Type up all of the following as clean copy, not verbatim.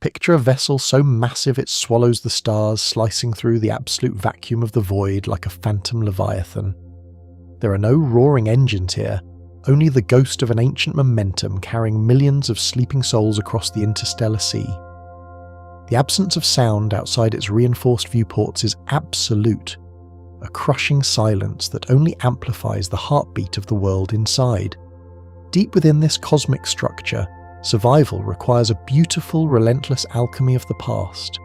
Picture a vessel so massive it swallows the stars, slicing through the absolute vacuum of the void like a phantom leviathan. There are no roaring engines here, only the ghost of an ancient momentum carrying millions of sleeping souls across the interstellar sea. The absence of sound outside its reinforced viewports is absolute, a crushing silence that only amplifies the heartbeat of the world inside. Deep within this cosmic structure, survival requires a beautiful, relentless alchemy of the past.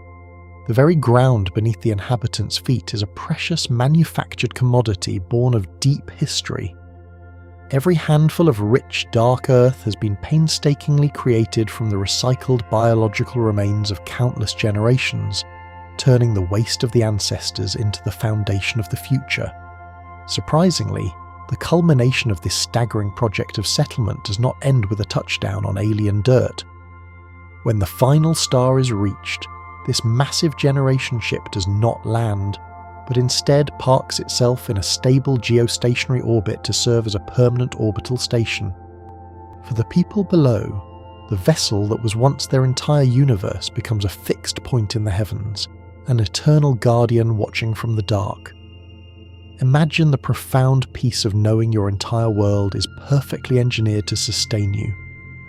The very ground beneath the inhabitants' feet is a precious manufactured commodity born of deep history. Every handful of rich, dark earth has been painstakingly created from the recycled biological remains of countless generations, turning the waste of the ancestors into the foundation of the future. Surprisingly, the culmination of this staggering project of settlement does not end with a touchdown on alien dirt. When the final star is reached, this massive generation ship does not land, but instead parks itself in a stable geostationary orbit to serve as a permanent orbital station. For the people below, the vessel that was once their entire universe becomes a fixed point in the heavens, an eternal guardian watching from the dark. Imagine the profound peace of knowing your entire world is perfectly engineered to sustain you,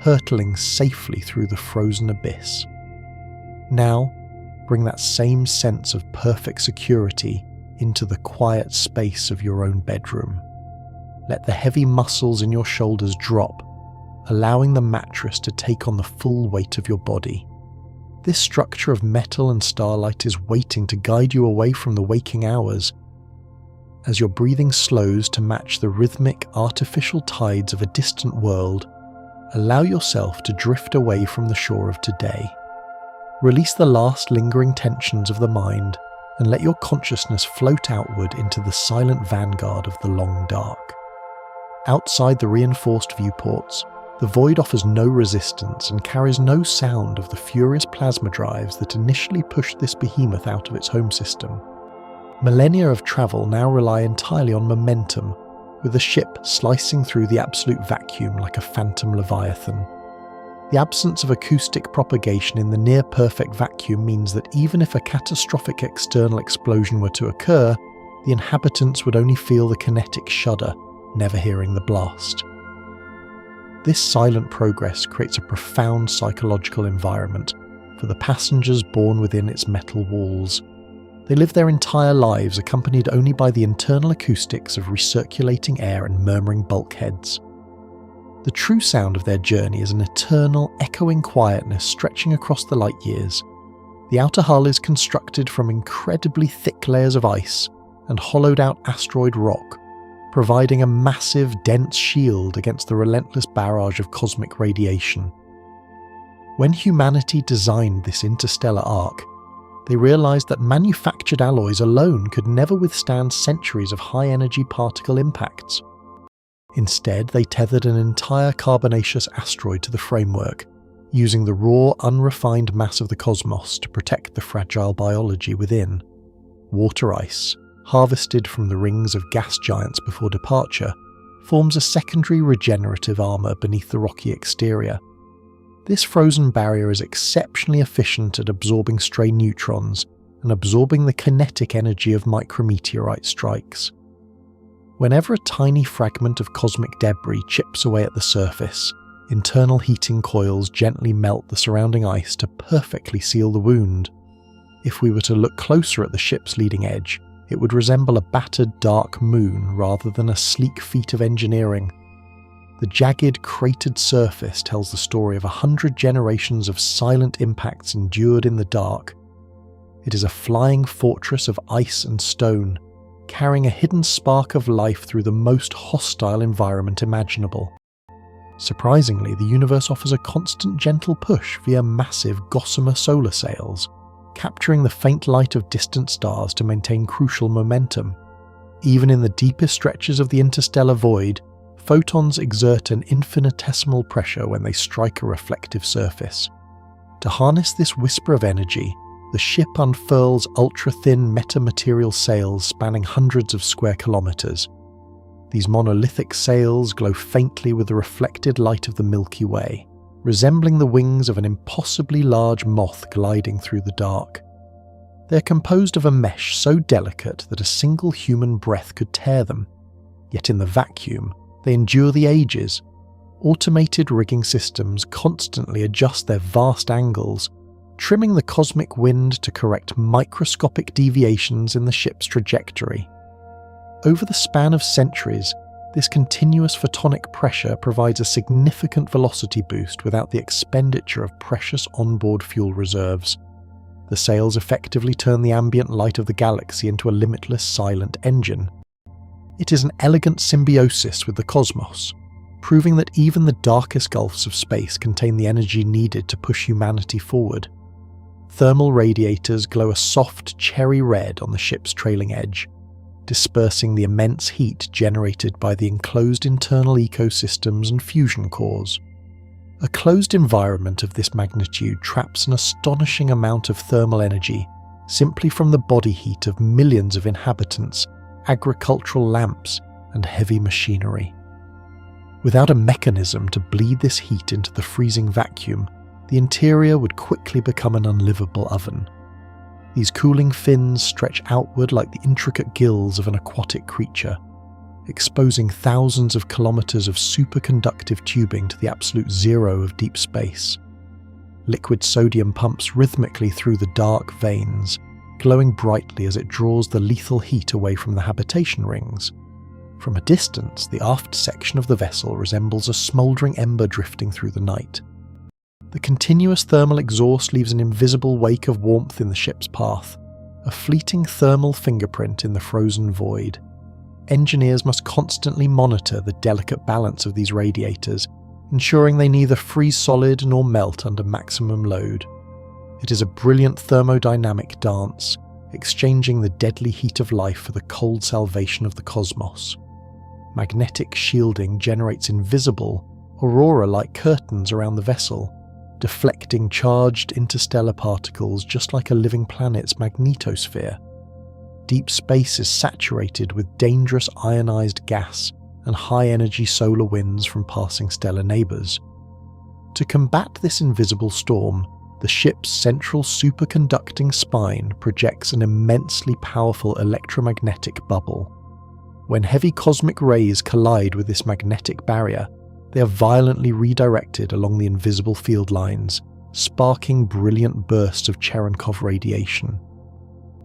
hurtling safely through the frozen abyss. Now, bring that same sense of perfect security into the quiet space of your own bedroom. Let the heavy muscles in your shoulders drop, allowing the mattress to take on the full weight of your body. This structure of metal and starlight is waiting to guide you away from the waking hours. As your breathing slows to match the rhythmic, artificial tides of a distant world, allow yourself to drift away from the shore of today. Release the last lingering tensions of the mind and let your consciousness float outward into the silent vanguard of the long dark. Outside the reinforced viewports, the void offers no resistance and carries no sound of the furious plasma drives that initially pushed this behemoth out of its home system. Millennia of travel now rely entirely on momentum, with the ship slicing through the absolute vacuum like a phantom leviathan. The absence of acoustic propagation in the near-perfect vacuum means that even if a catastrophic external explosion were to occur, the inhabitants would only feel the kinetic shudder, never hearing the blast. This silent progress creates a profound psychological environment for the passengers born within its metal walls. They live their entire lives accompanied only by the internal acoustics of recirculating air and murmuring bulkheads. The true sound of their journey is an eternal, echoing quietness stretching across the light years. The outer hull is constructed from incredibly thick layers of ice and hollowed-out asteroid rock, providing a massive, dense shield against the relentless barrage of cosmic radiation. When humanity designed this interstellar arc, they realized that manufactured alloys alone could never withstand centuries of high-energy particle impacts. Instead, they tethered an entire carbonaceous asteroid to the framework, using the raw, unrefined mass of the cosmos to protect the fragile biology within. Water ice, harvested from the rings of gas giants before departure, forms a secondary regenerative armour beneath the rocky exterior. This frozen barrier is exceptionally efficient at absorbing stray neutrons and absorbing the kinetic energy of micrometeorite strikes. Whenever a tiny fragment of cosmic debris chips away at the surface, internal heating coils gently melt the surrounding ice to perfectly seal the wound. If we were to look closer at the ship's leading edge, it would resemble a battered dark moon rather than a sleek feat of engineering. The jagged, cratered surface tells the story of 100 generations of silent impacts endured in the dark. It is a flying fortress of ice and stone, carrying a hidden spark of life through the most hostile environment imaginable. Surprisingly, the universe offers a constant gentle push via massive gossamer solar sails, capturing the faint light of distant stars to maintain crucial momentum. Even in the deepest stretches of the interstellar void, photons exert an infinitesimal pressure when they strike a reflective surface. To harness this whisper of energy, the ship unfurls ultra-thin metamaterial sails spanning hundreds of square kilometers. These monolithic sails glow faintly with the reflected light of the Milky Way, resembling the wings of an impossibly large moth gliding through the dark. They're composed of a mesh so delicate that a single human breath could tear them, yet in the vacuum, they endure the ages. Automated rigging systems constantly adjust their vast angles, trimming the cosmic wind to correct microscopic deviations in the ship's trajectory. Over the span of centuries, this continuous photonic pressure provides a significant velocity boost without the expenditure of precious onboard fuel reserves. The sails effectively turn the ambient light of the galaxy into a limitless silent engine. It is an elegant symbiosis with the cosmos, proving that even the darkest gulfs of space contain the energy needed to push humanity forward. Thermal radiators glow a soft cherry red on the ship's trailing edge, dispersing the immense heat generated by the enclosed internal ecosystems and fusion cores. A closed environment of this magnitude traps an astonishing amount of thermal energy simply from the body heat of millions of inhabitants, agricultural lamps, and heavy machinery. Without a mechanism to bleed this heat into the freezing vacuum, the interior would quickly become an unlivable oven. These cooling fins stretch outward like the intricate gills of an aquatic creature, exposing thousands of kilometers of superconductive tubing to the absolute zero of deep space. Liquid sodium pumps rhythmically through the dark veins, glowing brightly as it draws the lethal heat away from the habitation rings. From a distance, the aft section of the vessel resembles a smouldering ember drifting through the night. The continuous thermal exhaust leaves an invisible wake of warmth in the ship's path, a fleeting thermal fingerprint in the frozen void. Engineers must constantly monitor the delicate balance of these radiators, ensuring they neither freeze solid nor melt under maximum load. It is a brilliant thermodynamic dance, exchanging the deadly heat of life for the cold salvation of the cosmos. Magnetic shielding generates invisible, aurora-like curtains around the vessel, deflecting charged interstellar particles just like a living planet's magnetosphere. Deep space is saturated with dangerous ionized gas and high-energy solar winds from passing stellar neighbors. To combat this invisible storm, the ship's central superconducting spine projects an immensely powerful electromagnetic bubble. When heavy cosmic rays collide with this magnetic barrier, they are violently redirected along the invisible field lines, sparking brilliant bursts of Cherenkov radiation.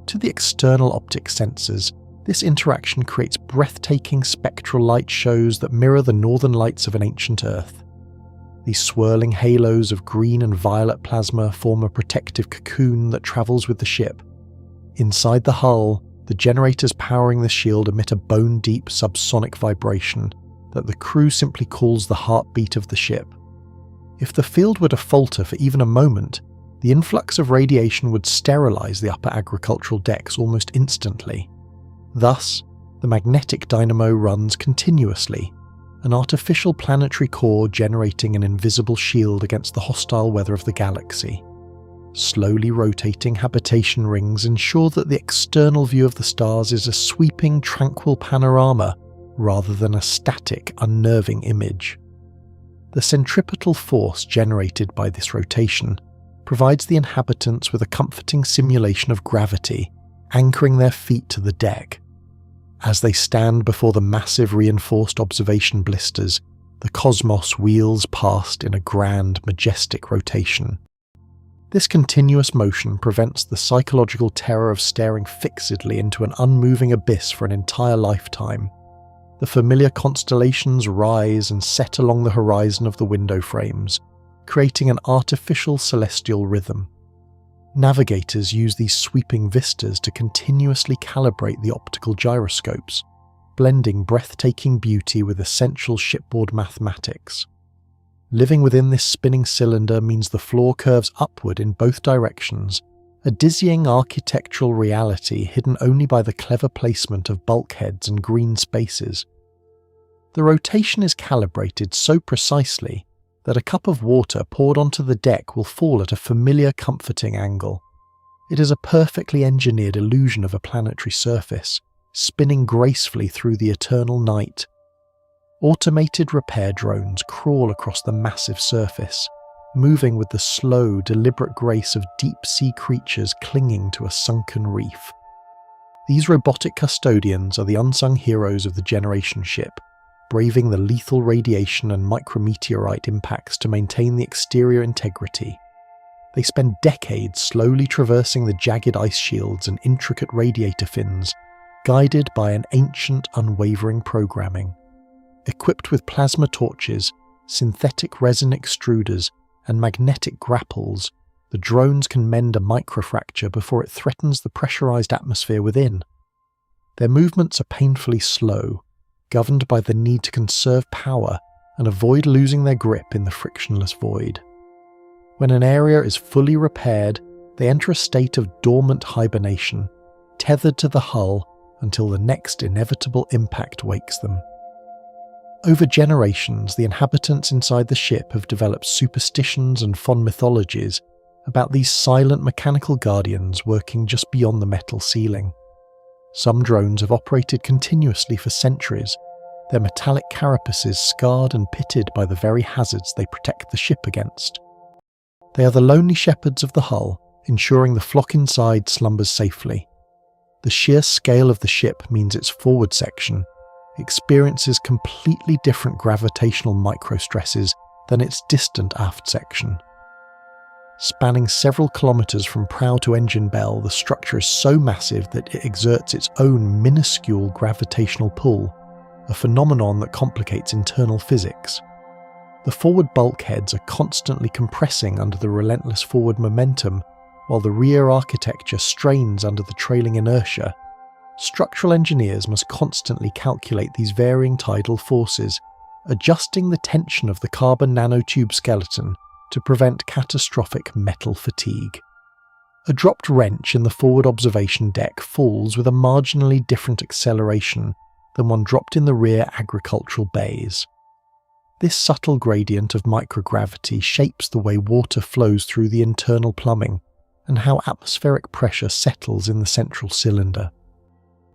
To the external optic sensors, this interaction creates breathtaking spectral light shows that mirror the northern lights of an ancient Earth. These swirling halos of green and violet plasma form a protective cocoon that travels with the ship. Inside the hull, the generators powering the shield emit a bone-deep subsonic vibration that the crew simply calls the heartbeat of the ship. If the field were to falter for even a moment, the influx of radiation would sterilize the upper agricultural decks almost instantly. Thus, the magnetic dynamo runs continuously, an artificial planetary core generating an invisible shield against the hostile weather of the galaxy. Slowly rotating habitation rings ensure that the external view of the stars is a sweeping, tranquil panorama rather than a static, unnerving image. The centripetal force generated by this rotation provides the inhabitants with a comforting simulation of gravity, anchoring their feet to the deck. As they stand before the massive reinforced observation blisters, the cosmos wheels past in a grand, majestic rotation. This continuous motion prevents the psychological terror of staring fixedly into an unmoving abyss for an entire lifetime. The familiar constellations rise and set along the horizon of the window frames, creating an artificial celestial rhythm. Navigators use these sweeping vistas to continuously calibrate the optical gyroscopes, blending breathtaking beauty with essential shipboard mathematics. Living within this spinning cylinder means the floor curves upward in both directions, a dizzying architectural reality hidden only by the clever placement of bulkheads and green spaces. The rotation is calibrated so precisely that a cup of water poured onto the deck will fall at a familiar, comforting angle. It is a perfectly engineered illusion of a planetary surface, spinning gracefully through the eternal night. Automated repair drones crawl across the massive surface, moving with the slow, deliberate grace of deep-sea creatures clinging to a sunken reef. These robotic custodians are the unsung heroes of the Generation ship, braving the lethal radiation and micrometeorite impacts to maintain the exterior integrity. They spend decades slowly traversing the jagged ice shields and intricate radiator fins, guided by an ancient, unwavering programming. Equipped with plasma torches, synthetic resin extruders, and magnetic grapples, the drones can mend a microfracture before it threatens the pressurized atmosphere within. Their movements are painfully slow, governed by the need to conserve power and avoid losing their grip in the frictionless void. When an area is fully repaired, they enter a state of dormant hibernation, tethered to the hull until the next inevitable impact wakes them. Over generations, the inhabitants inside the ship have developed superstitions and fond mythologies about these silent mechanical guardians working just beyond the metal ceiling. Some drones have operated continuously for centuries, their metallic carapaces scarred and pitted by the very hazards they protect the ship against. They are the lonely shepherds of the hull, ensuring the flock inside slumbers safely. The sheer scale of the ship means its forward section experiences completely different gravitational microstresses than its distant aft section. Spanning several kilometers from prow to engine bell, the structure is so massive that it exerts its own minuscule gravitational pull, a phenomenon that complicates internal physics. The forward bulkheads are constantly compressing under the relentless forward momentum, while the rear architecture strains under the trailing inertia. Structural engineers must constantly calculate these varying tidal forces, adjusting the tension of the carbon nanotube skeleton to prevent catastrophic metal fatigue. A dropped wrench in the forward observation deck falls with a marginally different acceleration than one dropped in the rear agricultural bays. This subtle gradient of microgravity shapes the way water flows through the internal plumbing and how atmospheric pressure settles in the central cylinder.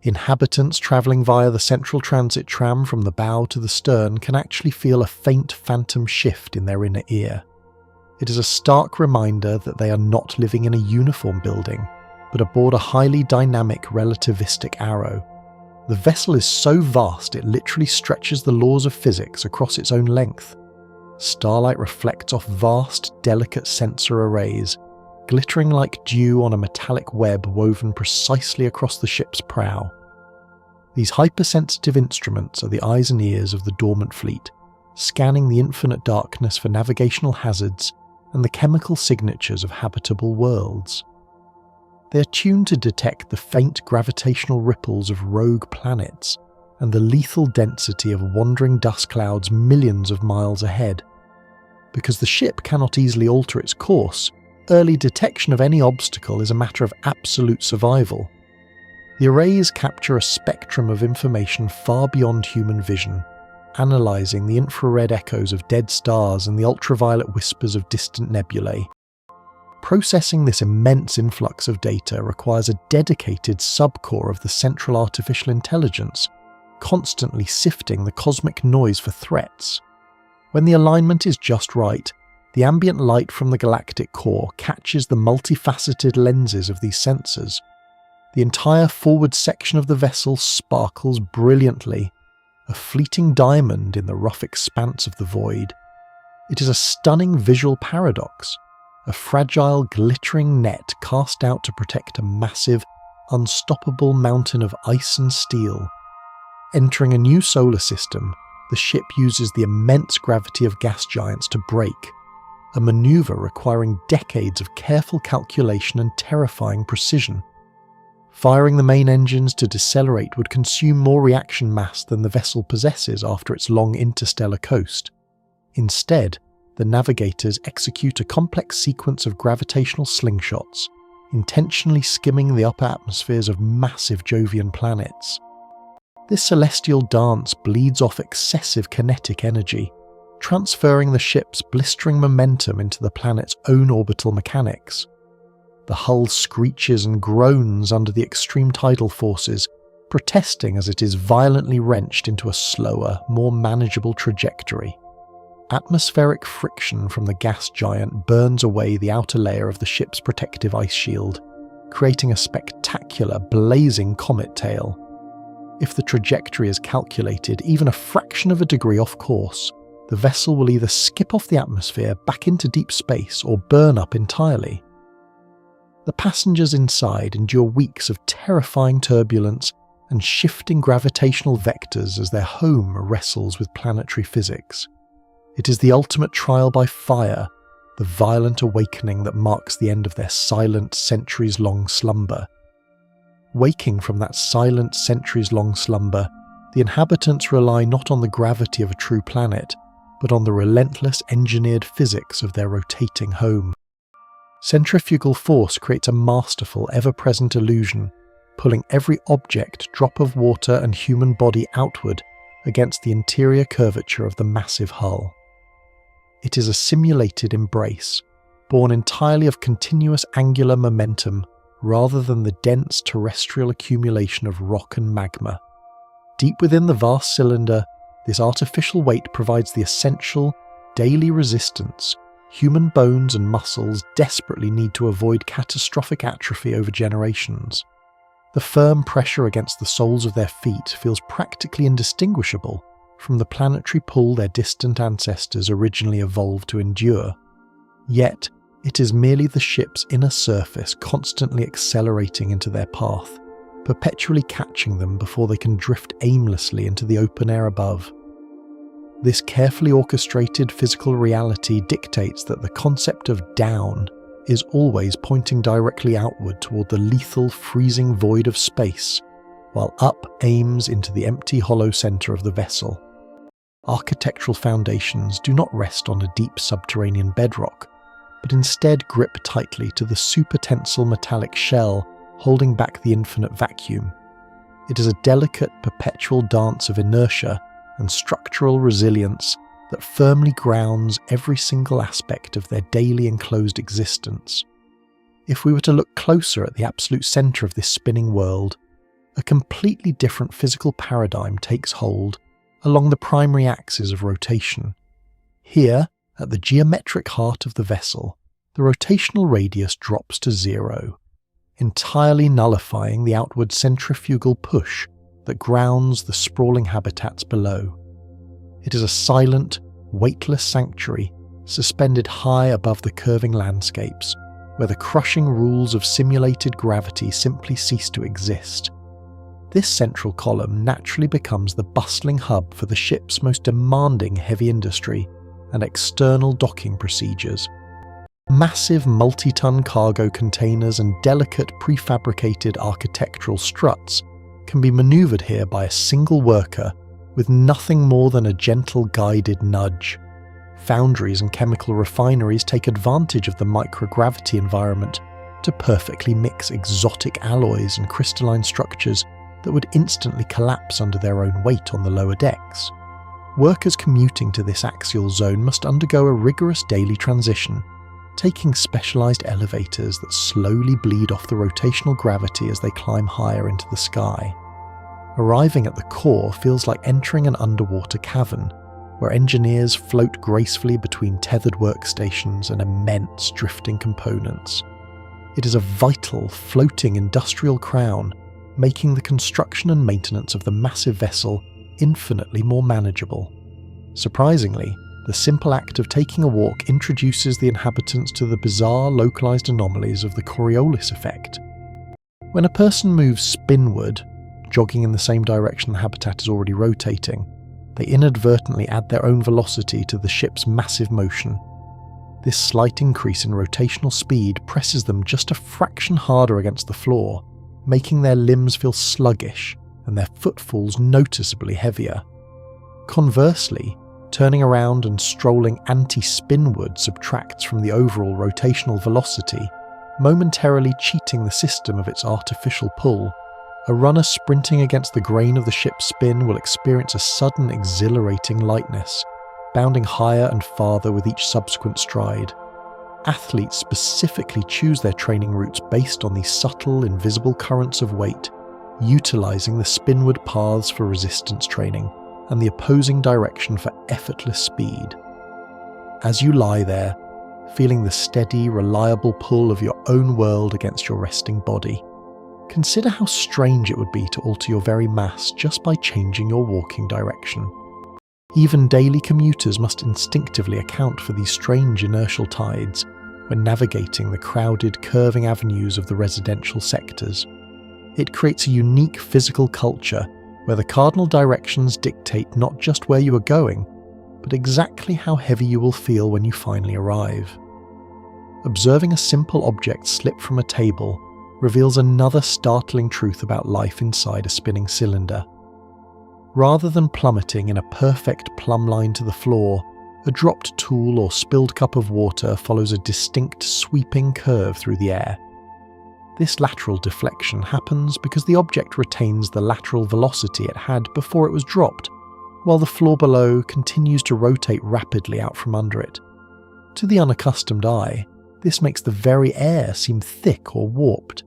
Inhabitants travelling via the central transit tram from the bow to the stern can actually feel a faint phantom shift in their inner ear. It is a stark reminder that they are not living in a uniform building, but aboard a highly dynamic relativistic arrow. The vessel is so vast it literally stretches the laws of physics across its own length. Starlight reflects off vast, delicate sensor arrays, glittering like dew on a metallic web woven precisely across the ship's prow. These hypersensitive instruments are the eyes and ears of the dormant fleet, scanning the infinite darkness for navigational hazards and the chemical signatures of habitable worlds. They are tuned to detect the faint gravitational ripples of rogue planets and the lethal density of wandering dust clouds millions of miles ahead. Because the ship cannot easily alter its course, early detection of any obstacle is a matter of absolute survival. The arrays capture a spectrum of information far beyond human vision, analysing the infrared echoes of dead stars and the ultraviolet whispers of distant nebulae. Processing this immense influx of data requires a dedicated subcore of the central artificial intelligence, constantly sifting the cosmic noise for threats. When the alignment is just right, the ambient light from the galactic core catches the multifaceted lenses of these sensors. The entire forward section of the vessel sparkles brilliantly, a fleeting diamond in the rough expanse of the void. It is a stunning visual paradox, a fragile, glittering net cast out to protect a massive, unstoppable mountain of ice and steel. Entering a new solar system, the ship uses the immense gravity of gas giants to brake, a maneuver requiring decades of careful calculation and terrifying precision. Firing the main engines to decelerate would consume more reaction mass than the vessel possesses after its long interstellar coast. Instead, the navigators execute a complex sequence of gravitational slingshots, intentionally skimming the upper atmospheres of massive Jovian planets. This celestial dance bleeds off excessive kinetic energy, transferring the ship's blistering momentum into the planet's own orbital mechanics. The hull screeches and groans under the extreme tidal forces, protesting as it is violently wrenched into a slower, more manageable trajectory. Atmospheric friction from the gas giant burns away the outer layer of the ship's protective ice shield, creating a spectacular, blazing comet tail. If the trajectory is calculated even a fraction of a degree off course, the vessel will either skip off the atmosphere back into deep space or burn up entirely. The passengers inside endure weeks of terrifying turbulence and shifting gravitational vectors as their home wrestles with planetary physics. It is the ultimate trial by fire, the violent awakening that marks the end of their silent, centuries-long slumber. Waking from that silent, centuries-long slumber, the inhabitants rely not on the gravity of a true planet, but on the relentless engineered physics of their rotating home. Centrifugal force creates a masterful, ever-present illusion, pulling every object, drop of water and human body outward against the interior curvature of the massive hull. It is a simulated embrace, born entirely of continuous angular momentum rather than the dense terrestrial accumulation of rock and magma. Deep within the vast cylinder, this artificial weight provides the essential, daily resistance human bones and muscles desperately need to avoid catastrophic atrophy over generations. The firm pressure against the soles of their feet feels practically indistinguishable from the planetary pull their distant ancestors originally evolved to endure. Yet, it is merely the ship's inner surface constantly accelerating into their path, perpetually catching them before they can drift aimlessly into the open air above. This carefully orchestrated physical reality dictates that the concept of down is always pointing directly outward toward the lethal, freezing void of space, while up aims into the empty hollow center of the vessel. Architectural foundations do not rest on a deep subterranean bedrock, but instead grip tightly to the supertensile metallic shell holding back the infinite vacuum. It is a delicate, perpetual dance of inertia and structural resilience that firmly grounds every single aspect of their daily enclosed existence. If we were to look closer at the absolute centre of this spinning world, a completely different physical paradigm takes hold along the primary axis of rotation. Here, at the geometric heart of the vessel, the rotational radius drops to zero, entirely nullifying the outward centrifugal push that grounds the sprawling habitats below. It is a silent, weightless sanctuary suspended high above the curving landscapes, where the crushing rules of simulated gravity simply cease to exist. This central column naturally becomes the bustling hub for the ship's most demanding heavy industry and external docking procedures. Massive multi-ton cargo containers and delicate prefabricated architectural struts can be manoeuvred here by a single worker with nothing more than a gentle guided nudge. Foundries and chemical refineries take advantage of the microgravity environment to perfectly mix exotic alloys and crystalline structures that would instantly collapse under their own weight on the lower decks. Workers commuting to this axial zone must undergo a rigorous daily transition, taking specialized elevators that slowly bleed off the rotational gravity as they climb higher into the sky. Arriving at the core feels like entering an underwater cavern, where engineers float gracefully between tethered workstations and immense drifting components. It is a vital, floating industrial crown, making the construction and maintenance of the massive vessel infinitely more manageable. Surprisingly, the simple act of taking a walk introduces the inhabitants to the bizarre localized anomalies of the Coriolis effect. When a person moves spinward, jogging in the same direction the habitat is already rotating, they inadvertently add their own velocity to the ship's massive motion. This slight increase in rotational speed presses them just a fraction harder against the floor, making their limbs feel sluggish and their footfalls noticeably heavier. Conversely, turning around and strolling anti-spinward subtracts from the overall rotational velocity, momentarily cheating the system of its artificial pull. A runner sprinting against the grain of the ship's spin will experience a sudden exhilarating lightness, bounding higher and farther with each subsequent stride. Athletes specifically choose their training routes based on these subtle, invisible currents of weight, utilizing the spinward paths for resistance training and the opposing direction for effortless speed. As you lie there, feeling the steady, reliable pull of your own world against your resting body, consider how strange it would be to alter your very mass just by changing your walking direction. Even daily commuters must instinctively account for these strange inertial tides when navigating the crowded, curving avenues of the residential sectors. It creates a unique physical culture where the cardinal directions dictate not just where you are going, but exactly how heavy you will feel when you finally arrive. Observing a simple object slip from a table reveals another startling truth about life inside a spinning cylinder. Rather than plummeting in a perfect plumb line to the floor, a dropped tool or spilled cup of water follows a distinct sweeping curve through the air. This lateral deflection happens because the object retains the lateral velocity it had before it was dropped, while the floor below continues to rotate rapidly out from under it. To the unaccustomed eye, this makes the very air seem thick or warped,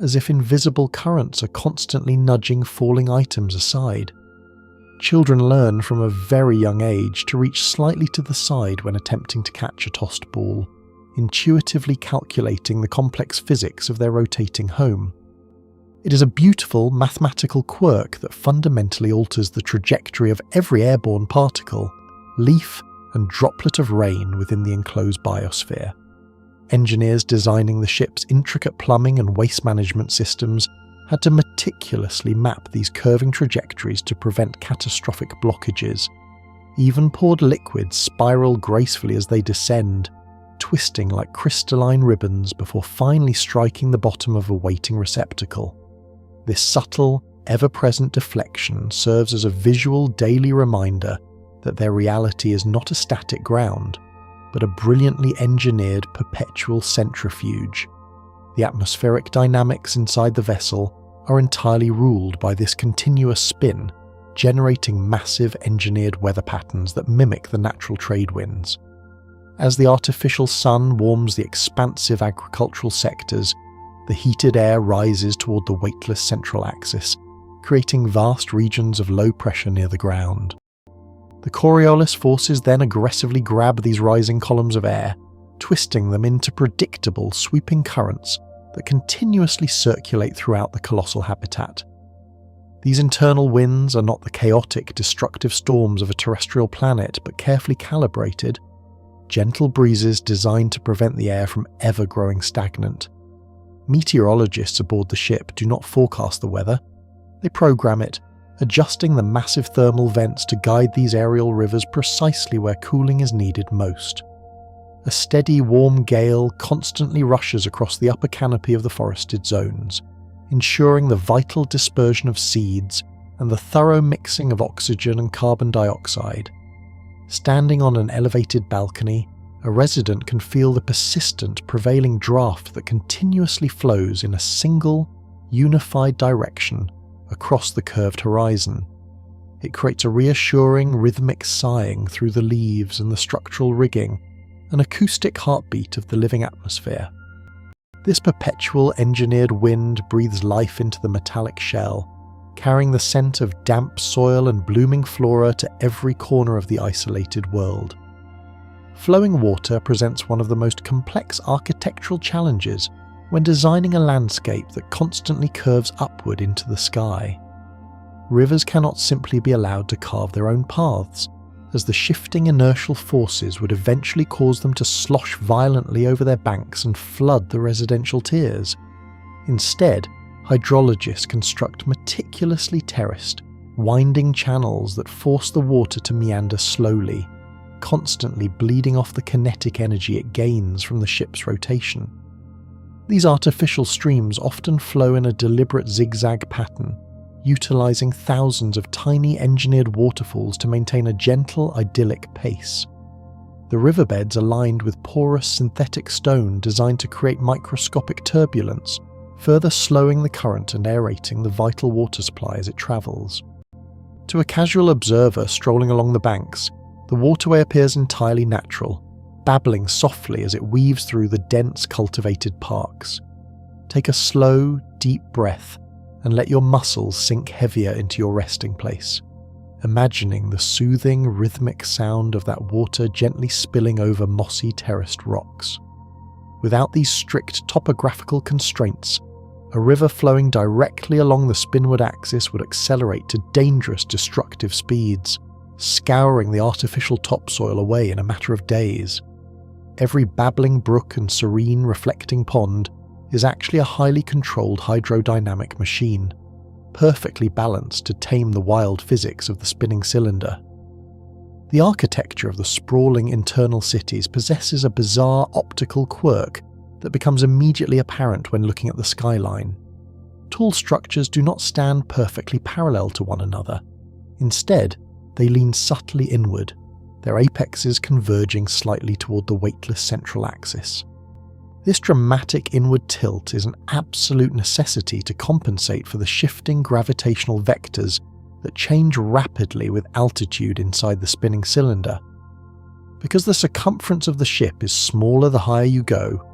as if invisible currents are constantly nudging falling items aside. Children learn from a very young age to reach slightly to the side when attempting to catch a tossed ball, intuitively calculating the complex physics of their rotating home. It is a beautiful mathematical quirk that fundamentally alters the trajectory of every airborne particle, leaf, and droplet of rain within the enclosed biosphere. Engineers designing the ship's intricate plumbing and waste management systems had to meticulously map these curving trajectories to prevent catastrophic blockages. Even poured liquids spiral gracefully as they descend, twisting like crystalline ribbons before finally striking the bottom of a waiting receptacle. This subtle, ever-present deflection serves as a visual daily reminder that their reality is not a static ground, but a brilliantly engineered perpetual centrifuge. The atmospheric dynamics inside the vessel are entirely ruled by this continuous spin, generating massive engineered weather patterns that mimic the natural trade winds. As the artificial sun warms the expansive agricultural sectors, the heated air rises toward the weightless central axis, creating vast regions of low pressure near the ground. The Coriolis forces then aggressively grab these rising columns of air, twisting them into predictable sweeping currents that continuously circulate throughout the colossal habitat. These internal winds are not the chaotic, destructive storms of a terrestrial planet, but carefully calibrated, gentle breezes designed to prevent the air from ever growing stagnant. Meteorologists aboard the ship do not forecast the weather. They program it, adjusting the massive thermal vents to guide these aerial rivers precisely where cooling is needed most. A steady, warm gale constantly rushes across the upper canopy of the forested zones, ensuring the vital dispersion of seeds and the thorough mixing of oxygen and carbon dioxide. Standing on an elevated balcony, a resident can feel the persistent prevailing draft that continuously flows in a single, unified direction across the curved horizon. It creates a reassuring, rhythmic sighing through the leaves and the structural rigging, an acoustic heartbeat of the living atmosphere. This perpetual engineered wind breathes life into the metallic shell, carrying the scent of damp soil and blooming flora to every corner of the isolated world. Flowing water presents one of the most complex architectural challenges when designing a landscape that constantly curves upward into the sky. Rivers cannot simply be allowed to carve their own paths, as the shifting inertial forces would eventually cause them to slosh violently over their banks and flood the residential tiers. Instead, hydrologists construct meticulously terraced, winding channels that force the water to meander slowly, constantly bleeding off the kinetic energy it gains from the ship's rotation. These artificial streams often flow in a deliberate zigzag pattern, utilizing thousands of tiny engineered waterfalls to maintain a gentle, idyllic pace. The riverbeds are lined with porous synthetic stone designed to create microscopic turbulence, further slowing the current and aerating the vital water supply as it travels. To a casual observer strolling along the banks, the waterway appears entirely natural, babbling softly as it weaves through the dense cultivated parks. Take a slow, deep breath and let your muscles sink heavier into your resting place. imagining the soothing, rhythmic sound of that water gently spilling over mossy terraced rocks. Without these strict topographical constraints, a river flowing directly along the spinward axis would accelerate to dangerous, destructive speeds, scouring the artificial topsoil away in a matter of days. Every babbling brook and serene, reflecting pond is actually a highly controlled hydrodynamic machine, perfectly balanced to tame the wild physics of the spinning cylinder. The architecture of the sprawling internal cities possesses a bizarre optical quirk that becomes immediately apparent when looking at the skyline. Tall structures do not stand perfectly parallel to one another. Instead, they lean subtly inward, their apexes converging slightly toward the weightless central axis. This dramatic inward tilt is an absolute necessity to compensate for the shifting gravitational vectors that change rapidly with altitude inside the spinning cylinder. Because the circumference of the ship is smaller the higher you go,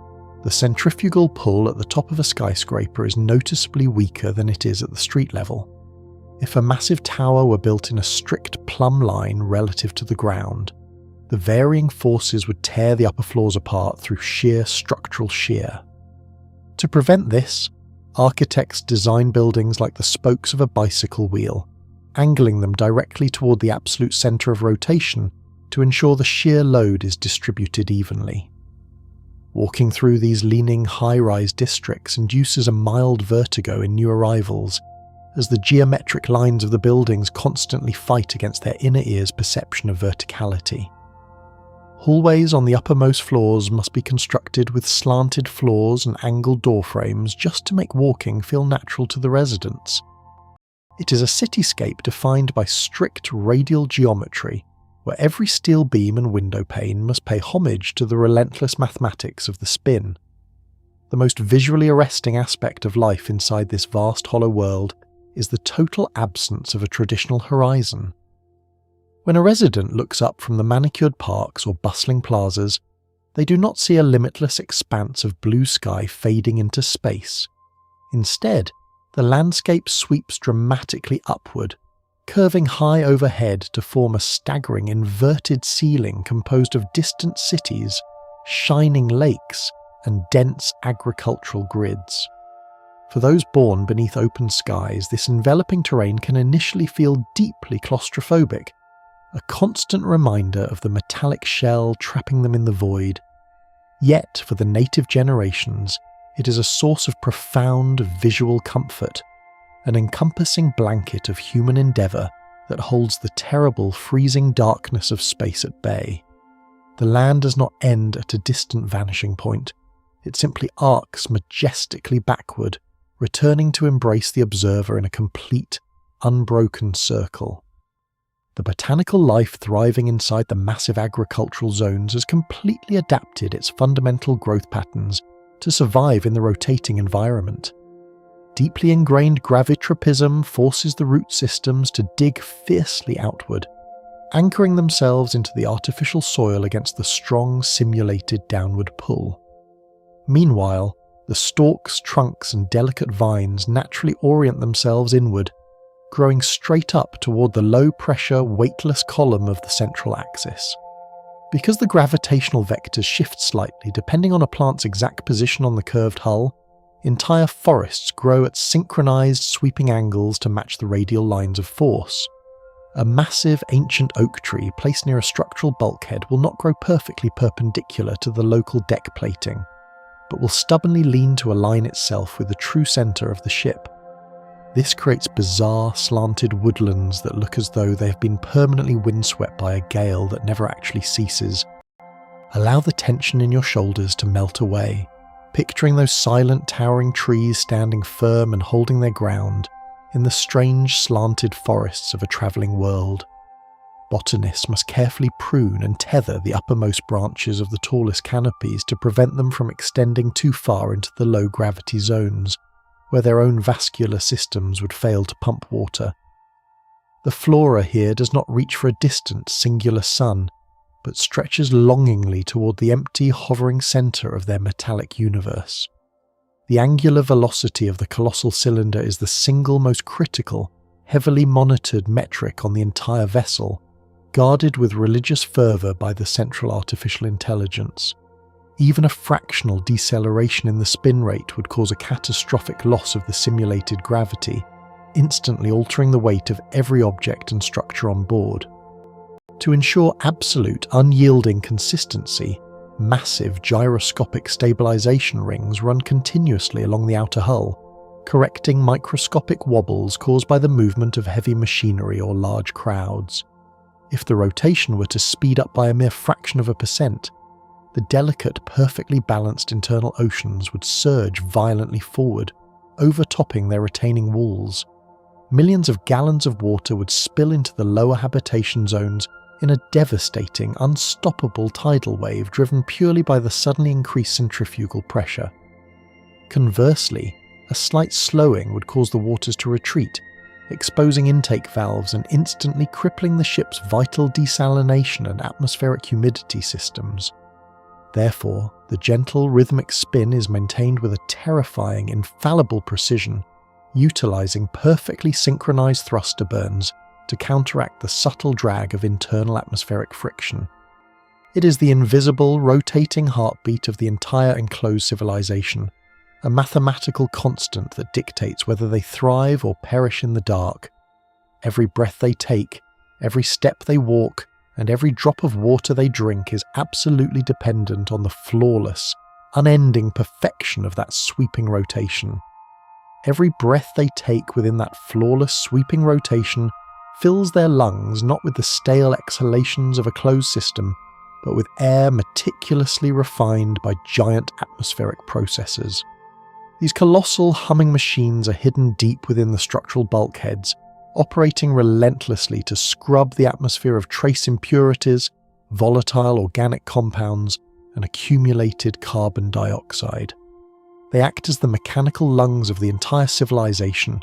the centrifugal pull at the top of a skyscraper is noticeably weaker than it is at the street level. If a massive tower were built in a strict plumb line relative to the ground, the varying forces would tear the upper floors apart through sheer structural shear. To prevent this, architects design buildings like the spokes of a bicycle wheel, angling them directly toward the absolute center of rotation to ensure the shear load is distributed evenly. Walking through these leaning high-rise districts induces a mild vertigo in new arrivals, as the geometric lines of the buildings constantly fight against their inner ear's perception of verticality. Hallways on the uppermost floors must be constructed with slanted floors and angled door frames just to make walking feel natural to the residents. It is a cityscape defined by strict radial geometry, where every steel beam and window pane must pay homage to the relentless mathematics of the spin. The most visually arresting aspect of life inside this vast hollow world is the total absence of a traditional horizon. When a resident looks up from the manicured parks or bustling plazas, they do not see a limitless expanse of blue sky fading into space. Instead, the landscape sweeps dramatically upward, curving high overhead to form a staggering inverted ceiling composed of distant cities, shining lakes, and dense agricultural grids. For those born beneath open skies, this enveloping terrain can initially feel deeply claustrophobic, a constant reminder of the metallic shell trapping them in the void. Yet, for the native generations, it is a source of profound visual comfort, an encompassing blanket of human endeavour that holds the terrible freezing darkness of space at bay. The land does not end at a distant vanishing point, it simply arcs majestically backward, returning to embrace the observer in a complete, unbroken circle. The botanical life thriving inside the massive agricultural zones has completely adapted its fundamental growth patterns to survive in the rotating environment. Deeply ingrained gravitropism forces the root systems to dig fiercely outward, anchoring themselves into the artificial soil against the strong simulated downward pull. Meanwhile, the stalks, trunks, and delicate vines naturally orient themselves inward, growing straight up toward the low-pressure, weightless column of the central axis. Because the gravitational vectors shift slightly depending on a plant's exact position on the curved hull, entire forests grow at synchronized sweeping angles to match the radial lines of force. A massive ancient oak tree placed near a structural bulkhead will not grow perfectly perpendicular to the local deck plating, but will stubbornly lean to align itself with the true center of the ship. This creates bizarre, slanted woodlands that look as though they have been permanently windswept by a gale that never actually ceases. Allow the tension in your shoulders to melt away, picturing those silent, towering trees standing firm and holding their ground in the strange, slanted forests of a travelling world. Botanists must carefully prune and tether the uppermost branches of the tallest canopies to prevent them from extending too far into the low-gravity zones, where their own vascular systems would fail to pump water. The flora here does not reach for a distant, singular sun, but stretches longingly toward the empty, hovering centre of their metallic universe. The angular velocity of the colossal cylinder is the single most critical heavily monitored metric on the entire vessel, guarded with religious fervour by the central artificial intelligence. Even a fractional deceleration in the spin rate would cause a catastrophic loss of the simulated gravity, instantly altering the weight of every object and structure on board. To ensure absolute, unyielding consistency, massive gyroscopic stabilization rings run continuously along the outer hull, correcting microscopic wobbles caused by the movement of heavy machinery or large crowds. If the rotation were to speed up by a mere fraction of a percent, the delicate, perfectly balanced internal oceans would surge violently forward, overtopping their retaining walls. Millions of gallons of water would spill into the lower habitation zones in a devastating, unstoppable tidal wave driven purely by the suddenly increased centrifugal pressure. Conversely, a slight slowing would cause the waters to retreat, exposing intake valves and instantly crippling the ship's vital desalination and atmospheric humidity systems. Therefore, the gentle, rhythmic spin is maintained with a terrifying, infallible precision, utilizing perfectly synchronized thruster burns to counteract the subtle drag of internal atmospheric friction. It is the invisible, rotating heartbeat of the entire enclosed civilization, a mathematical constant that dictates whether they thrive or perish in the dark. Every breath they take, every step they walk, and every drop of water they drink is absolutely dependent on the flawless, unending perfection of that sweeping rotation. Every breath they take within that flawless sweeping rotation fills their lungs not with the stale exhalations of a closed system, but with air meticulously refined by giant atmospheric processes. These colossal humming machines are hidden deep within the structural bulkheads, operating relentlessly to scrub the atmosphere of trace impurities, volatile organic compounds, and accumulated carbon dioxide. They act as the mechanical lungs of the entire civilization,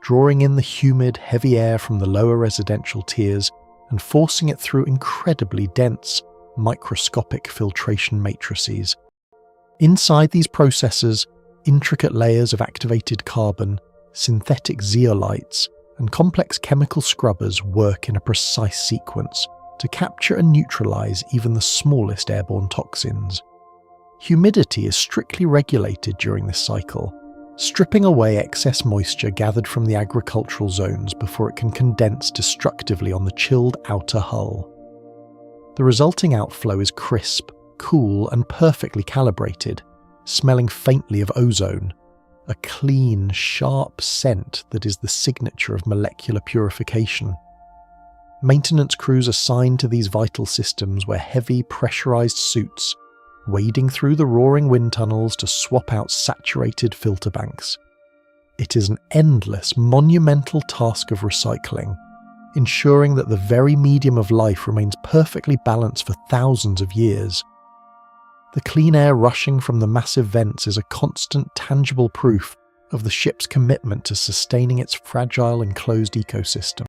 drawing in the humid, heavy air from the lower residential tiers and forcing it through incredibly dense, microscopic filtration matrices. Inside these processes, intricate layers of activated carbon, synthetic zeolites, and complex chemical scrubbers work in a precise sequence to capture and neutralize even the smallest airborne toxins. Humidity is strictly regulated during this cycle, stripping away excess moisture gathered from the agricultural zones before it can condense destructively on the chilled outer hull. The resulting outflow is crisp, cool, and perfectly calibrated, smelling faintly of ozone, a clean, sharp scent that is the signature of molecular purification. Maintenance crews assigned to these vital systems wear heavy, pressurized suits, wading through the roaring wind tunnels to swap out saturated filter banks. It is an endless, monumental task of recycling, ensuring that the very medium of life remains perfectly balanced for thousands of years. The clean air rushing from the massive vents is a constant, tangible proof of the ship's commitment to sustaining its fragile, enclosed ecosystem.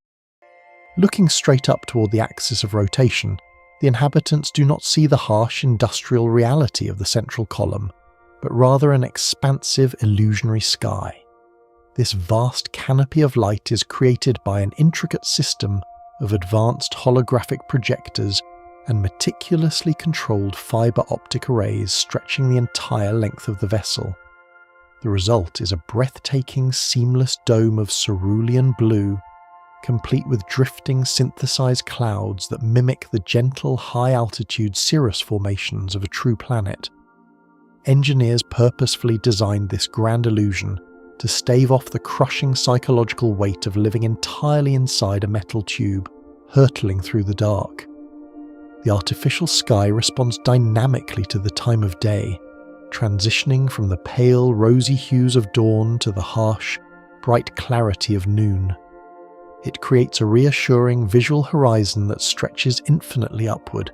Looking straight up toward the axis of rotation, the inhabitants do not see the harsh industrial reality of the central column, but rather an expansive, illusionary sky. This vast canopy of light is created by an intricate system of advanced holographic projectors and meticulously controlled fiber optic arrays stretching the entire length of the vessel. The result is a breathtaking, seamless dome of cerulean blue, complete with drifting synthesized clouds that mimic the gentle, high-altitude cirrus formations of a true planet. Engineers purposefully designed this grand illusion to stave off the crushing psychological weight of living entirely inside a metal tube, hurtling through the dark. The artificial sky responds dynamically to the time of day, transitioning from the pale, rosy hues of dawn to the harsh, bright clarity of noon. It creates a reassuring visual horizon that stretches infinitely upward,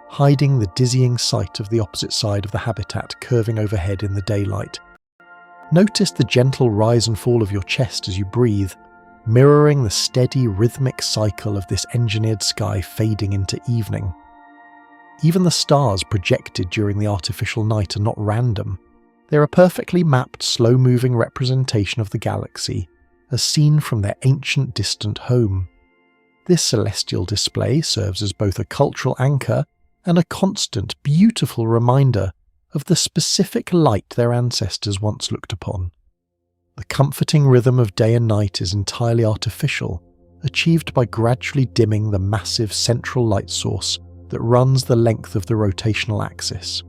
hiding the dizzying sight of the opposite side of the habitat curving overhead in the daylight. Notice the gentle rise and fall of your chest as you breathe, mirroring the steady, rhythmic cycle of this engineered sky fading into evening. Even the stars projected during the artificial night are not random. They're a perfectly mapped, slow-moving representation of the galaxy, as seen from their ancient distant home. This celestial display serves as both a cultural anchor and a constant, beautiful reminder of the specific light their ancestors once looked upon. The comforting rhythm of day and night is entirely artificial, achieved by gradually dimming the massive central light source that runs the length of the rotational axis.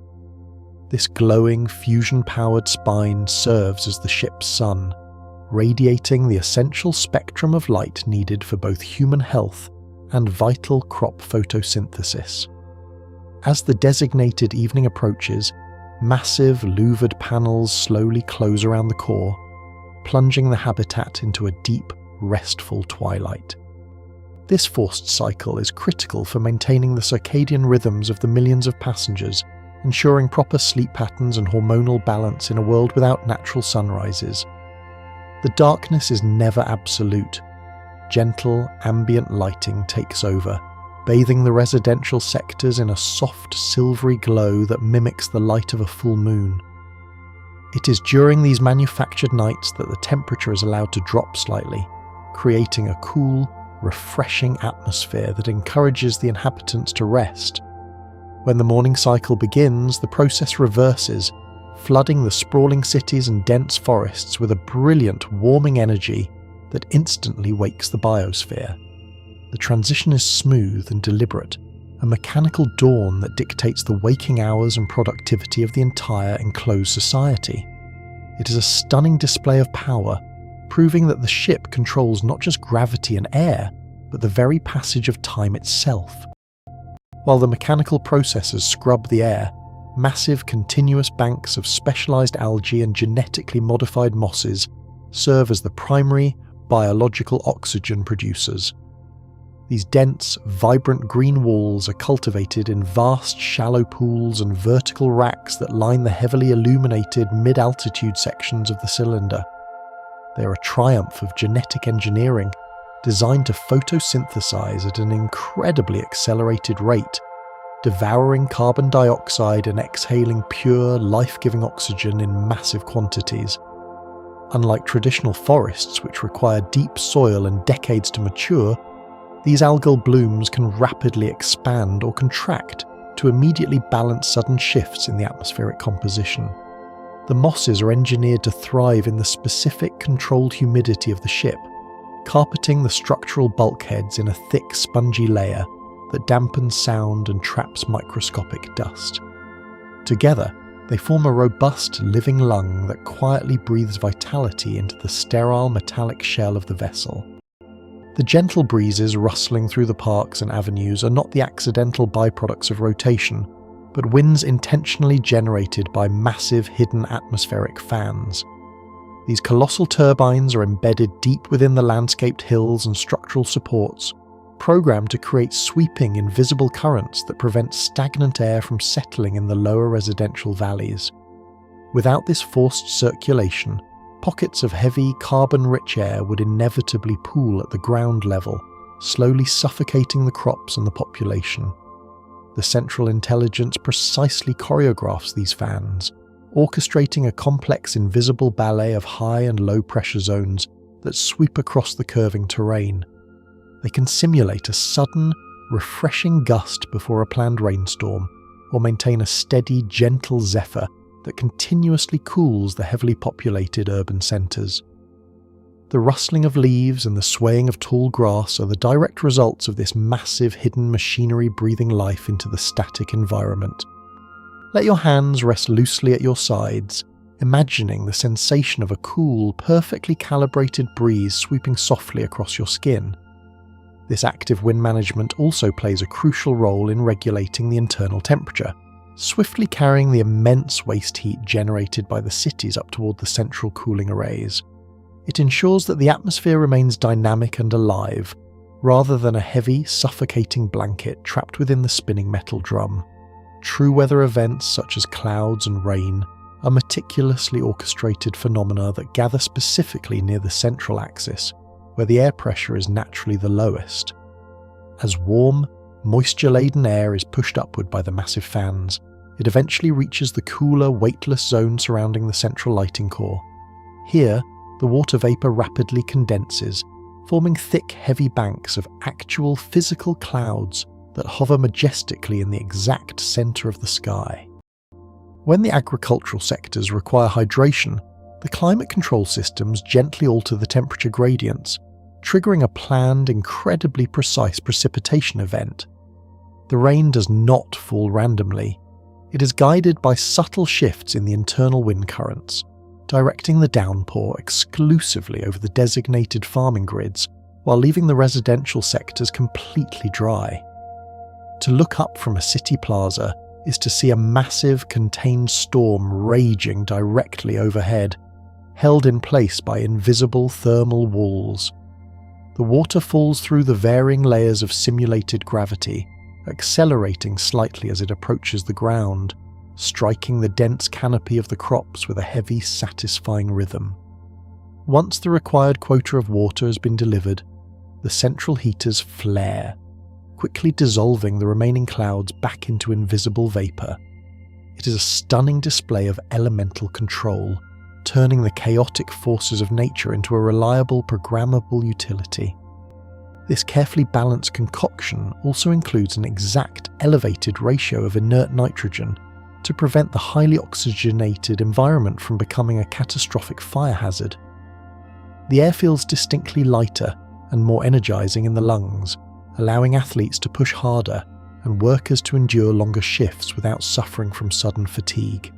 This glowing, fusion-powered spine serves as the ship's sun, radiating the essential spectrum of light needed for both human health and vital crop photosynthesis. As the designated evening approaches, massive louvered panels slowly close around the core, plunging the habitat into a deep, restful twilight. This forced cycle is critical for maintaining the circadian rhythms of the millions of passengers, ensuring proper sleep patterns and hormonal balance in a world without natural sunrises. The darkness is never absolute. Gentle, ambient lighting takes over, bathing the residential sectors in a soft, silvery glow that mimics the light of a full moon. It is during these manufactured nights that the temperature is allowed to drop slightly, creating a cool, refreshing atmosphere that encourages the inhabitants to rest. When the morning cycle begins, the process reverses, flooding the sprawling cities and dense forests with a brilliant, warming energy that instantly wakes the biosphere. The transition is smooth and deliberate, a mechanical dawn that dictates the waking hours and productivity of the entire enclosed society. It is a stunning display of power, proving that the ship controls not just gravity and air, but the very passage of time itself. While the mechanical processes scrub the air, massive continuous banks of specialized algae and genetically modified mosses serve as the primary biological oxygen producers. These dense, vibrant green walls are cultivated in vast shallow pools and vertical racks that line the heavily illuminated mid-altitude sections of the cylinder. They are a triumph of genetic engineering, designed to photosynthesize at an incredibly accelerated rate, devouring carbon dioxide and exhaling pure, life-giving oxygen in massive quantities. Unlike traditional forests, which require deep soil and decades to mature, these algal blooms can rapidly expand or contract to immediately balance sudden shifts in the atmospheric composition. The mosses are engineered to thrive in the specific controlled humidity of the ship, carpeting the structural bulkheads in a thick, spongy layer that dampens sound and traps microscopic dust. Together, they form a robust, living lung that quietly breathes vitality into the sterile metallic shell of the vessel. The gentle breezes rustling through the parks and avenues are not the accidental byproducts of rotation, but winds intentionally generated by massive hidden atmospheric fans. These colossal turbines are embedded deep within the landscaped hills and structural supports, programmed to create sweeping, invisible currents that prevent stagnant air from settling in the lower residential valleys. Without this forced circulation, pockets of heavy, carbon-rich air would inevitably pool at the ground level, slowly suffocating the crops and the population. The central intelligence precisely choreographs these fans, orchestrating a complex invisible ballet of high and low pressure zones that sweep across the curving terrain. They can simulate a sudden, refreshing gust before a planned rainstorm, or maintain a steady, gentle zephyr that continuously cools the heavily populated urban centres. The rustling of leaves and the swaying of tall grass are the direct results of this massive hidden machinery breathing life into the static environment. Let your hands rest loosely at your sides, imagining the sensation of a cool, perfectly calibrated breeze sweeping softly across your skin. This active wind management also plays a crucial role in regulating the internal temperature, swiftly carrying the immense waste heat generated by the cities up toward the central cooling arrays. It ensures that the atmosphere remains dynamic and alive, rather than a heavy, suffocating blanket trapped within the spinning metal drum. True weather events such as clouds and rain are meticulously orchestrated phenomena that gather specifically near the central axis, where the air pressure is naturally the lowest. As warm, moisture-laden air is pushed upward by the massive fans, it eventually reaches the cooler, weightless zone surrounding the central lighting core. Here, the water vapour rapidly condenses, forming thick, heavy banks of actual physical clouds that hover majestically in the exact centre of the sky. When the agricultural sectors require hydration, the climate control systems gently alter the temperature gradients, triggering a planned, incredibly precise precipitation event. The rain does not fall randomly. It is guided by subtle shifts in the internal wind currents, directing the downpour exclusively over the designated farming grids while leaving the residential sectors completely dry. To look up from a city plaza is to see a massive contained storm raging directly overhead, held in place by invisible thermal walls. The water falls through the varying layers of simulated gravity, accelerating slightly as it approaches the ground, striking the dense canopy of the crops with a heavy, satisfying rhythm. Once the required quota of water has been delivered, the central heaters flare, quickly dissolving the remaining clouds back into invisible vapour. It is a stunning display of elemental control, turning the chaotic forces of nature into a reliable, programmable utility. This carefully balanced concoction also includes an exact elevated ratio of inert nitrogen to prevent the highly oxygenated environment from becoming a catastrophic fire hazard. The air feels distinctly lighter and more energizing in the lungs, allowing athletes to push harder and workers to endure longer shifts without suffering from sudden fatigue.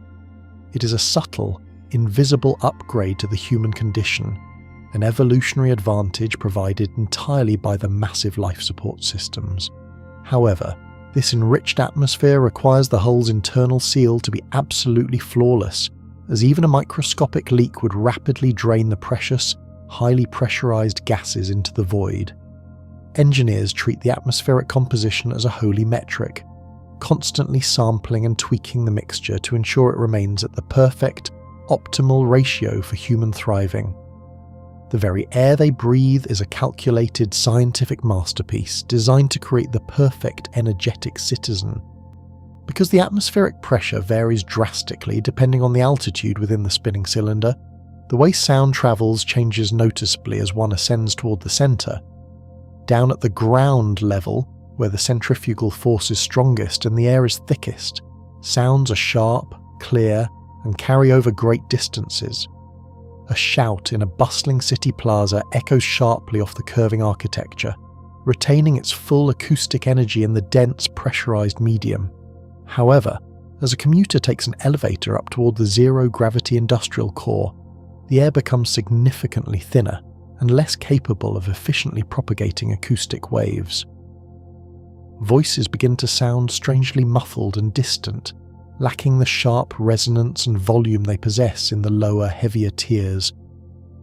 It is a subtle, invisible upgrade to the human condition, an evolutionary advantage provided entirely by the massive life support systems. However, this enriched atmosphere requires the hull's internal seal to be absolutely flawless, as even a microscopic leak would rapidly drain the precious, highly pressurized gases into the void. Engineers treat the atmospheric composition as a holy metric, constantly sampling and tweaking the mixture to ensure it remains at the perfect, optimal ratio for human thriving. The very air they breathe is a calculated scientific masterpiece designed to create the perfect energetic citizen. Because the atmospheric pressure varies drastically depending on the altitude within the spinning cylinder, the way sound travels changes noticeably as one ascends toward the centre. Down at the ground level, where the centrifugal force is strongest and the air is thickest, sounds are sharp, clear, and carry over great distances. A shout in a bustling city plaza echoes sharply off the curving architecture, retaining its full acoustic energy in the dense, pressurized medium. However, as a commuter takes an elevator up toward the zero-gravity industrial core, the air becomes significantly thinner and less capable of efficiently propagating acoustic waves. Voices begin to sound strangely muffled and distant, lacking the sharp resonance and volume they possess in the lower, heavier tiers.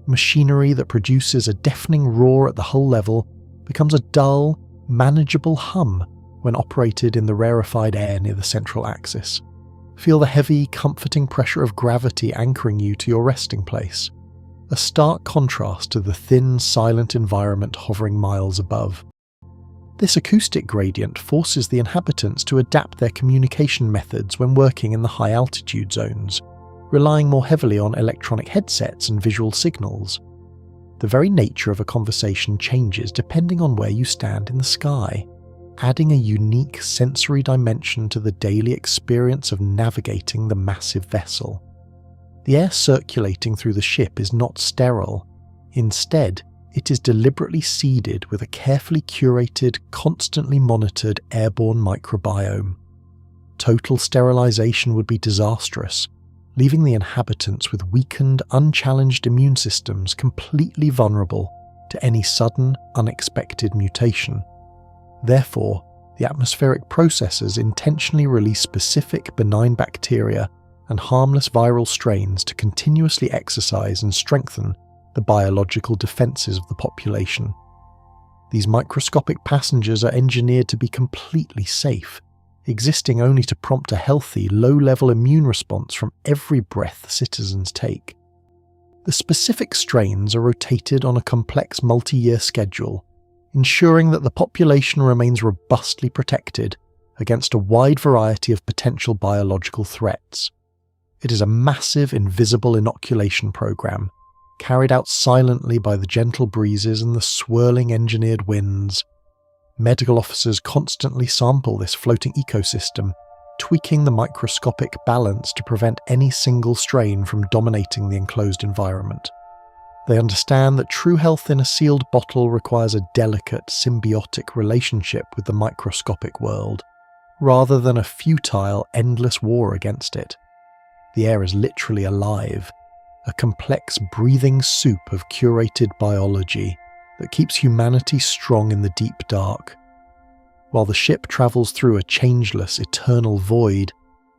Machinery that produces a deafening roar at the hull level becomes a dull, manageable hum when operated in the rarefied air near the central axis. Feel the heavy, comforting pressure of gravity anchoring you to your resting place, a stark contrast to the thin, silent environment hovering miles above. This acoustic gradient forces the inhabitants to adapt their communication methods when working in the high altitude zones, relying more heavily on electronic headsets and visual signals. The very nature of a conversation changes depending on where you stand in the sky, adding a unique sensory dimension to the daily experience of navigating the massive vessel. The air circulating through the ship is not sterile. Instead, it is deliberately seeded with a carefully curated, constantly monitored airborne microbiome. Total sterilization would be disastrous, leaving the inhabitants with weakened, unchallenged immune systems completely vulnerable to any sudden, unexpected mutation. Therefore, the atmospheric processes intentionally release specific benign bacteria and harmless viral strains to continuously exercise and strengthen the biological defences of the population. These microscopic passengers are engineered to be completely safe, existing only to prompt a healthy, low-level immune response from every breath citizens take. The specific strains are rotated on a complex multi-year schedule, ensuring that the population remains robustly protected against a wide variety of potential biological threats. It is a massive invisible inoculation program, carried out silently by the gentle breezes and the swirling engineered winds. Medical officers constantly sample this floating ecosystem, tweaking the microscopic balance to prevent any single strain from dominating the enclosed environment. They understand that true health in a sealed bottle requires a delicate, symbiotic relationship with the microscopic world, rather than a futile, endless war against it. The air is literally alive, a complex, breathing soup of curated biology that keeps humanity strong in the deep dark. While the ship travels through a changeless, eternal void,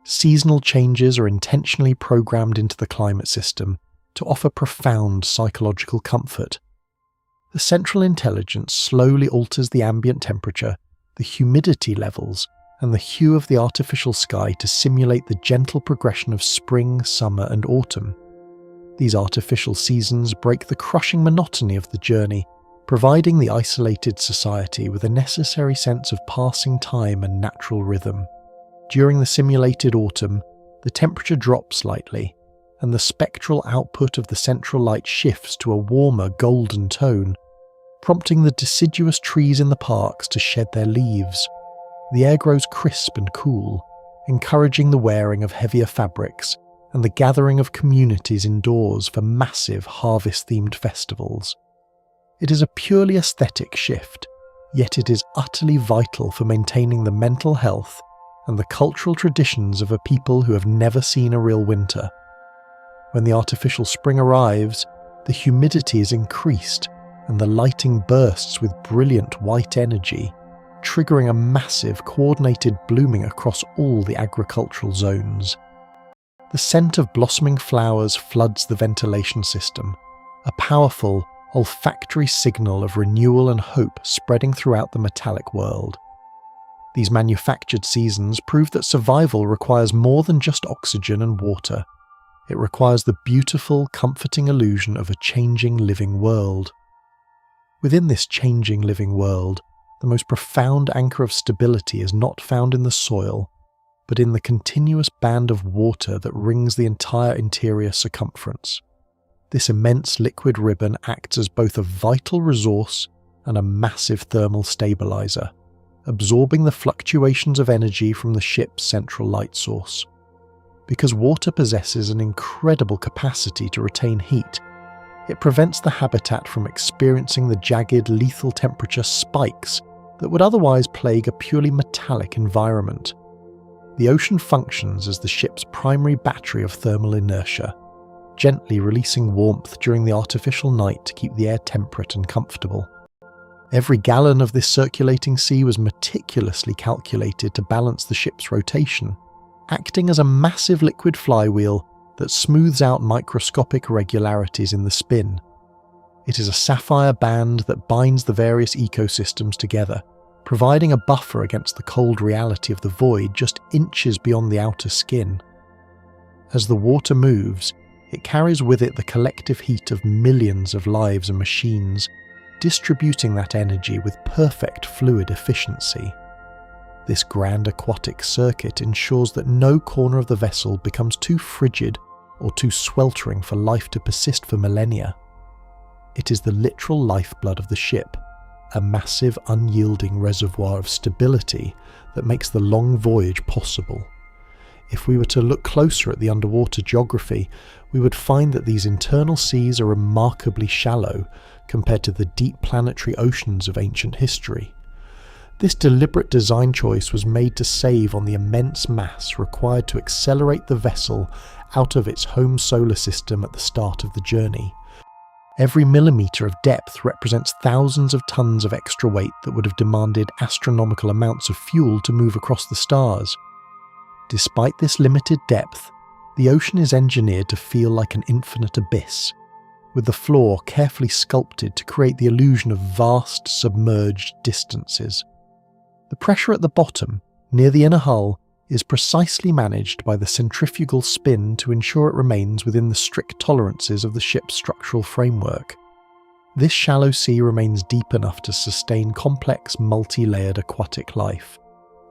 seasonal changes are intentionally programmed into the climate system to offer profound psychological comfort. The central intelligence slowly alters the ambient temperature, the humidity levels, and the hue of the artificial sky to simulate the gentle progression of spring, summer, and autumn. These artificial seasons break the crushing monotony of the journey, providing the isolated society with a necessary sense of passing time and natural rhythm. During the simulated autumn, the temperature drops slightly, and the spectral output of the central light shifts to a warmer golden tone, prompting the deciduous trees in the parks to shed their leaves. The air grows crisp and cool, encouraging the wearing of heavier fabrics and the gathering of communities indoors for massive harvest-themed festivals. It is a purely aesthetic shift, yet it is utterly vital for maintaining the mental health and the cultural traditions of a people who have never seen a real winter. When the artificial spring arrives, the humidity is increased and the lighting bursts with brilliant white energy, triggering a massive coordinated blooming across all the agricultural zones. The scent of blossoming flowers floods the ventilation system, a powerful, olfactory signal of renewal and hope spreading throughout the metallic world. These manufactured seasons prove that survival requires more than just oxygen and water. It requires the beautiful, comforting illusion of a changing living world. Within this changing living world, the most profound anchor of stability is not found in the soil, but in the continuous band of water that rings the entire interior circumference. This immense liquid ribbon acts as both a vital resource and a massive thermal stabilizer, absorbing the fluctuations of energy from the ship's central light source. Because water possesses an incredible capacity to retain heat, it prevents the habitat from experiencing the jagged, lethal temperature spikes that would otherwise plague a purely metallic environment. The ocean functions as the ship's primary battery of thermal inertia, gently releasing warmth during the artificial night to keep the air temperate and comfortable. Every gallon of this circulating sea was meticulously calculated to balance the ship's rotation, acting as a massive liquid flywheel that smooths out microscopic irregularities in the spin. It is a sapphire band that binds the various ecosystems together, providing a buffer against the cold reality of the void just inches beyond the outer skin. As the water moves, it carries with it the collective heat of millions of lives and machines, distributing that energy with perfect fluid efficiency. This grand aquatic circuit ensures that no corner of the vessel becomes too frigid or too sweltering for life to persist for millennia. It is the literal lifeblood of the ship, a massive, unyielding reservoir of stability that makes the long voyage possible. If we were to look closer at the underwater geography, we would find that these internal seas are remarkably shallow compared to the deep planetary oceans of ancient history. This deliberate design choice was made to save on the immense mass required to accelerate the vessel out of its home solar system at the start of the journey. Every millimetre of depth represents thousands of tons of extra weight that would have demanded astronomical amounts of fuel to move across the stars. Despite this limited depth, the ocean is engineered to feel like an infinite abyss, with the floor carefully sculpted to create the illusion of vast, submerged distances. The pressure at the bottom, near the inner hull, is precisely managed by the centrifugal spin to ensure it remains within the strict tolerances of the ship's structural framework. This shallow sea remains deep enough to sustain complex, multi-layered aquatic life,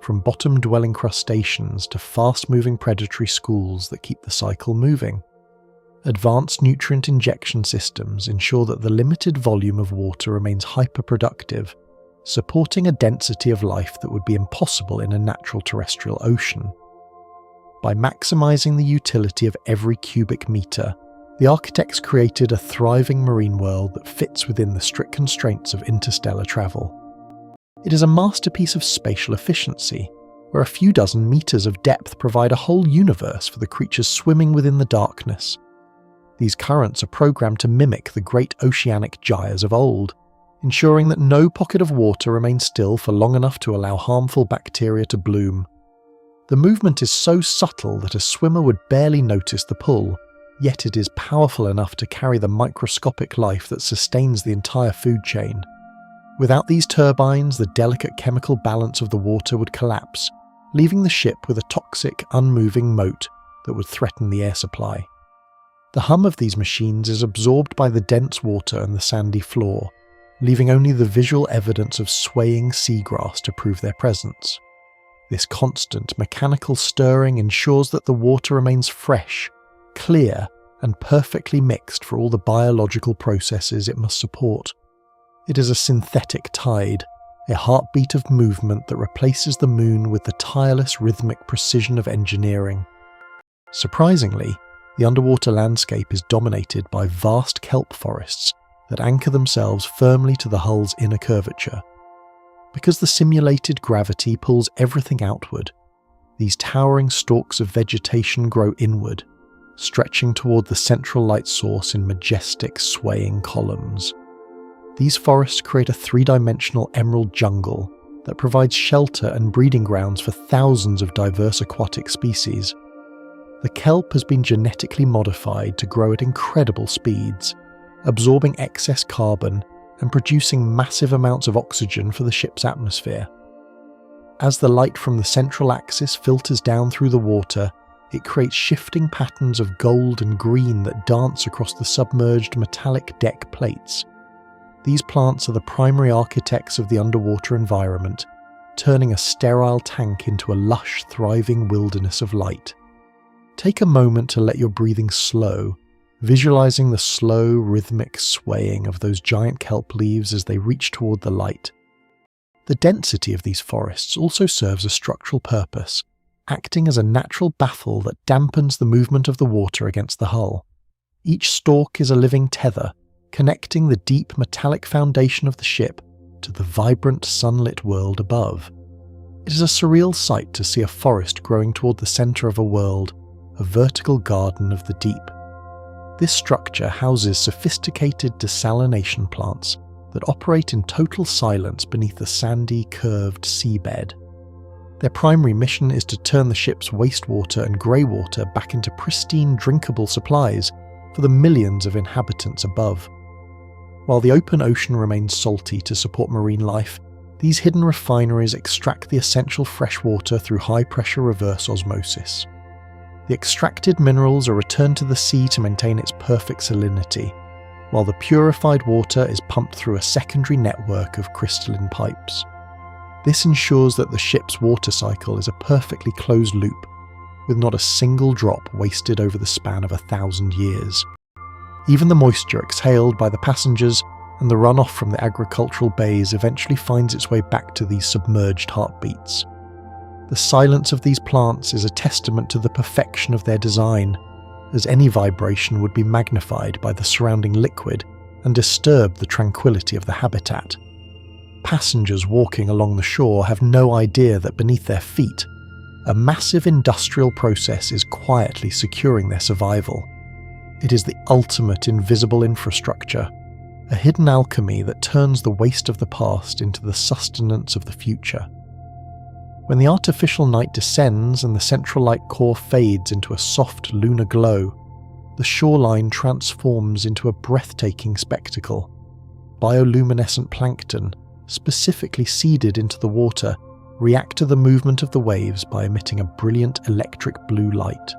from bottom-dwelling crustaceans to fast-moving predatory schools that keep the cycle moving. Advanced nutrient injection systems ensure that the limited volume of water remains hyperproductive, supporting a density of life that would be impossible in a natural terrestrial ocean. By maximising the utility of every cubic metre, the architects created a thriving marine world that fits within the strict constraints of interstellar travel. It is a masterpiece of spatial efficiency, where a few dozen metres of depth provide a whole universe for the creatures swimming within the darkness. These currents are programmed to mimic the great oceanic gyres of old, ensuring that no pocket of water remains still for long enough to allow harmful bacteria to bloom. The movement is so subtle that a swimmer would barely notice the pull, yet it is powerful enough to carry the microscopic life that sustains the entire food chain. Without these turbines, the delicate chemical balance of the water would collapse, leaving the ship with a toxic, unmoving moat that would threaten the air supply. The hum of these machines is absorbed by the dense water and the sandy floor, leaving only the visual evidence of swaying seagrass to prove their presence. This constant mechanical stirring ensures that the water remains fresh, clear, and perfectly mixed for all the biological processes it must support. It is a synthetic tide, a heartbeat of movement that replaces the moon with the tireless rhythmic precision of engineering. Surprisingly, the underwater landscape is dominated by vast kelp forests that anchor themselves firmly to the hull's inner curvature. Because the simulated gravity pulls everything outward, these towering stalks of vegetation grow inward, stretching toward the central light source in majestic, swaying columns. These forests create a three-dimensional emerald jungle that provides shelter and breeding grounds for thousands of diverse aquatic species. The kelp has been genetically modified to grow at incredible speeds, absorbing excess carbon and producing massive amounts of oxygen for the ship's atmosphere. As the light from the central axis filters down through the water, it creates shifting patterns of gold and green that dance across the submerged metallic deck plates. These plants are the primary architects of the underwater environment, turning a sterile tank into a lush, thriving wilderness of light. Take a moment to let your breathing slow, visualizing the slow, rhythmic swaying of those giant kelp leaves as they reach toward the light. The density of these forests also serves a structural purpose, acting as a natural baffle that dampens the movement of the water against the hull. Each stalk is a living tether, connecting the deep metallic foundation of the ship to the vibrant sunlit world above. It is a surreal sight to see a forest growing toward the center of a world, a vertical garden of the deep. This structure houses sophisticated desalination plants that operate in total silence beneath the sandy, curved seabed. Their primary mission is to turn the ship's wastewater and greywater back into pristine, drinkable supplies for the millions of inhabitants above. While the open ocean remains salty to support marine life, these hidden refineries extract the essential fresh water through high-pressure reverse osmosis. The extracted minerals are returned to the sea to maintain its perfect salinity, while the purified water is pumped through a secondary network of crystalline pipes. This ensures that the ship's water cycle is a perfectly closed loop, with not a single drop wasted over the span of 1,000 years. Even the moisture exhaled by the passengers and the runoff from the agricultural bays eventually finds its way back to these submerged heartbeats. The silence of these plants is a testament to the perfection of their design, as any vibration would be magnified by the surrounding liquid and disturb the tranquility of the habitat. Passengers walking along the shore have no idea that beneath their feet, a massive industrial process is quietly securing their survival. It is the ultimate invisible infrastructure, a hidden alchemy that turns the waste of the past into the sustenance of the future. When the artificial night descends and the central light core fades into a soft lunar glow, the shoreline transforms into a breathtaking spectacle. Bioluminescent plankton, specifically seeded into the water, react to the movement of the waves by emitting a brilliant electric blue light.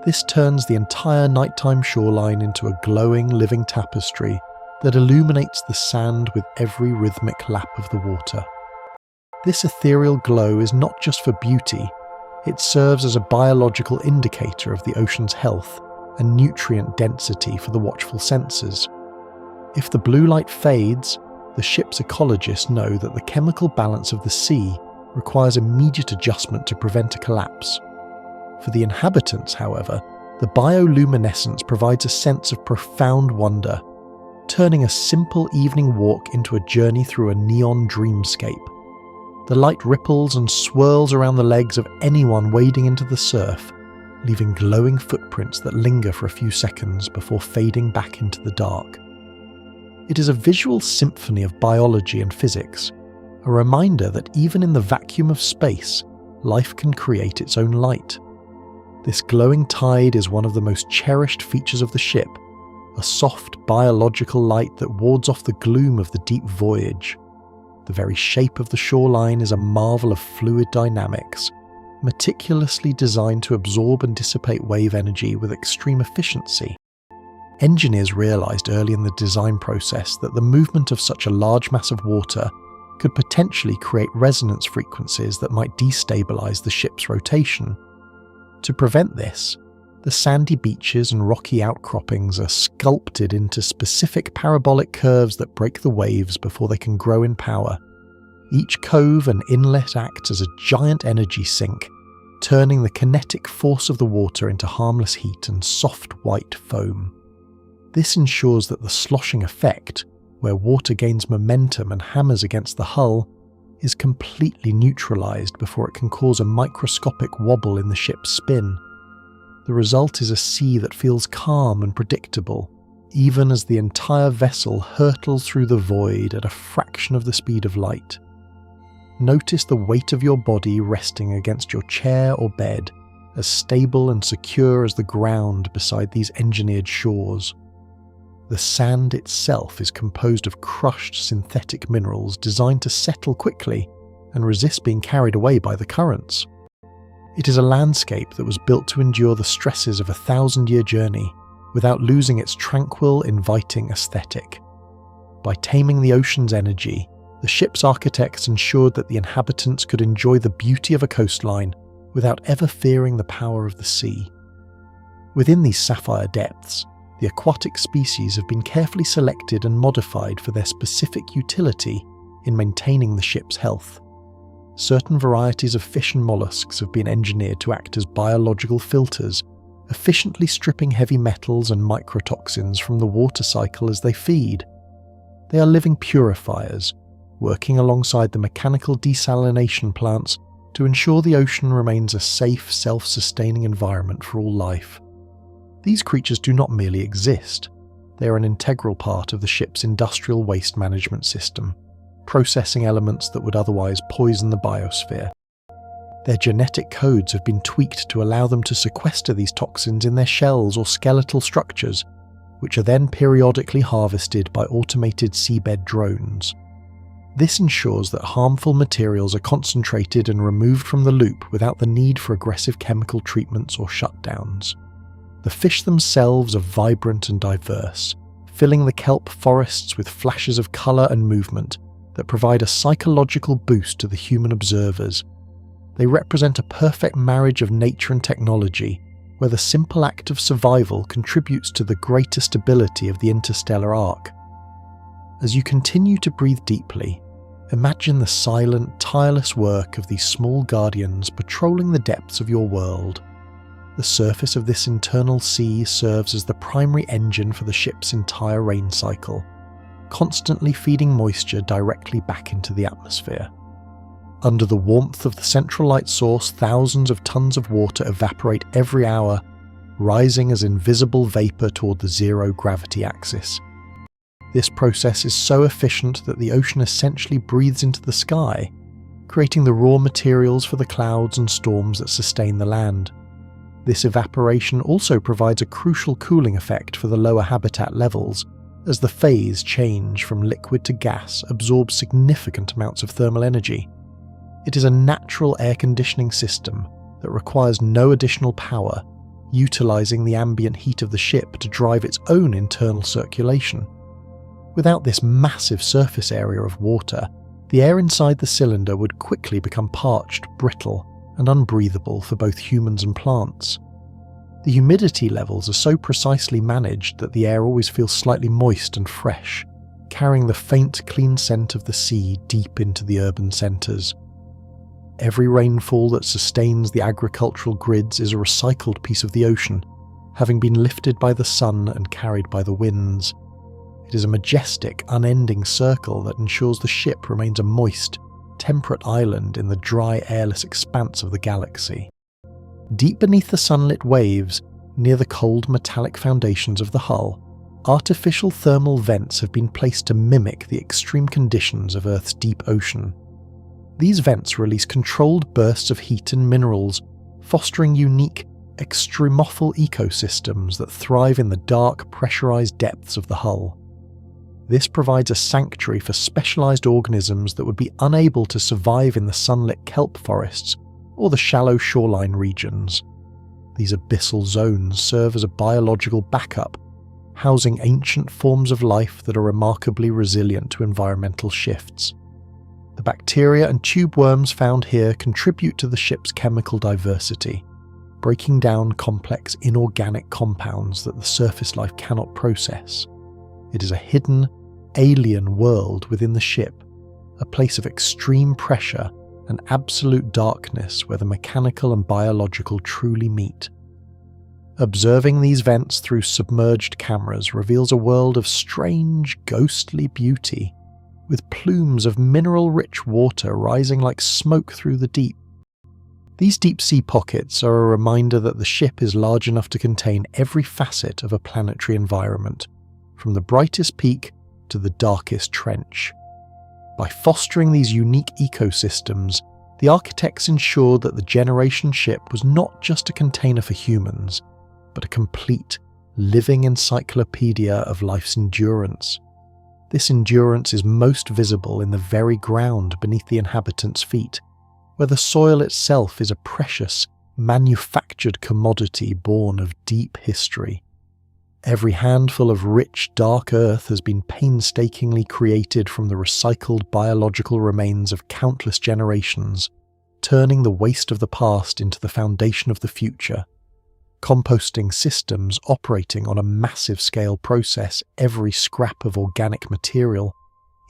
This turns the entire nighttime shoreline into a glowing living tapestry that illuminates the sand with every rhythmic lap of the water. This ethereal glow is not just for beauty, it serves as a biological indicator of the ocean's health, and nutrient density for the watchful sensors. If the blue light fades, the ship's ecologists know that the chemical balance of the sea requires immediate adjustment to prevent a collapse. For the inhabitants, however, the bioluminescence provides a sense of profound wonder, turning a simple evening walk into a journey through a neon dreamscape. The light ripples and swirls around the legs of anyone wading into the surf, leaving glowing footprints that linger for a few seconds before fading back into the dark. It is a visual symphony of biology and physics, a reminder that even in the vacuum of space, life can create its own light. This glowing tide is one of the most cherished features of the ship, a soft biological light that wards off the gloom of the deep voyage. The very shape of the shoreline is a marvel of fluid dynamics, meticulously designed to absorb and dissipate wave energy with extreme efficiency. Engineers realised early in the design process that the movement of such a large mass of water could potentially create resonance frequencies that might destabilise the ship's rotation. To prevent this, the sandy beaches and rocky outcroppings are sculpted into specific parabolic curves that break the waves before they can grow in power. Each cove and inlet acts as a giant energy sink, turning the kinetic force of the water into harmless heat and soft white foam. This ensures that the sloshing effect, where water gains momentum and hammers against the hull, is completely neutralised before it can cause a microscopic wobble in the ship's spin. The result is a sea that feels calm and predictable, even as the entire vessel hurtles through the void at a fraction of the speed of light. Notice the weight of your body resting against your chair or bed, as stable and secure as the ground beside these engineered shores. The sand itself is composed of crushed synthetic minerals designed to settle quickly and resist being carried away by the currents. It is a landscape that was built to endure the stresses of a 1,000-year journey without losing its tranquil, inviting aesthetic. By taming the ocean's energy, the ship's architects ensured that the inhabitants could enjoy the beauty of a coastline without ever fearing the power of the sea. Within these sapphire depths, the aquatic species have been carefully selected and modified for their specific utility in maintaining the ship's health. Certain varieties of fish and mollusks have been engineered to act as biological filters, efficiently stripping heavy metals and microtoxins from the water cycle as they feed. They are living purifiers, working alongside the mechanical desalination plants to ensure the ocean remains a safe, self-sustaining environment for all life. These creatures do not merely exist, they are an integral part of the ship's industrial waste management system, processing elements that would otherwise poison the biosphere. Their genetic codes have been tweaked to allow them to sequester these toxins in their shells or skeletal structures, which are then periodically harvested by automated seabed drones. This ensures that harmful materials are concentrated and removed from the loop without the need for aggressive chemical treatments or shutdowns. The fish themselves are vibrant and diverse, filling the kelp forests with flashes of colour and movement that provide a psychological boost to the human observers. They represent a perfect marriage of nature and technology, where the simple act of survival contributes to the greater stability of the interstellar arc. As you continue to breathe deeply, imagine the silent, tireless work of these small guardians patrolling the depths of your world. The surface of this internal sea serves as the primary engine for the ship's entire rain cycle, constantly feeding moisture directly back into the atmosphere. Under the warmth of the central light source, thousands of tons of water evaporate every hour, rising as invisible vapour toward the zero-gravity axis. This process is so efficient that the ocean essentially breathes into the sky, creating the raw materials for the clouds and storms that sustain the land. This evaporation also provides a crucial cooling effect for the lower habitat levels, as the phase change from liquid to gas absorbs significant amounts of thermal energy. It is a natural air conditioning system that requires no additional power, utilising the ambient heat of the ship to drive its own internal circulation. Without this massive surface area of water, the air inside the cylinder would quickly become parched, brittle, and unbreathable for both humans and plants. The humidity levels are so precisely managed that the air always feels slightly moist and fresh, carrying the faint, clean scent of the sea deep into the urban centres. Every rainfall that sustains the agricultural grids is a recycled piece of the ocean, having been lifted by the sun and carried by the winds. It is a majestic, unending circle that ensures the ship remains a moist, temperate island in the dry, airless expanse of the galaxy. Deep beneath the sunlit waves, near the cold metallic foundations of the hull, artificial thermal vents have been placed to mimic the extreme conditions of Earth's deep ocean. These vents release controlled bursts of heat and minerals, fostering unique, extremophile ecosystems that thrive in the dark, pressurized depths of the hull. This provides a sanctuary for specialized organisms that would be unable to survive in the sunlit kelp forests or the shallow shoreline regions. These abyssal zones serve as a biological backup, housing ancient forms of life that are remarkably resilient to environmental shifts. The bacteria and tube worms found here contribute to the ship's chemical diversity, breaking down complex inorganic compounds that the surface life cannot process. It is a hidden, alien world within the ship, a place of extreme pressure and absolute darkness where the mechanical and biological truly meet. Observing these vents through submerged cameras reveals a world of strange, ghostly beauty, with plumes of mineral-rich water rising like smoke through the deep. These deep-sea pockets are a reminder that the ship is large enough to contain every facet of a planetary environment, from the brightest peak to the darkest trench. By fostering these unique ecosystems, the architects ensured that the Generation ship was not just a container for humans, but a complete, living encyclopedia of life's endurance. This endurance is most visible in the very ground beneath the inhabitants' feet, where the soil itself is a precious, manufactured commodity born of deep history. Every handful of rich, dark earth has been painstakingly created from the recycled biological remains of countless generations, turning the waste of the past into the foundation of the future. Composting systems operating on a massive scale process every scrap of organic material,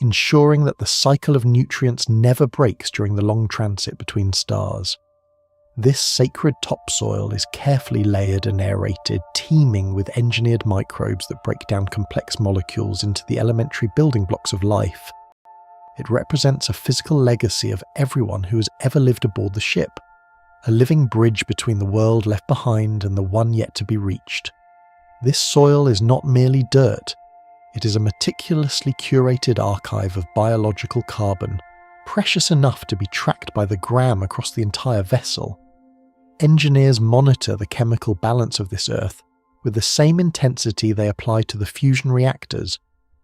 ensuring that the cycle of nutrients never breaks during the long transit between stars. This sacred topsoil is carefully layered and aerated, teeming with engineered microbes that break down complex molecules into the elementary building blocks of life. It represents a physical legacy of everyone who has ever lived aboard the ship, a living bridge between the world left behind and the one yet to be reached. This soil is not merely dirt, it is a meticulously curated archive of biological carbon, precious enough to be tracked by the gram across the entire vessel. Engineers monitor the chemical balance of this Earth with the same intensity they apply to the fusion reactors,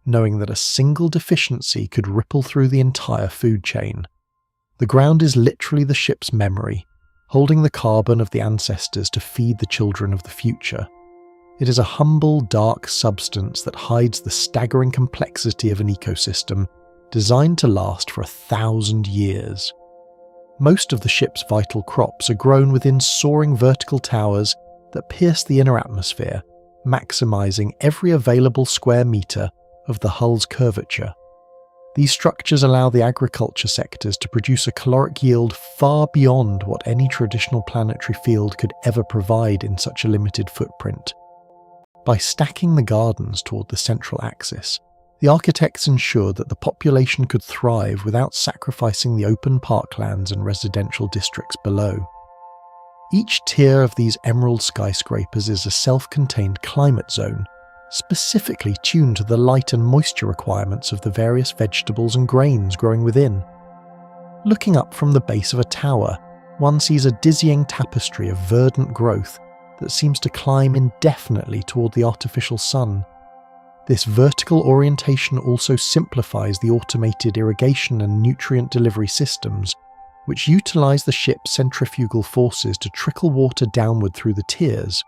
knowing that a single deficiency could ripple through the entire food chain. The ground is literally the ship's memory, holding the carbon of the ancestors to feed the children of the future. It is a humble, dark substance that hides the staggering complexity of an ecosystem designed to last for 1,000 years. Most of the ship's vital crops are grown within soaring vertical towers that pierce the inner atmosphere, maximizing every available square meter of the hull's curvature. These structures allow the agriculture sectors to produce a caloric yield far beyond what any traditional planetary field could ever provide in such a limited footprint. By stacking the gardens toward the central axis, the architects ensured that the population could thrive without sacrificing the open parklands and residential districts below. Each tier of these emerald skyscrapers is a self-contained climate zone, specifically tuned to the light and moisture requirements of the various vegetables and grains growing within. Looking up from the base of a tower, one sees a dizzying tapestry of verdant growth that seems to climb indefinitely toward the artificial sun. This vertical orientation also simplifies the automated irrigation and nutrient delivery systems, which utilize the ship's centrifugal forces to trickle water downward through the tiers.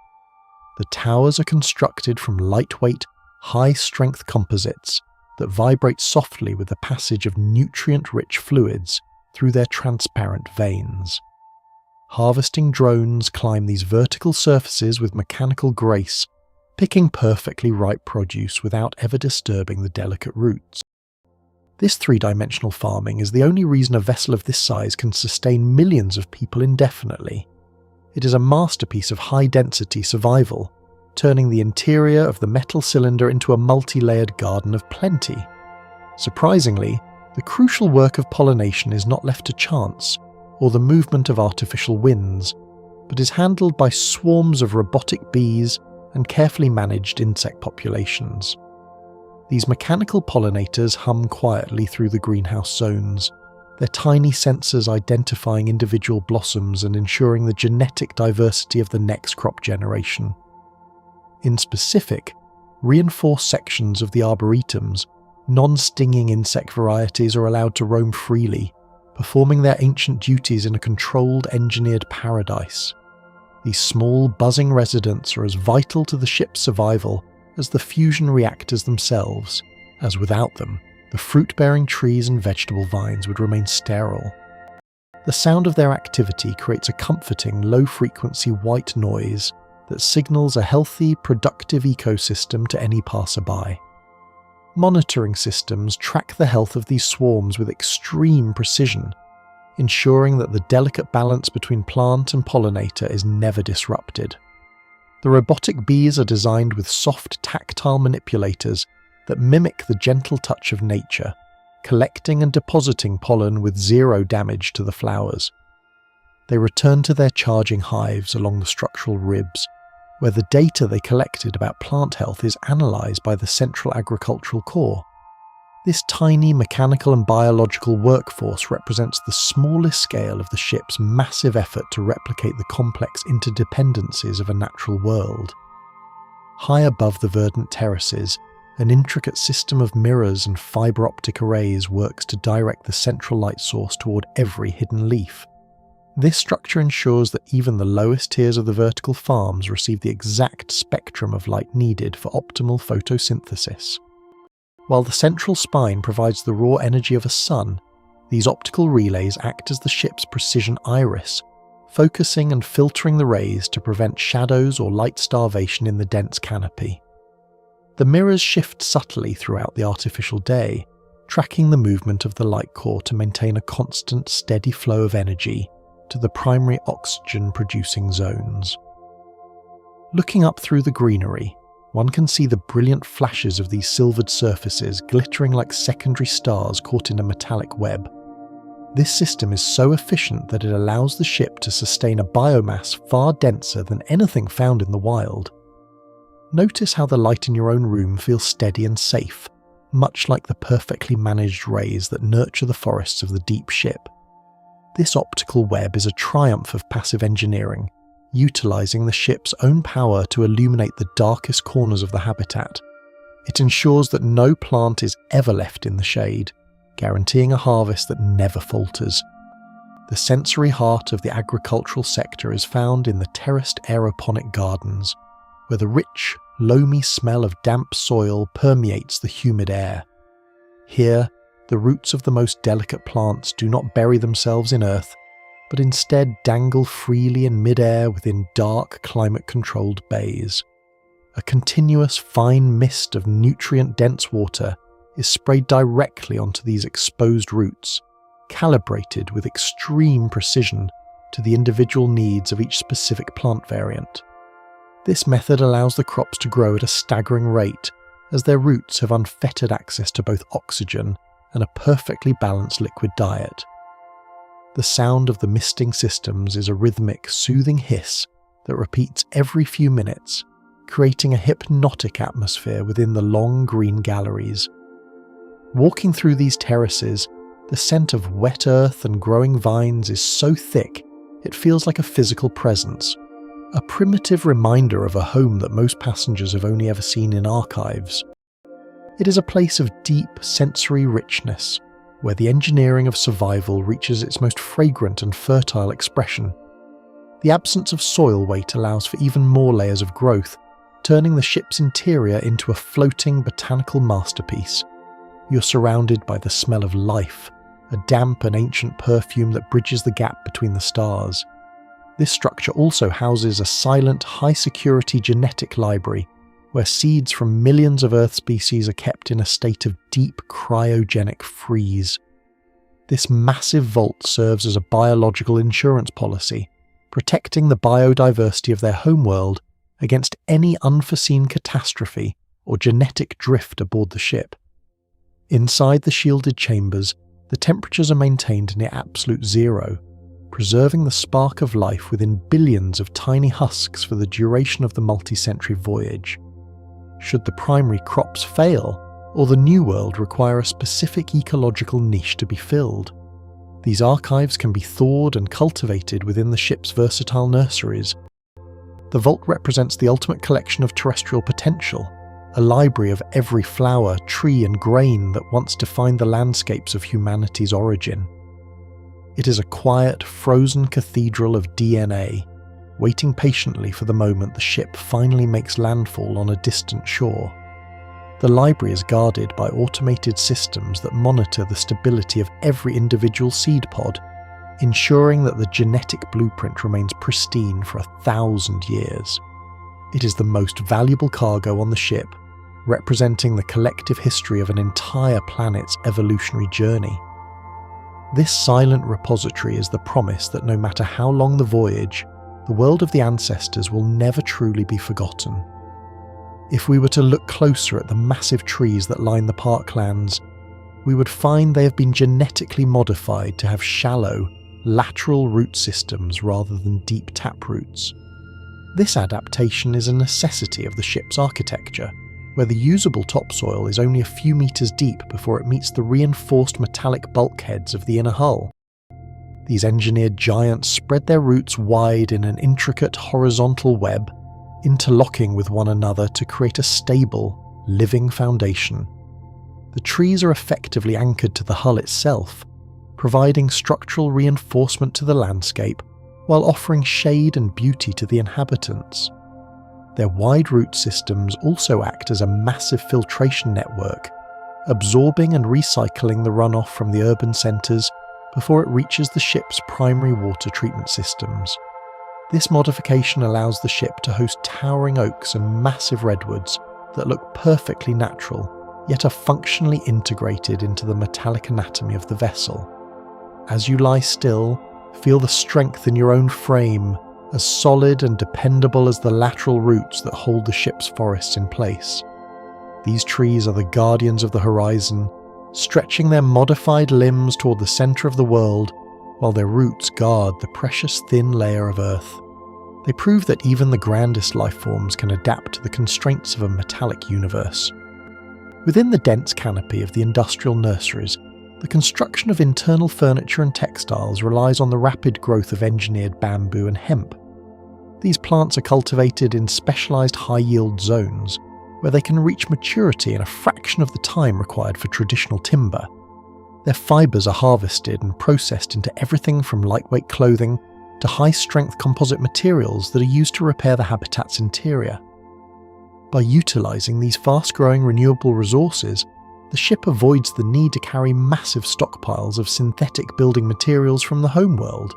The towers are constructed from lightweight, high-strength composites that vibrate softly with the passage of nutrient-rich fluids through their transparent veins. Harvesting drones climb these vertical surfaces with mechanical grace, picking perfectly ripe produce without ever disturbing the delicate roots. This three-dimensional farming is the only reason a vessel of this size can sustain millions of people indefinitely. It is a masterpiece of high-density survival, turning the interior of the metal cylinder into a multi-layered garden of plenty. Surprisingly, the crucial work of pollination is not left to chance, or the movement of artificial winds, but is handled by swarms of robotic bees and carefully managed insect populations. These mechanical pollinators hum quietly through the greenhouse zones, their tiny sensors identifying individual blossoms and ensuring the genetic diversity of the next crop generation. In specific, reinforced sections of the arboretums, non-stinging insect varieties are allowed to roam freely, performing their ancient duties in a controlled, engineered paradise. These small, buzzing residents are as vital to the ship's survival as the fusion reactors themselves, as without them, the fruit-bearing trees and vegetable vines would remain sterile. The sound of their activity creates a comforting, low-frequency white noise that signals a healthy, productive ecosystem to any passerby. Monitoring systems track the health of these swarms with extreme precision, ensuring that the delicate balance between plant and pollinator is never disrupted. The robotic bees are designed with soft, tactile manipulators that mimic the gentle touch of nature, collecting and depositing pollen with zero damage to the flowers. They return to their charging hives along the structural ribs, where the data they collected about plant health is analysed by the Central Agricultural Core. This tiny mechanical and biological workforce represents the smallest scale of the ship's massive effort to replicate the complex interdependencies of a natural world. High above the verdant terraces, an intricate system of mirrors and fibre optic arrays works to direct the central light source toward every hidden leaf. This structure ensures that even the lowest tiers of the vertical farms receive the exact spectrum of light needed for optimal photosynthesis. While the central spine provides the raw energy of a sun, these optical relays act as the ship's precision iris, focusing and filtering the rays to prevent shadows or light starvation in the dense canopy. The mirrors shift subtly throughout the artificial day, tracking the movement of the light core to maintain a constant, steady flow of energy to the primary oxygen-producing zones. Looking up through the greenery, one can see the brilliant flashes of these silvered surfaces glittering like secondary stars caught in a metallic web. This system is so efficient that it allows the ship to sustain a biomass far denser than anything found in the wild. Notice how the light in your own room feels steady and safe, much like the perfectly managed rays that nurture the forests of the deep ship. This optical web is a triumph of passive engineering, utilising the ship's own power to illuminate the darkest corners of the habitat. It ensures that no plant is ever left in the shade, guaranteeing a harvest that never falters. The sensory heart of the agricultural sector is found in the terraced aeroponic gardens, where the rich, loamy smell of damp soil permeates the humid air. Here, the roots of the most delicate plants do not bury themselves in earth, but instead dangle freely in mid-air within dark, climate-controlled bays. A continuous fine mist of nutrient-dense water is sprayed directly onto these exposed roots, calibrated with extreme precision to the individual needs of each specific plant variant. This method allows the crops to grow at a staggering rate, as their roots have unfettered access to both oxygen and a perfectly balanced liquid diet. The sound of the misting systems is a rhythmic, soothing hiss that repeats every few minutes, creating a hypnotic atmosphere within the long green galleries. Walking through these terraces, the scent of wet earth and growing vines is so thick it feels like a physical presence, a primitive reminder of a home that most passengers have only ever seen in archives. It is a place of deep sensory richness, where the engineering of survival reaches its most fragrant and fertile expression. The absence of soil weight allows for even more layers of growth, turning the ship's interior into a floating botanical masterpiece. You're surrounded by the smell of life, a damp and ancient perfume that bridges the gap between the stars. This structure also houses a silent, high-security genetic library where seeds from millions of Earth species are kept in a state of deep cryogenic freeze. This massive vault serves as a biological insurance policy, protecting the biodiversity of their homeworld against any unforeseen catastrophe or genetic drift aboard the ship. Inside the shielded chambers, the temperatures are maintained near absolute zero, preserving the spark of life within billions of tiny husks for the duration of the multi-century voyage. Should the primary crops fail, or the new world require a specific ecological niche to be filled, these archives can be thawed and cultivated within the ship's versatile nurseries. The vault represents the ultimate collection of terrestrial potential, a library of every flower, tree and grain that once defined the landscapes of humanity's origin. It is a quiet, frozen cathedral of DNA, waiting patiently for the moment the ship finally makes landfall on a distant shore. The library is guarded by automated systems that monitor the stability of every individual seed pod, ensuring that the genetic blueprint remains pristine for 1,000 years. It is the most valuable cargo on the ship, representing the collective history of an entire planet's evolutionary journey. This silent repository is the promise that no matter how long the voyage, the world of the ancestors will never truly be forgotten. If we were to look closer at the massive trees that line the parklands, we would find they have been genetically modified to have shallow, lateral root systems rather than deep taproots. This adaptation is a necessity of the ship's architecture, where the usable topsoil is only a few meters deep before it meets the reinforced metallic bulkheads of the inner hull. These engineered giants spread their roots wide in an intricate horizontal web, interlocking with one another to create a stable, living foundation. The trees are effectively anchored to the hull itself, providing structural reinforcement to the landscape while offering shade and beauty to the inhabitants. Their wide root systems also act as a massive filtration network, absorbing and recycling the runoff from the urban centres before it reaches the ship's primary water treatment systems. This modification allows the ship to host towering oaks and massive redwoods that look perfectly natural, yet are functionally integrated into the metallic anatomy of the vessel. As you lie still, feel the strength in your own frame, as solid and dependable as the lateral roots that hold the ship's forests in place. These trees are the guardians of the horizon, stretching their modified limbs toward the centre of the world, while their roots guard the precious thin layer of Earth. They prove that even the grandest life forms can adapt to the constraints of a metallic universe. Within the dense canopy of the industrial nurseries, the construction of internal furniture and textiles relies on the rapid growth of engineered bamboo and hemp. These plants are cultivated in specialised high-yield zones, where they can reach maturity in a fraction of the time required for traditional timber. Their fibres are harvested and processed into everything from lightweight clothing to high-strength composite materials that are used to repair the habitat's interior. By utilising these fast-growing renewable resources, the ship avoids the need to carry massive stockpiles of synthetic building materials from the homeworld.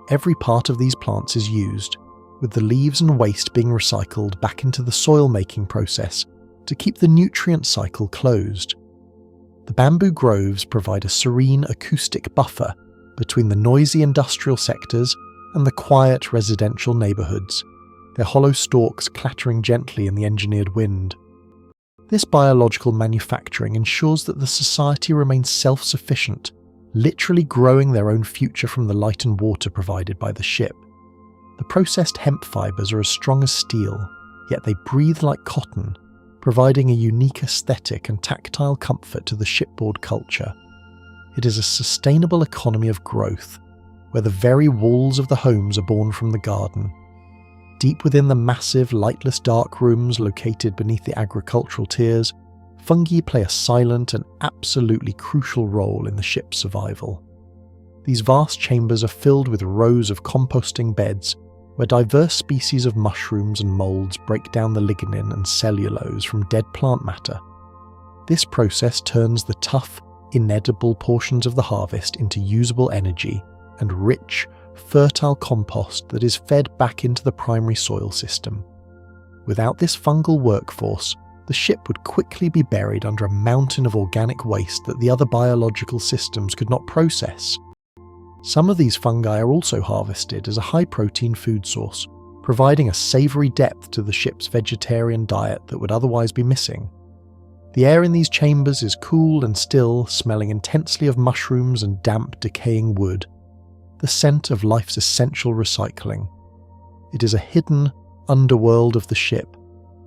Every part of these plants is used, with the leaves and waste being recycled back into the soil-making process to keep the nutrient cycle closed. The bamboo groves provide a serene acoustic buffer between the noisy industrial sectors and the quiet residential neighbourhoods, their hollow stalks clattering gently in the engineered wind. This biological manufacturing ensures that the society remains self-sufficient, literally growing their own future from the light and water provided by the ship. The processed hemp fibres are as strong as steel, yet they breathe like cotton, providing a unique aesthetic and tactile comfort to the shipboard culture. It is a sustainable economy of growth, where the very walls of the homes are born from the garden. Deep within the massive, lightless dark rooms located beneath the agricultural tiers, fungi play a silent and absolutely crucial role in the ship's survival. These vast chambers are filled with rows of composting beds, where diverse species of mushrooms and moulds break down the lignin and cellulose from dead plant matter. This process turns the tough, inedible portions of the harvest into usable energy and rich, fertile compost that is fed back into the primary soil system. Without this fungal workforce, the ship would quickly be buried under a mountain of organic waste that the other biological systems could not process. Some of these fungi are also harvested as a high-protein food source, providing a savoury depth to the ship's vegetarian diet that would otherwise be missing. The air in these chambers is cool and still, smelling intensely of mushrooms and damp, decaying wood, the scent of life's essential recycling. It is a hidden underworld of the ship,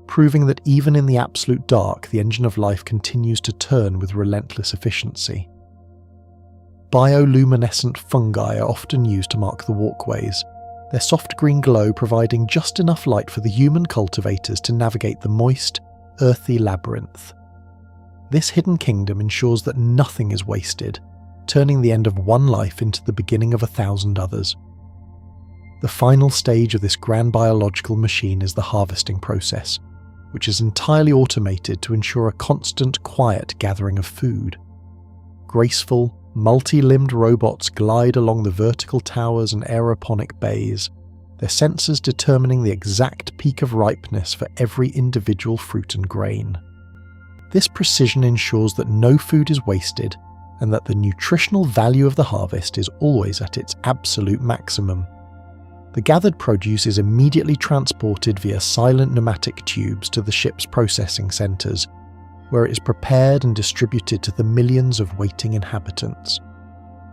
proving that even in the absolute dark, the engine of life continues to turn with relentless efficiency. Bioluminescent fungi are often used to mark the walkways, their soft green glow providing just enough light for the human cultivators to navigate the moist, earthy labyrinth. This hidden kingdom ensures that nothing is wasted, turning the end of one life into the beginning of 1,000 others. The final stage of this grand biological machine is the harvesting process, which is entirely automated to ensure a constant, quiet gathering of food. Graceful, multi-limbed robots glide along the vertical towers and aeroponic bays, their sensors determining the exact peak of ripeness for every individual fruit and grain. This precision ensures that no food is wasted and that the nutritional value of the harvest is always at its absolute maximum. The gathered produce is immediately transported via silent pneumatic tubes to the ship's processing centres, where it is prepared and distributed to the millions of waiting inhabitants.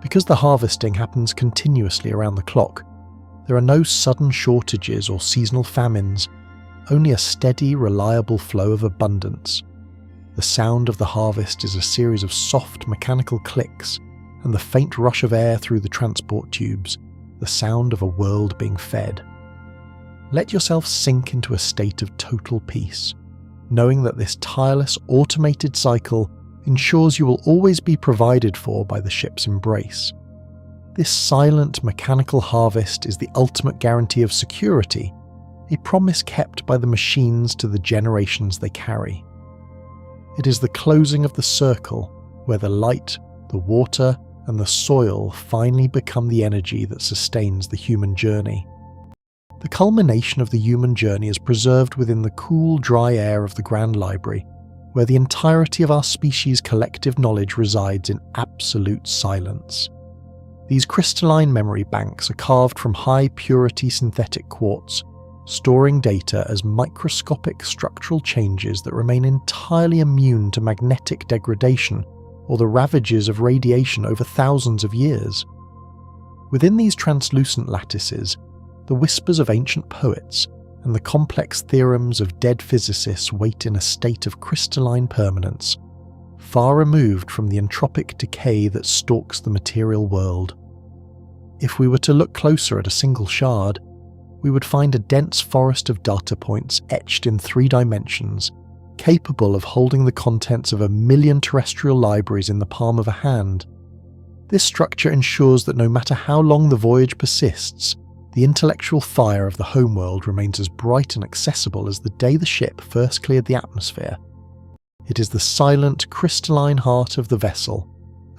Because the harvesting happens continuously around the clock, there are no sudden shortages or seasonal famines, only a steady, reliable flow of abundance. The sound of the harvest is a series of soft mechanical clicks, and the faint rush of air through the transport tubes, the sound of a world being fed. Let yourself sink into a state of total peace, knowing that this tireless automated cycle ensures you will always be provided for by the ship's embrace. This silent mechanical harvest is the ultimate guarantee of security, a promise kept by the machines to the generations they carry. It is the closing of the circle where the light, the water, and the soil finally become the energy that sustains the human journey. The culmination of the human journey is preserved within the cool, dry air of the Grand Library, where the entirety of our species' collective knowledge resides in absolute silence. These crystalline memory banks are carved from high-purity synthetic quartz, storing data as microscopic structural changes that remain entirely immune to magnetic degradation or the ravages of radiation over thousands of years. Within these translucent lattices, the whispers of ancient poets and the complex theorems of dead physicists wait in a state of crystalline permanence, far removed from the entropic decay that stalks the material world. If we were to look closer at a single shard, we would find a dense forest of data points etched in 3 dimensions, capable of holding the contents of 1 million terrestrial libraries in the palm of a hand. This structure ensures that no matter how long the voyage persists, the intellectual fire of the homeworld remains as bright and accessible as the day the ship first cleared the atmosphere. It is the silent, crystalline heart of the vessel,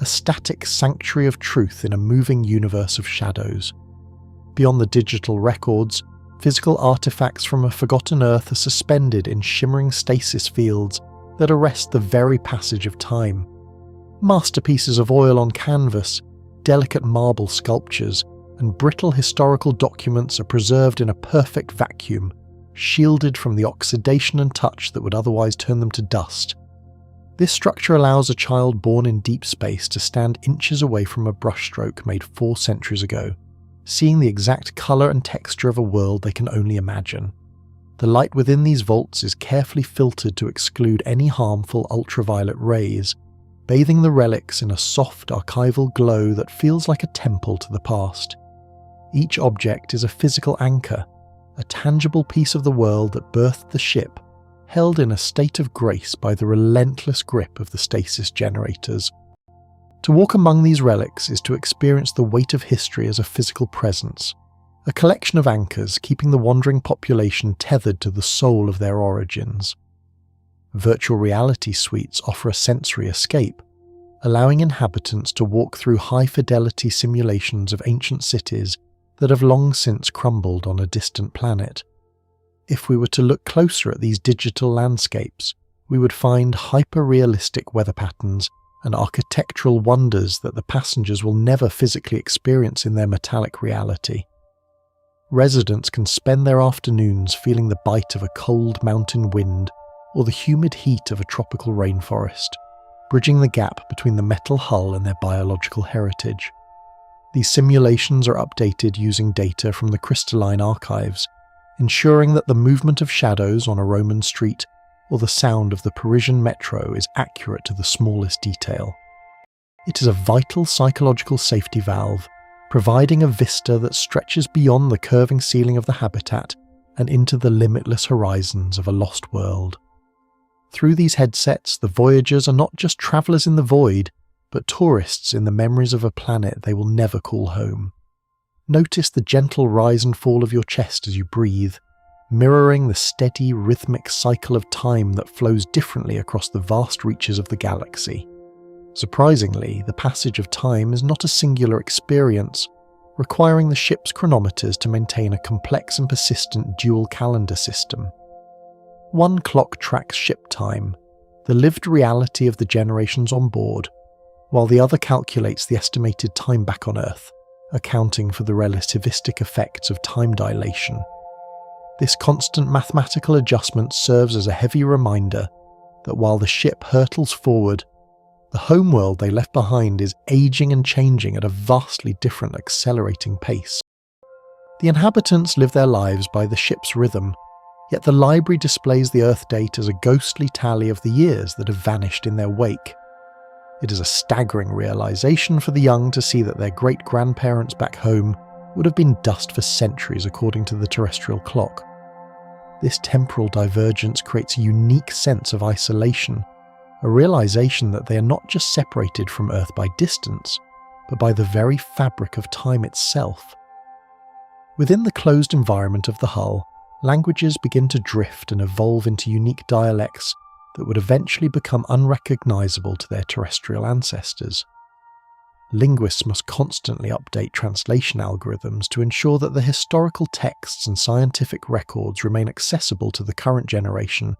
a static sanctuary of truth in a moving universe of shadows. Beyond the digital records, physical artifacts from a forgotten Earth are suspended in shimmering stasis fields that arrest the very passage of time. Masterpieces of oil on canvas, delicate marble sculptures, and brittle historical documents are preserved in a perfect vacuum, shielded from the oxidation and touch that would otherwise turn them to dust. This structure allows a child born in deep space to stand inches away from a brushstroke made 4 centuries ago, seeing the exact colour and texture of a world they can only imagine. The light within these vaults is carefully filtered to exclude any harmful ultraviolet rays, bathing the relics in a soft archival glow that feels like a temple to the past. Each object is a physical anchor, a tangible piece of the world that birthed the ship, held in a state of grace by the relentless grip of the stasis generators. To walk among these relics is to experience the weight of history as a physical presence, a collection of anchors keeping the wandering population tethered to the soul of their origins. Virtual reality suites offer a sensory escape, allowing inhabitants to walk through high-fidelity simulations of ancient cities that have long since crumbled on a distant planet. If we were to look closer at these digital landscapes, we would find hyper-realistic weather patterns and architectural wonders that the passengers will never physically experience in their metallic reality. Residents can spend their afternoons feeling the bite of a cold mountain wind or the humid heat of a tropical rainforest, bridging the gap between the metal hull and their biological heritage. These simulations are updated using data from the crystalline archives, ensuring that the movement of shadows on a Roman street or the sound of the Parisian metro is accurate to the smallest detail. It is a vital psychological safety valve, providing a vista that stretches beyond the curving ceiling of the habitat and into the limitless horizons of a lost world. Through these headsets, the voyagers are not just travellers in the void, but tourists in the memories of a planet they will never call home. Notice the gentle rise and fall of your chest as you breathe, mirroring the steady, rhythmic cycle of time that flows differently across the vast reaches of the galaxy. Surprisingly, the passage of time is not a singular experience, requiring the ship's chronometers to maintain a complex and persistent dual calendar system. One clock tracks ship time, the lived reality of the generations on board, while the other calculates the estimated time back on Earth, accounting for the relativistic effects of time dilation. This constant mathematical adjustment serves as a heavy reminder that while the ship hurtles forward, the homeworld they left behind is aging and changing at a vastly different accelerating pace. The inhabitants live their lives by the ship's rhythm, yet the library displays the Earth date as a ghostly tally of the years that have vanished in their wake. It is a staggering realization for the young to see that their great-grandparents back home would have been dust for centuries according to the terrestrial clock. This temporal divergence creates a unique sense of isolation, a realization that they are not just separated from Earth by distance, but by the very fabric of time itself. Within the closed environment of the hull, languages begin to drift and evolve into unique dialects that would eventually become unrecognizable to their terrestrial ancestors. Linguists must constantly update translation algorithms to ensure that the historical texts and scientific records remain accessible to the current generation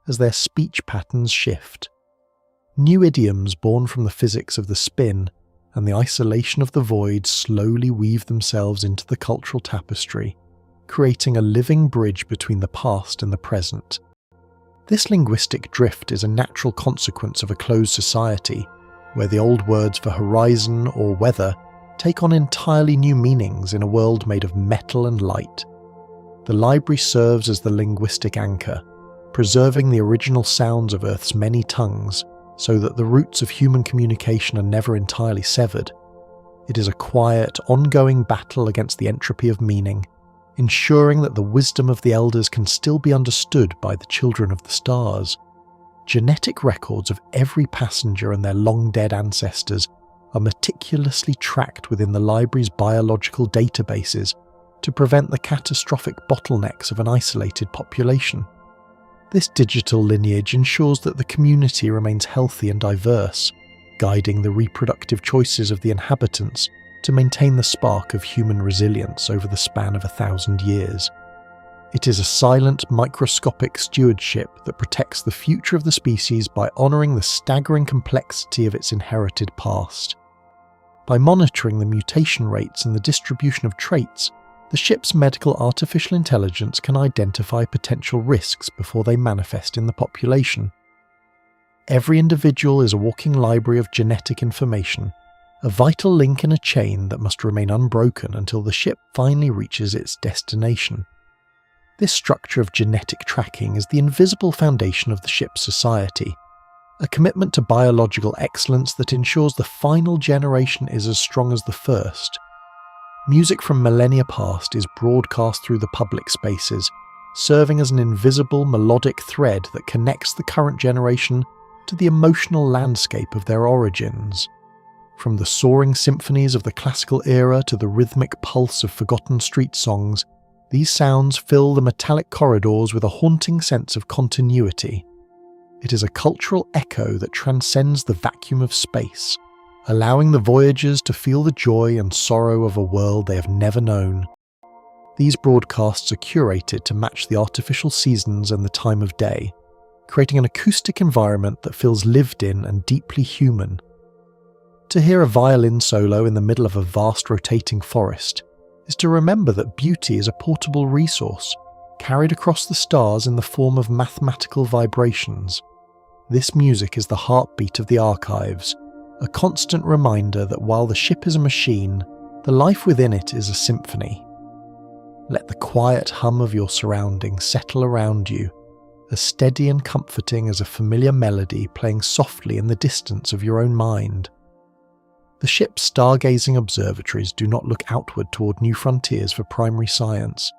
as their speech patterns shift. New idioms born from the physics of the spin and the isolation of the void slowly weave themselves into the cultural tapestry, creating a living bridge between the past and the present. This linguistic drift is a natural consequence of a closed society, where the old words for horizon or weather take on entirely new meanings in a world made of metal and light. The library serves as the linguistic anchor, preserving the original sounds of Earth's many tongues so that the roots of human communication are never entirely severed. It is a quiet, ongoing battle against the entropy of meaning, ensuring that the wisdom of the elders can still be understood by the children of the stars. Genetic records of every passenger and their long-dead ancestors are meticulously tracked within the library's biological databases to prevent the catastrophic bottlenecks of an isolated population. This digital lineage ensures that the community remains healthy and diverse, guiding the reproductive choices of the inhabitants to maintain the spark of human resilience over the span of 1,000 years. It is a silent, microscopic stewardship that protects the future of the species by honouring the staggering complexity of its inherited past. By monitoring the mutation rates and the distribution of traits, the ship's medical artificial intelligence can identify potential risks before they manifest in the population. Every individual is a walking library of genetic information, a vital link in a chain that must remain unbroken until the ship finally reaches its destination. This structure of genetic tracking is the invisible foundation of the ship's society, a commitment to biological excellence that ensures the final generation is as strong as the first. Music from millennia past is broadcast through the public spaces, serving as an invisible melodic thread that connects the current generation to the emotional landscape of their origins. From the soaring symphonies of the classical era to the rhythmic pulse of forgotten street songs, these sounds fill the metallic corridors with a haunting sense of continuity. It is a cultural echo that transcends the vacuum of space, allowing the voyagers to feel the joy and sorrow of a world they have never known. These broadcasts are curated to match the artificial seasons and the time of day, creating an acoustic environment that feels lived in and deeply human. To hear a violin solo in the middle of a vast rotating forest is to remember that beauty is a portable resource, carried across the stars in the form of mathematical vibrations. This music is the heartbeat of the archives, a constant reminder that while the ship is a machine, the life within it is a symphony. Let the quiet hum of your surroundings settle around you, as steady and comforting as a familiar melody playing softly in the distance of your own mind. The ship's stargazing observatories do not look outward toward new frontiers for primary science,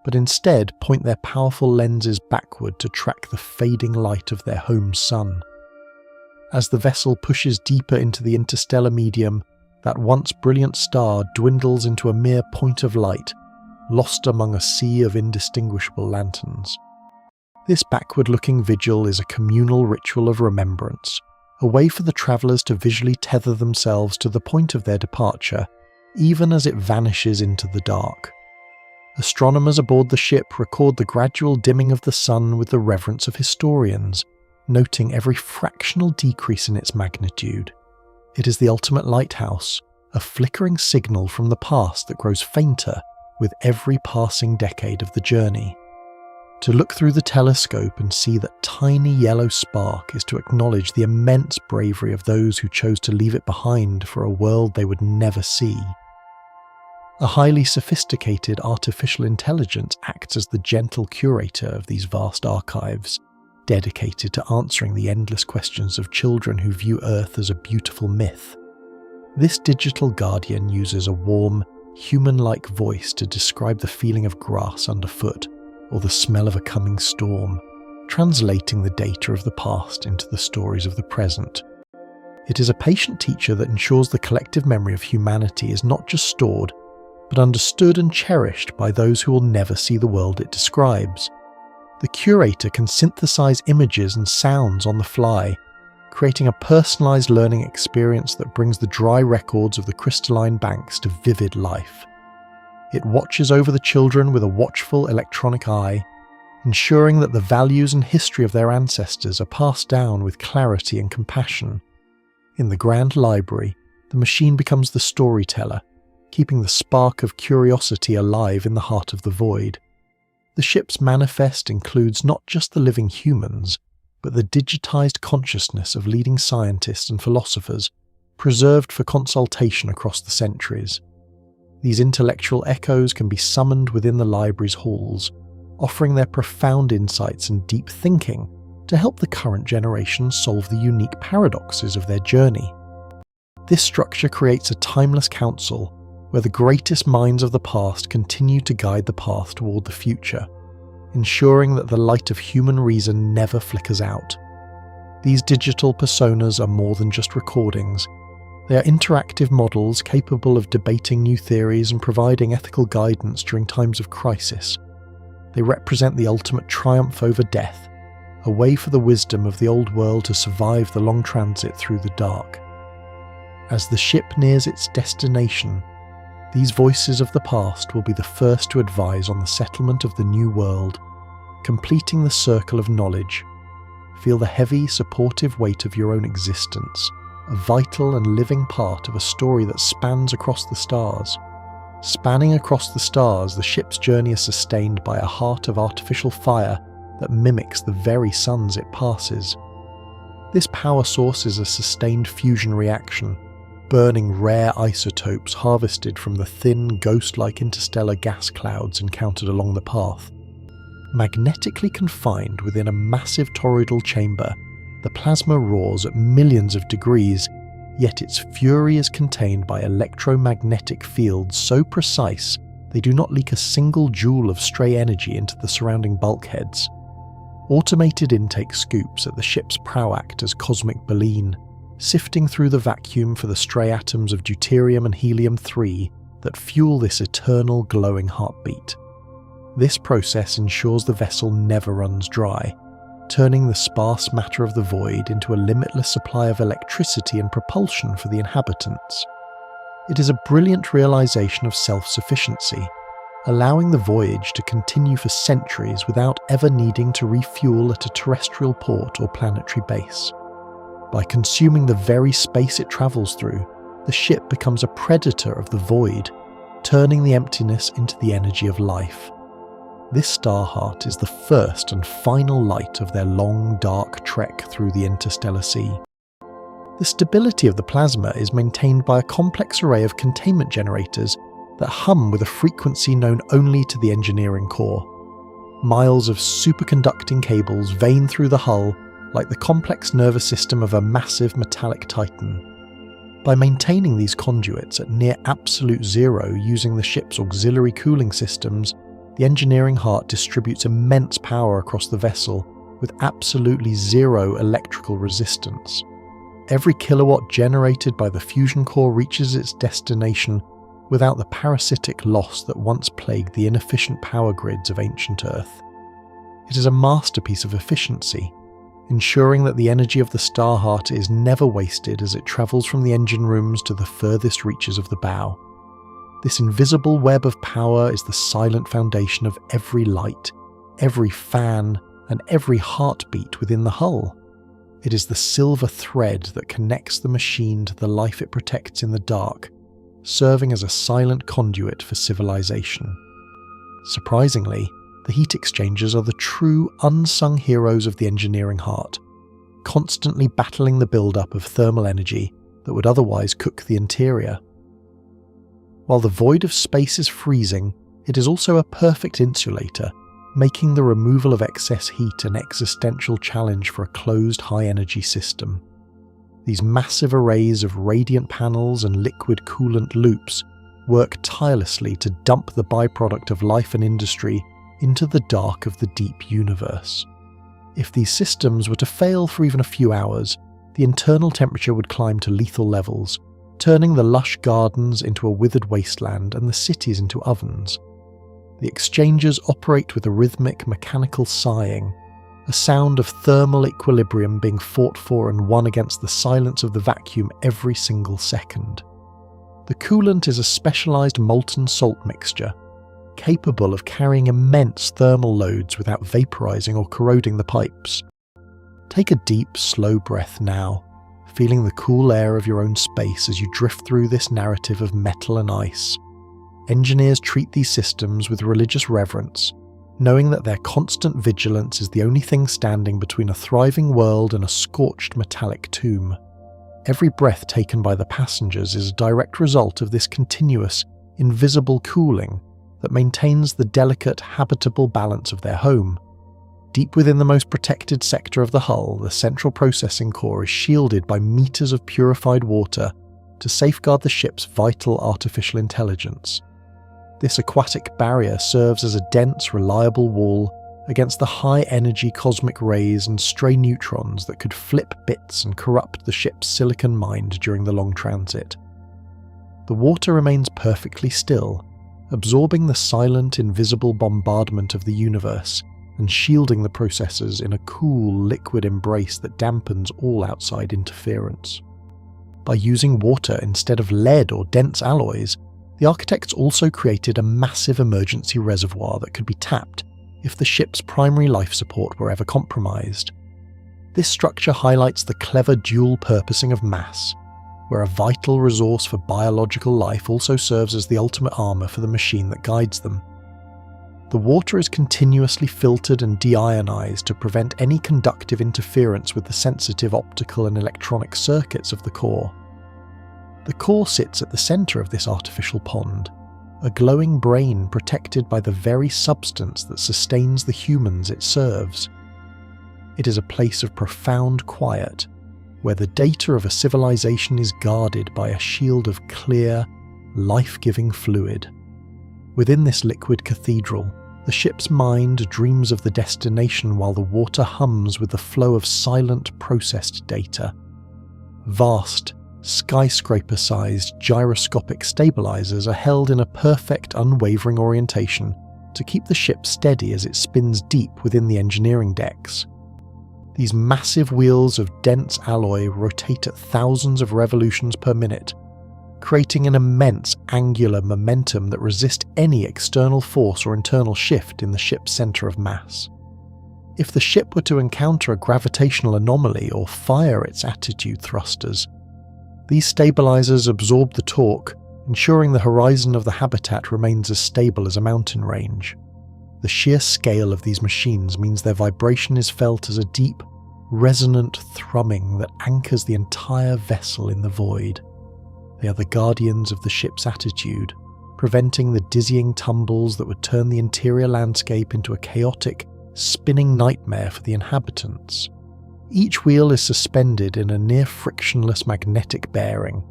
but instead point their powerful lenses backward to track the fading light of their home sun. As the vessel pushes deeper into the interstellar medium, that once brilliant star dwindles into a mere point of light, lost among a sea of indistinguishable lanterns. This backward-looking vigil is a communal ritual of remembrance, a way for the travellers to visually tether themselves to the point of their departure, even as it vanishes into the dark. Astronomers aboard the ship record the gradual dimming of the sun with the reverence of historians, noting every fractional decrease in its magnitude. It is the ultimate lighthouse, a flickering signal from the past that grows fainter with every passing decade of the journey. To look through the telescope and see that tiny yellow spark is to acknowledge the immense bravery of those who chose to leave it behind for a world they would never see. A highly sophisticated artificial intelligence acts as the gentle curator of these vast archives, dedicated to answering the endless questions of children who view Earth as a beautiful myth. This digital guardian uses a warm, human-like voice to describe the feeling of grass underfoot, or the smell of a coming storm, translating the data of the past into the stories of the present. It is a patient teacher that ensures the collective memory of humanity is not just stored, but understood and cherished by those who will never see the world it describes. The curator can synthesize images and sounds on the fly, creating a personalized learning experience that brings the dry records of the crystalline banks to vivid life. It watches over the children with a watchful electronic eye, ensuring that the values and history of their ancestors are passed down with clarity and compassion. In the grand library, the machine becomes the storyteller, keeping the spark of curiosity alive in the heart of the void. The ship's manifest includes not just the living humans, but the digitized consciousness of leading scientists and philosophers, preserved for consultation across the centuries. These intellectual echoes can be summoned within the library's halls, offering their profound insights and deep thinking to help the current generation solve the unique paradoxes of their journey. This structure creates a timeless council where the greatest minds of the past continue to guide the path toward the future, ensuring that the light of human reason never flickers out. These digital personas are more than just recordings. They are interactive models capable of debating new theories and providing ethical guidance during times of crisis. They represent the ultimate triumph over death, a way for the wisdom of the old world to survive the long transit through the dark. As the ship nears its destination, these voices of the past will be the first to advise on the settlement of the new world, completing the circle of knowledge. Feel the heavy, supportive weight of your own existence, a vital and living part of a story that spans across the stars. Spanning across the stars, the ship's journey is sustained by a heart of artificial fire that mimics the very suns it passes. This power source is a sustained fusion reaction, burning rare isotopes harvested from the thin, ghost-like interstellar gas clouds encountered along the path. Magnetically confined within a massive toroidal chamber, the plasma roars at millions of degrees, yet its fury is contained by electromagnetic fields so precise they do not leak a single joule of stray energy into the surrounding bulkheads. Automated intake scoops at the ship's prow act as cosmic baleen, sifting through the vacuum for the stray atoms of deuterium and helium-3 that fuel this eternal glowing heartbeat. This process ensures the vessel never runs dry, turning the sparse matter of the void into a limitless supply of electricity and propulsion for the inhabitants. It is a brilliant realization of self-sufficiency, allowing the voyage to continue for centuries without ever needing to refuel at a terrestrial port or planetary base. By consuming the very space it travels through, the ship becomes a predator of the void, turning the emptiness into the energy of life. This star heart is the first and final light of their long, dark trek through the interstellar sea. The stability of the plasma is maintained by a complex array of containment generators that hum with a frequency known only to the engineering core. Miles of superconducting cables vein through the hull like the complex nervous system of a massive metallic titan. By maintaining these conduits at near absolute zero using the ship's auxiliary cooling systems, the engineering heart distributes immense power across the vessel with absolutely zero electrical resistance. Every kilowatt generated by the fusion core reaches its destination without the parasitic loss that once plagued the inefficient power grids of ancient Earth. It is a masterpiece of efficiency, ensuring that the energy of the star heart is never wasted as it travels from the engine rooms to the furthest reaches of the bow. This invisible web of power is the silent foundation of every light, every fan, and every heartbeat within the hull. It is the silver thread that connects the machine to the life it protects in the dark, serving as a silent conduit for civilization. Surprisingly, the heat exchangers are the true unsung heroes of the engineering heart, constantly battling the buildup of thermal energy that would otherwise cook the interior. While the void of space is freezing, it is also a perfect insulator, making the removal of excess heat an existential challenge for a closed high-energy system. These massive arrays of radiant panels and liquid coolant loops work tirelessly to dump the byproduct of life and industry into the dark of the deep universe. If these systems were to fail for even a few hours, the internal temperature would climb to lethal levels, turning the lush gardens into a withered wasteland and the cities into ovens. The exchangers operate with a rhythmic mechanical sighing, a sound of thermal equilibrium being fought for and won against the silence of the vacuum every single second. The coolant is a specialized molten salt mixture, capable of carrying immense thermal loads without vaporizing or corroding the pipes. Take a deep, slow breath now, feeling the cool air of your own space as you drift through this narrative of metal and ice. Engineers treat these systems with religious reverence, knowing that their constant vigilance is the only thing standing between a thriving world and a scorched metallic tomb. Every breath taken by the passengers is a direct result of this continuous, invisible cooling that maintains the delicate, habitable balance of their home. Deep within the most protected sector of the hull, the central processing core is shielded by meters of purified water to safeguard the ship's vital artificial intelligence. This aquatic barrier serves as a dense, reliable wall against the high-energy cosmic rays and stray neutrons that could flip bits and corrupt the ship's silicon mind during the long transit. The water remains perfectly still, absorbing the silent, invisible bombardment of the universe and shielding the processors in a cool, liquid embrace that dampens all outside interference. By using water instead of lead or dense alloys, the architects also created a massive emergency reservoir that could be tapped if the ship's primary life support were ever compromised. This structure highlights the clever dual purposing of mass, where a vital resource for biological life also serves as the ultimate armor for the machine that guides them. The water is continuously filtered and deionized to prevent any conductive interference with the sensitive optical and electronic circuits of the core. The core sits at the center of this artificial pond, a glowing brain protected by the very substance that sustains the humans it serves. It is a place of profound quiet, where the data of a civilization is guarded by a shield of clear, life-giving fluid. Within this liquid cathedral, the ship's mind dreams of the destination while the water hums with the flow of silent, processed data. Vast, skyscraper-sized gyroscopic stabilizers are held in a perfect, unwavering orientation to keep the ship steady as it spins deep within the engineering decks. These massive wheels of dense alloy rotate at thousands of revolutions per minute, creating an immense angular momentum that resists any external force or internal shift in the ship's centre of mass. If the ship were to encounter a gravitational anomaly or fire its attitude thrusters, these stabilizers absorb the torque, ensuring the horizon of the habitat remains as stable as a mountain range. The sheer scale of these machines means their vibration is felt as a deep, resonant thrumming that anchors the entire vessel in the void. They are the guardians of the ship's attitude, preventing the dizzying tumbles that would turn the interior landscape into a chaotic, spinning nightmare for the inhabitants. Each wheel is suspended in a near-frictionless magnetic bearing,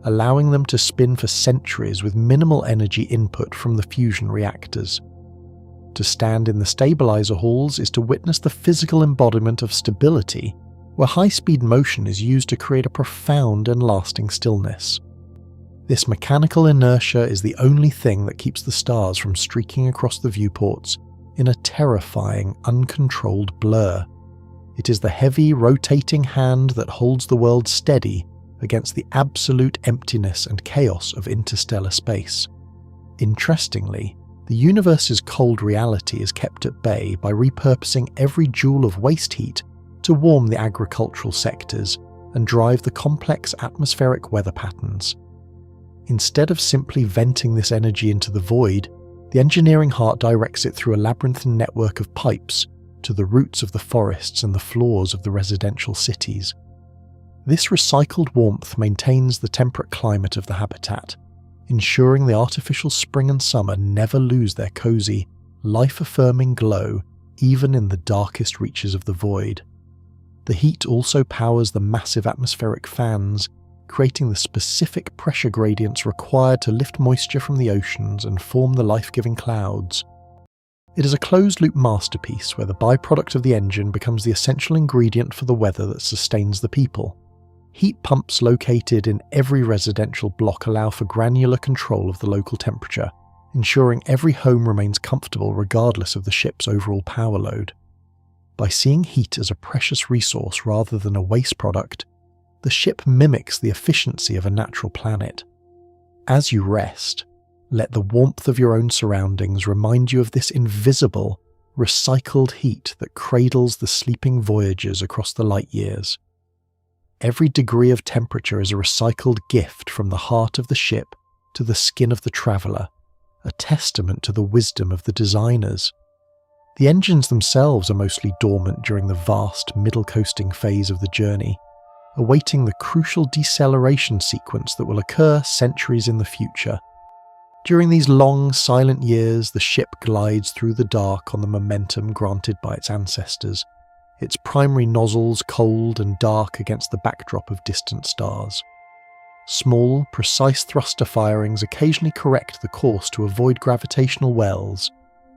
allowing them to spin for centuries with minimal energy input from the fusion reactors. To stand in the stabilizer halls is to witness the physical embodiment of stability, where high-speed motion is used to create a profound and lasting stillness. This mechanical inertia is the only thing that keeps the stars from streaking across the viewports in a terrifying, uncontrolled blur. It is the heavy, rotating hand that holds the world steady against the absolute emptiness and chaos of interstellar space. Interestingly, the universe's cold reality is kept at bay by repurposing every joule of waste heat to warm the agricultural sectors and drive the complex atmospheric weather patterns. Instead of simply venting this energy into the void, the engineering heart directs it through a labyrinthine network of pipes to the roots of the forests and the floors of the residential cities. This recycled warmth maintains the temperate climate of the habitat, ensuring the artificial spring and summer never lose their cozy, life-affirming glow even in the darkest reaches of the void. The heat also powers the massive atmospheric fans, creating the specific pressure gradients required to lift moisture from the oceans and form the life-giving clouds. It is a closed-loop masterpiece where the byproduct of the engine becomes the essential ingredient for the weather that sustains the people. Heat pumps located in every residential block allow for granular control of the local temperature, ensuring every home remains comfortable regardless of the ship's overall power load. By seeing heat as a precious resource rather than a waste product, the ship mimics the efficiency of a natural planet. As you rest, let the warmth of your own surroundings remind you of this invisible, recycled heat that cradles the sleeping voyagers across the light years. Every degree of temperature is a recycled gift from the heart of the ship to the skin of the traveller, a testament to the wisdom of the designers. The engines themselves are mostly dormant during the vast middle coasting phase of the journey, awaiting the crucial deceleration sequence that will occur centuries in the future. During these long, silent years, the ship glides through the dark on the momentum granted by its ancestors, its primary nozzles cold and dark against the backdrop of distant stars. Small, precise thruster firings occasionally correct the course to avoid gravitational wells,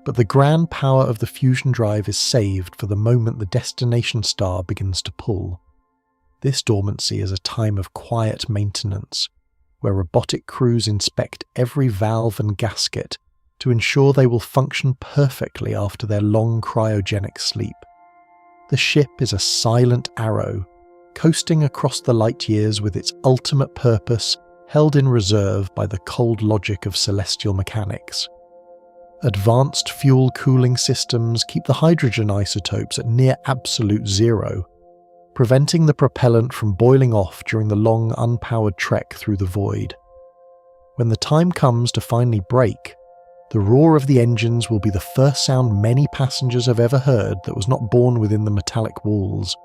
but the grand power of the fusion drive is saved for the moment the destination star begins to pull. This dormancy is a time of quiet maintenance, where robotic crews inspect every valve and gasket to ensure they will function perfectly after their long cryogenic sleep. The ship is a silent arrow, coasting across the light years with its ultimate purpose held in reserve by the cold logic of celestial mechanics. Advanced fuel cooling systems keep the hydrogen isotopes at near absolute zero, preventing the propellant from boiling off during the long unpowered trek through the void. When the time comes to finally brake, the roar of the engines will be the first sound many passengers have ever heard that was not born within the metallic walls.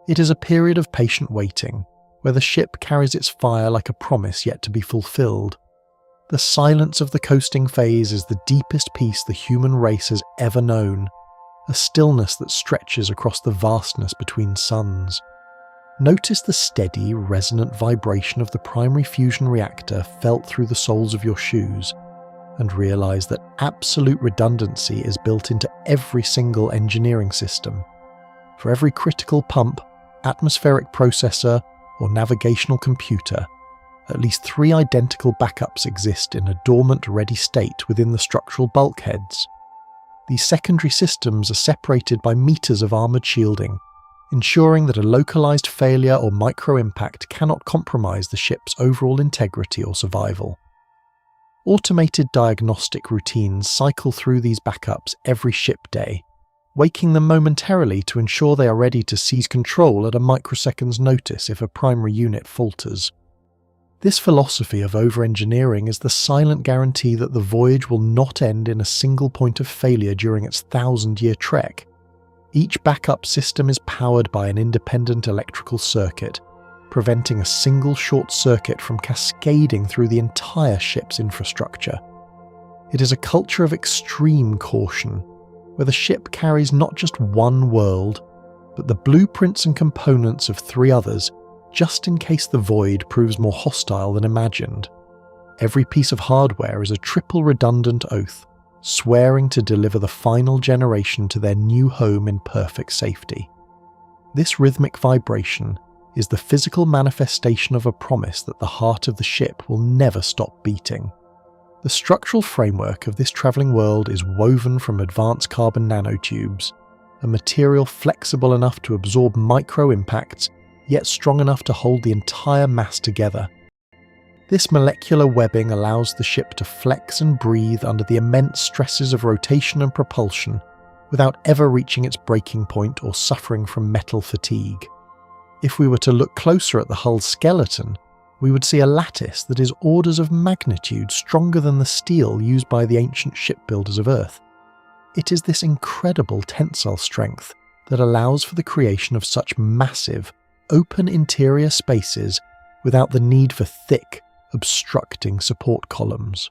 It is a period of patient waiting, where the ship carries its fire like a promise yet to be fulfilled. The silence of the coasting phase is the deepest peace the human race has ever known, a stillness that stretches across the vastness between suns. Notice the steady, resonant vibration of the primary fusion reactor felt through the soles of your shoes, and realize that absolute redundancy is built into every single engineering system. For every critical pump, atmospheric processor, or navigational computer, at least 3 identical backups exist in a dormant ready state within the structural bulkheads. These secondary systems are separated by meters of armoured shielding, ensuring that a localized failure or micro-impact cannot compromise the ship's overall integrity or survival. Automated diagnostic routines cycle through these backups every ship day, waking them momentarily to ensure they are ready to seize control at a microsecond's notice if a primary unit falters. This philosophy of over-engineering is the silent guarantee that the voyage will not end in a single point of failure during its 1,000-year trek. Each backup system is powered by an independent electrical circuit, preventing a single short circuit from cascading through the entire ship's infrastructure. It is a culture of extreme caution, where the ship carries not just one world, but the blueprints and components of 3 others, just in case the void proves more hostile than imagined. Every piece of hardware is a triple redundant oath, swearing to deliver the final generation to their new home in perfect safety. This rhythmic vibration is the physical manifestation of a promise that the heart of the ship will never stop beating. The structural framework of this travelling world is woven from advanced carbon nanotubes, a material flexible enough to absorb micro-impacts, yet strong enough to hold the entire mass together. This molecular webbing allows the ship to flex and breathe under the immense stresses of rotation and propulsion, without ever reaching its breaking point or suffering from metal fatigue. If we were to look closer at the hull's skeleton, we would see a lattice that is orders of magnitude stronger than the steel used by the ancient shipbuilders of Earth. It is this incredible tensile strength that allows for the creation of such massive, open interior spaces without the need for thick, obstructing support columns.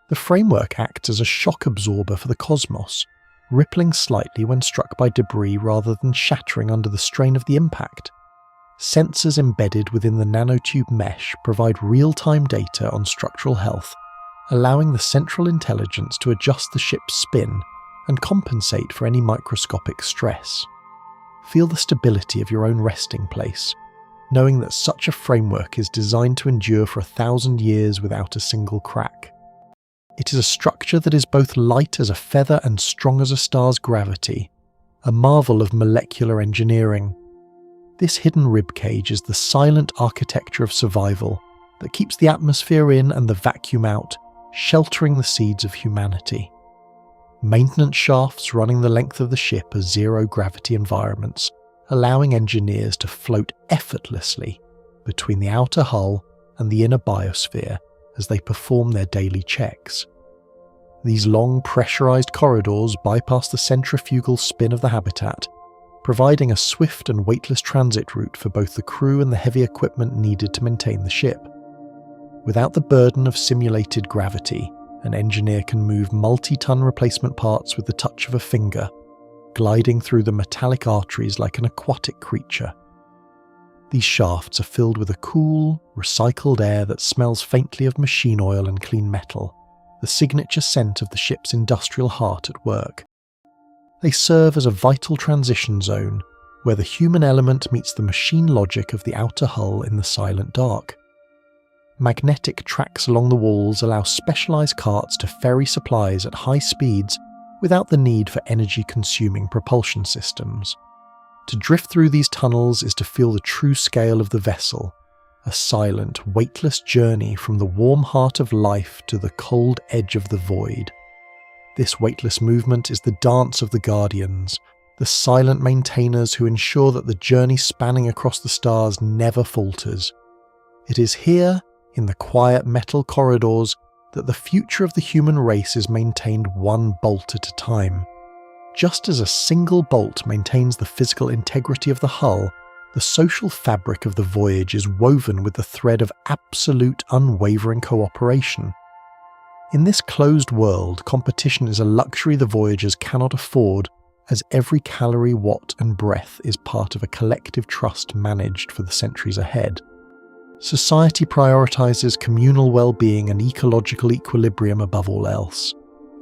The framework acts as a shock absorber for the cosmos, rippling slightly when struck by debris rather than shattering under the strain of the impact. Sensors embedded within the nanotube mesh provide real-time data on structural health, allowing the central intelligence to adjust the ship's spin and compensate for any microscopic stress. Feel the stability of your own resting place, knowing that such a framework is designed to endure for 1,000 years without a single crack. It is a structure that is both light as a feather and strong as a star's gravity, a marvel of molecular engineering. This hidden ribcage is the silent architecture of survival that keeps the atmosphere in and the vacuum out, sheltering the seeds of humanity. Maintenance shafts running the length of the ship are zero-gravity environments, allowing engineers to float effortlessly between the outer hull and the inner biosphere as they perform their daily checks. These long pressurized corridors bypass the centrifugal spin of the habitat, providing a swift and weightless transit route for both the crew and the heavy equipment needed to maintain the ship. Without the burden of simulated gravity, an engineer can move multi-ton replacement parts with the touch of a finger, gliding through the metallic arteries like an aquatic creature. These shafts are filled with a cool, recycled air that smells faintly of machine oil and clean metal, the signature scent of the ship's industrial heart at work. They serve as a vital transition zone where the human element meets the machine logic of the outer hull in the silent dark. Magnetic tracks along the walls allow specialized carts to ferry supplies at high speeds without the need for energy-consuming propulsion systems. To drift through these tunnels is to feel the true scale of the vessel, a silent, weightless journey from the warm heart of life to the cold edge of the void. This weightless movement is the dance of the Guardians, the silent maintainers who ensure that the journey spanning across the stars never falters. It is here, in the quiet metal corridors, that the future of the human race is maintained one bolt at a time. Just as a single bolt maintains the physical integrity of the hull, the social fabric of the voyage is woven with the thread of absolute unwavering cooperation. In this closed world, competition is a luxury the voyagers cannot afford, as every calorie, watt and breath is part of a collective trust managed for the centuries ahead. Society prioritizes communal well-being and ecological equilibrium above all else,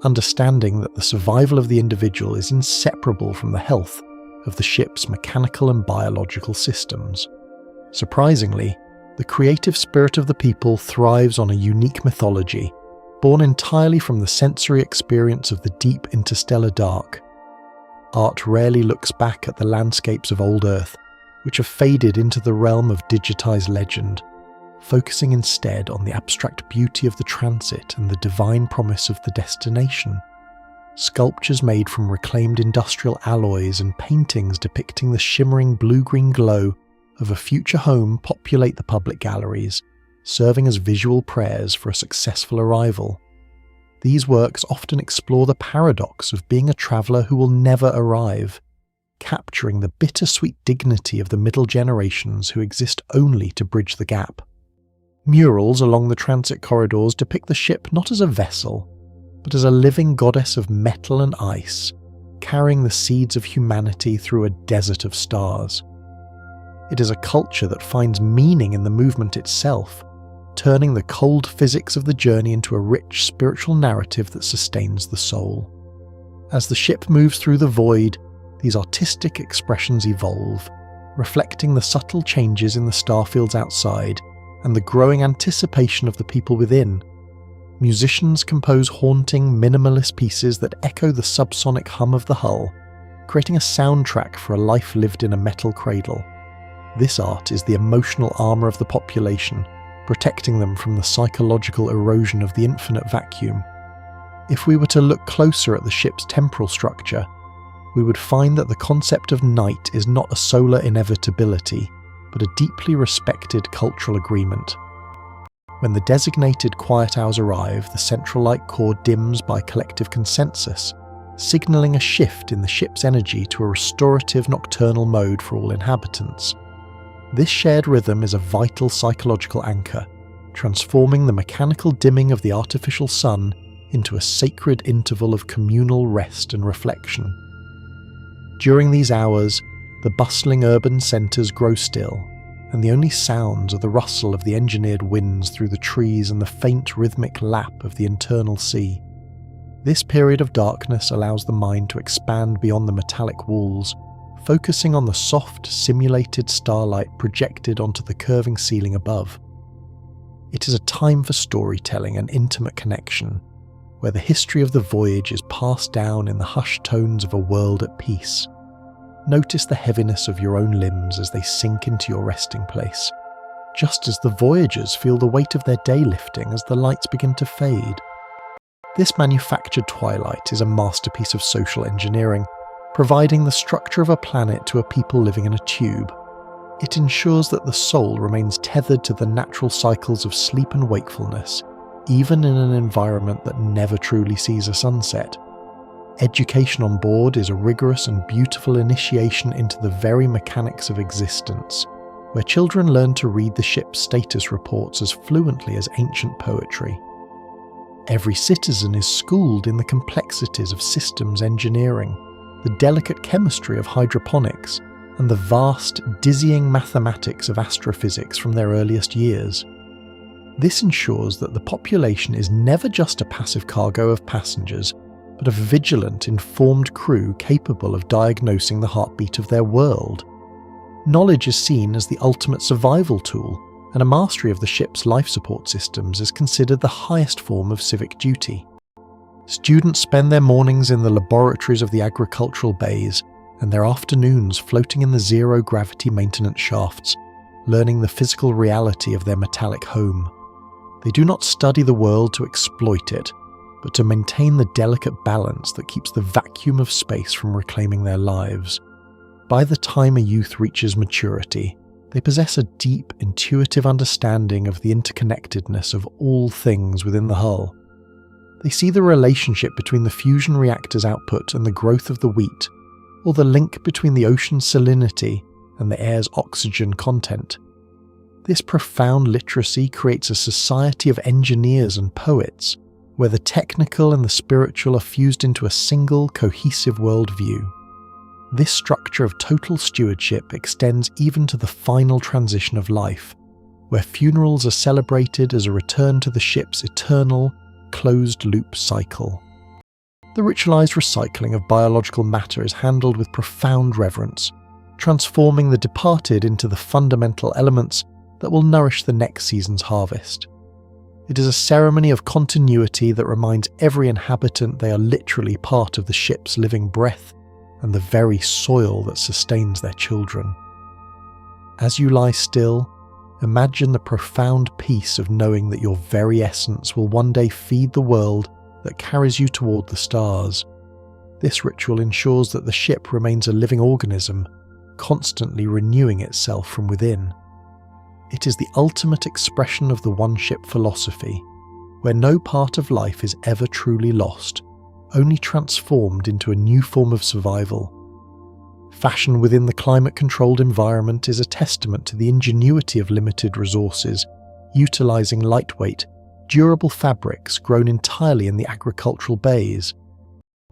understanding that the survival of the individual is inseparable from the health of the ship's mechanical and biological systems. Surprisingly, the creative spirit of the people thrives on a unique mythology, born entirely from the sensory experience of the deep interstellar dark. art rarely looks back at the landscapes of old Earth, which have faded into the realm of digitized legend, focusing instead on the abstract beauty of the transit and the divine promise of the destination. Sculptures made from reclaimed industrial alloys and paintings depicting the shimmering blue-green glow of a future home populate the public galleries, serving as visual prayers for a successful arrival. These works often explore the paradox of being a traveller who will never arrive, capturing the bittersweet dignity of the middle generations who exist only to bridge the gap. Murals along the transit corridors depict the ship not as a vessel, but as a living goddess of metal and ice, carrying the seeds of humanity through a desert of stars. It is a culture that finds meaning in the movement itself, turning the cold physics of the journey into a rich spiritual narrative that sustains the soul. As the ship moves through the void, these artistic expressions evolve, reflecting the subtle changes in the starfields outside and the growing anticipation of the people within. Musicians compose haunting, minimalist pieces that echo the subsonic hum of the hull, creating a soundtrack for a life lived in a metal cradle. This art is the emotional armour of the population, protecting them from the psychological erosion of the infinite vacuum. If we were to look closer at the ship's temporal structure, we would find that the concept of night is not a solar inevitability, but a deeply respected cultural agreement. When the designated quiet hours arrive, the central light core dims by collective consensus, signalling a shift in the ship's energy to a restorative nocturnal mode for all inhabitants. This shared rhythm is a vital psychological anchor, transforming the mechanical dimming of the artificial sun into a sacred interval of communal rest and reflection. During these hours, the bustling urban centres grow still, and the only sounds are the rustle of the engineered winds through the trees and the faint rhythmic lap of the internal sea. This period of darkness allows the mind to expand beyond the metallic walls, focusing on the soft, simulated starlight projected onto the curving ceiling above. It is a time for storytelling and intimate connection, where the history of the voyage is passed down in the hushed tones of a world at peace. Notice the heaviness of your own limbs as they sink into your resting place, just as the voyagers feel the weight of their day lifting as the lights begin to fade. This manufactured twilight is a masterpiece of social engineering, providing the structure of a planet to a people living in a tube. It ensures that the soul remains tethered to the natural cycles of sleep and wakefulness, even in an environment that never truly sees a sunset. Education on board is a rigorous and beautiful initiation into the very mechanics of existence, where children learn to read the ship's status reports as fluently as ancient poetry. Every citizen is schooled in the complexities of systems engineering, the delicate chemistry of hydroponics, and the vast, dizzying mathematics of astrophysics from their earliest years. This ensures that the population is never just a passive cargo of passengers, but a vigilant, informed crew capable of diagnosing the heartbeat of their world. Knowledge is seen as the ultimate survival tool, and a mastery of the ship's life support systems is considered the highest form of civic duty. Students spend their mornings in the laboratories of the agricultural bays, and their afternoons floating in the zero-gravity maintenance shafts, learning the physical reality of their metallic home. They do not study the world to exploit it, but to maintain the delicate balance that keeps the vacuum of space from reclaiming their lives. By the time a youth reaches maturity, they possess a deep, intuitive understanding of the interconnectedness of all things within the hull. They see the relationship between the fusion reactor's output and the growth of the wheat, or the link between the ocean's salinity and the air's oxygen content. This profound literacy creates a society of engineers and poets, where the technical and the spiritual are fused into a single, cohesive worldview. This structure of total stewardship extends even to the final transition of life, where funerals are celebrated as a return to the ship's eternal, closed-loop cycle. The ritualized recycling of biological matter is handled with profound reverence, transforming the departed into the fundamental elements that will nourish the next season's harvest. It is a ceremony of continuity that reminds every inhabitant they are literally part of the ship's living breath, and the very soil that sustains their children. As you lie still, imagine the profound peace of knowing that your very essence will one day feed the world that carries you toward the stars. This ritual ensures that the ship remains a living organism, constantly renewing itself from within. It is the ultimate expression of the one-ship philosophy, where no part of life is ever truly lost, only transformed into a new form of survival. Fashion within the climate-controlled environment is a testament to the ingenuity of limited resources, utilising lightweight, durable fabrics grown entirely in the agricultural bays.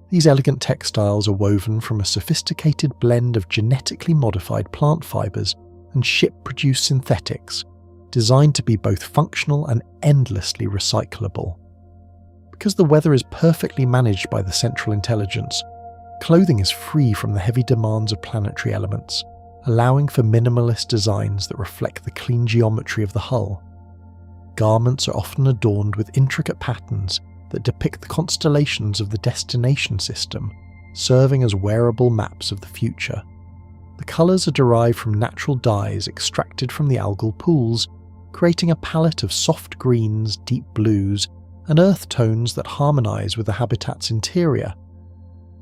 These elegant textiles are woven from a sophisticated blend of genetically modified plant fibres and ship-produced synthetics, designed to be both functional and endlessly recyclable. Because the weather is perfectly managed by the central intelligence, clothing is free from the heavy demands of planetary elements, allowing for minimalist designs that reflect the clean geometry of the hull. Garments are often adorned with intricate patterns that depict the constellations of the destination system, serving as wearable maps of the future. The colours are derived from natural dyes extracted from the algal pools, creating a palette of soft greens, deep blues, and earth tones that harmonise with the habitat's interior.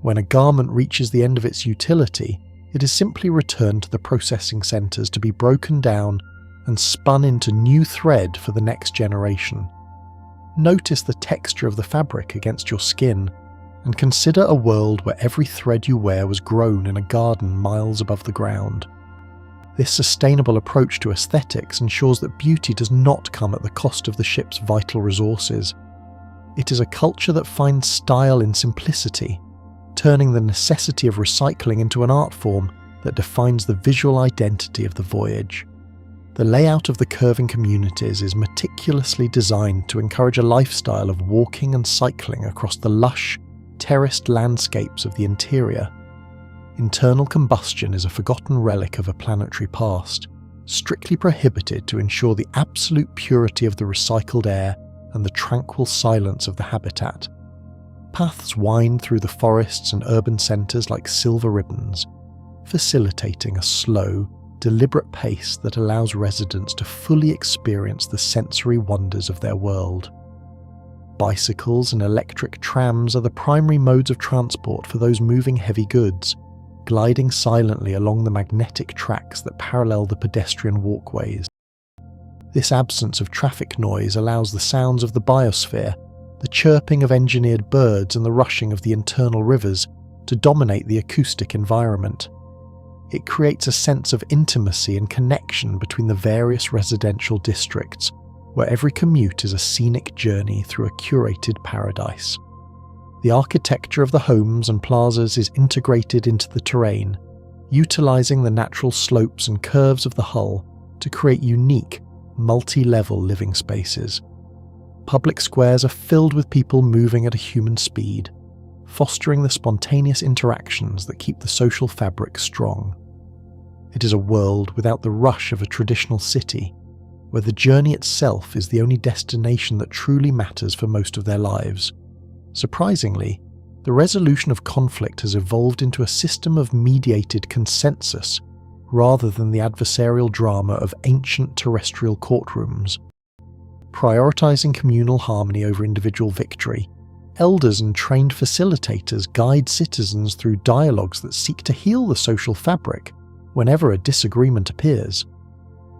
When a garment reaches the end of its utility, it is simply returned to the processing centres to be broken down and spun into new thread for the next generation. Notice the texture of the fabric against your skin, and consider a world where every thread you wear was grown in a garden miles above the ground. This sustainable approach to aesthetics ensures that beauty does not come at the cost of the ship's vital resources. It is a culture that finds style in simplicity, turning the necessity of recycling into an art form that defines the visual identity of the voyage. The layout of the curving communities is meticulously designed to encourage a lifestyle of walking and cycling across the lush, terraced landscapes of the interior. Internal combustion is a forgotten relic of a planetary past, strictly prohibited to ensure the absolute purity of the recycled air and the tranquil silence of the habitat. Paths wind through the forests and urban centres like silver ribbons, facilitating a slow, deliberate pace that allows residents to fully experience the sensory wonders of their world. Bicycles and electric trams are the primary modes of transport for those moving heavy goods, gliding silently along the magnetic tracks that parallel the pedestrian walkways. This absence of traffic noise allows the sounds of the biosphere, the chirping of engineered birds and the rushing of the internal rivers, to dominate the acoustic environment. It creates a sense of intimacy and connection between the various residential districts, where every commute is a scenic journey through a curated paradise. The architecture of the homes and plazas is integrated into the terrain, utilising the natural slopes and curves of the hull to create unique, multi-level living spaces. Public squares are filled with people moving at a human speed, fostering the spontaneous interactions that keep the social fabric strong. It is a world without the rush of a traditional city, where the journey itself is the only destination that truly matters for most of their lives. Surprisingly, the resolution of conflict has evolved into a system of mediated consensus rather than the adversarial drama of ancient terrestrial courtrooms. Prioritizing communal harmony over individual victory, elders and trained facilitators guide citizens through dialogues that seek to heal the social fabric whenever a disagreement appears.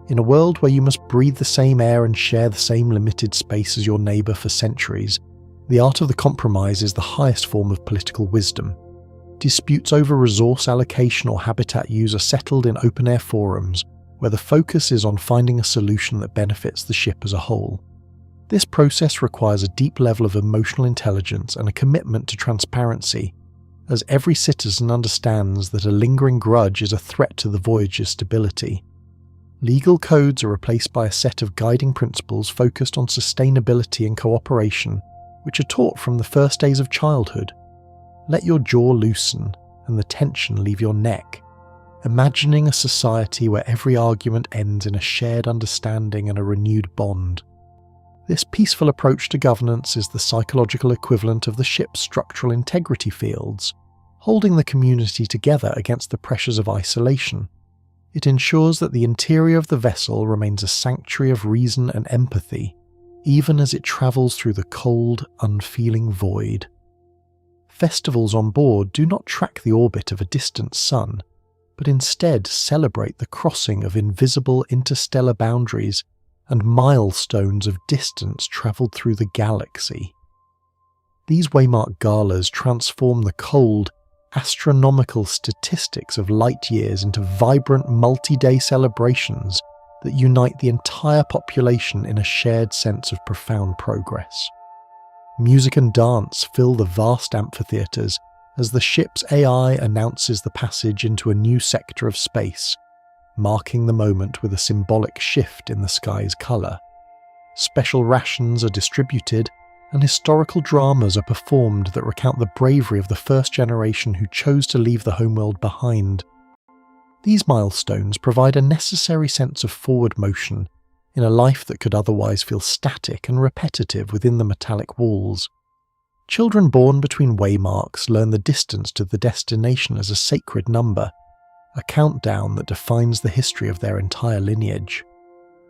In a world where you must breathe the same air and share the same limited space as your neighbour for centuries, the art of the compromise is the highest form of political wisdom. Disputes over resource allocation or habitat use are settled in open-air forums, where the focus is on finding a solution that benefits the ship as a whole. This process requires a deep level of emotional intelligence and a commitment to transparency, as every citizen understands that a lingering grudge is a threat to the voyage's stability. Legal codes are replaced by a set of guiding principles focused on sustainability and cooperation, which are taught from the first days of childhood. Let your jaw loosen and the tension leave your neck, imagining a society where every argument ends in a shared understanding and a renewed bond. This peaceful approach to governance is the psychological equivalent of the ship's structural integrity fields, holding the community together against the pressures of isolation. It ensures that the interior of the vessel remains a sanctuary of reason and empathy, even as it travels through the cold, unfeeling void. Festivals on board do not track the orbit of a distant sun, but instead celebrate the crossing of invisible interstellar boundaries and milestones of distance travelled through the galaxy. These waymark galas transform the cold, astronomical statistics of light years into vibrant multi-day celebrations that unite the entire population in a shared sense of profound progress. Music and dance fill the vast amphitheatres as the ship's AI announces the passage into a new sector of space, marking the moment with a symbolic shift in the sky's colour. Special rations are distributed, and historical dramas are performed that recount the bravery of the first generation who chose to leave the homeworld behind. These milestones provide a necessary sense of forward motion in a life that could otherwise feel static and repetitive within the metallic walls. Children born between waymarks learn the distance to the destination as a sacred number, a countdown that defines the history of their entire lineage.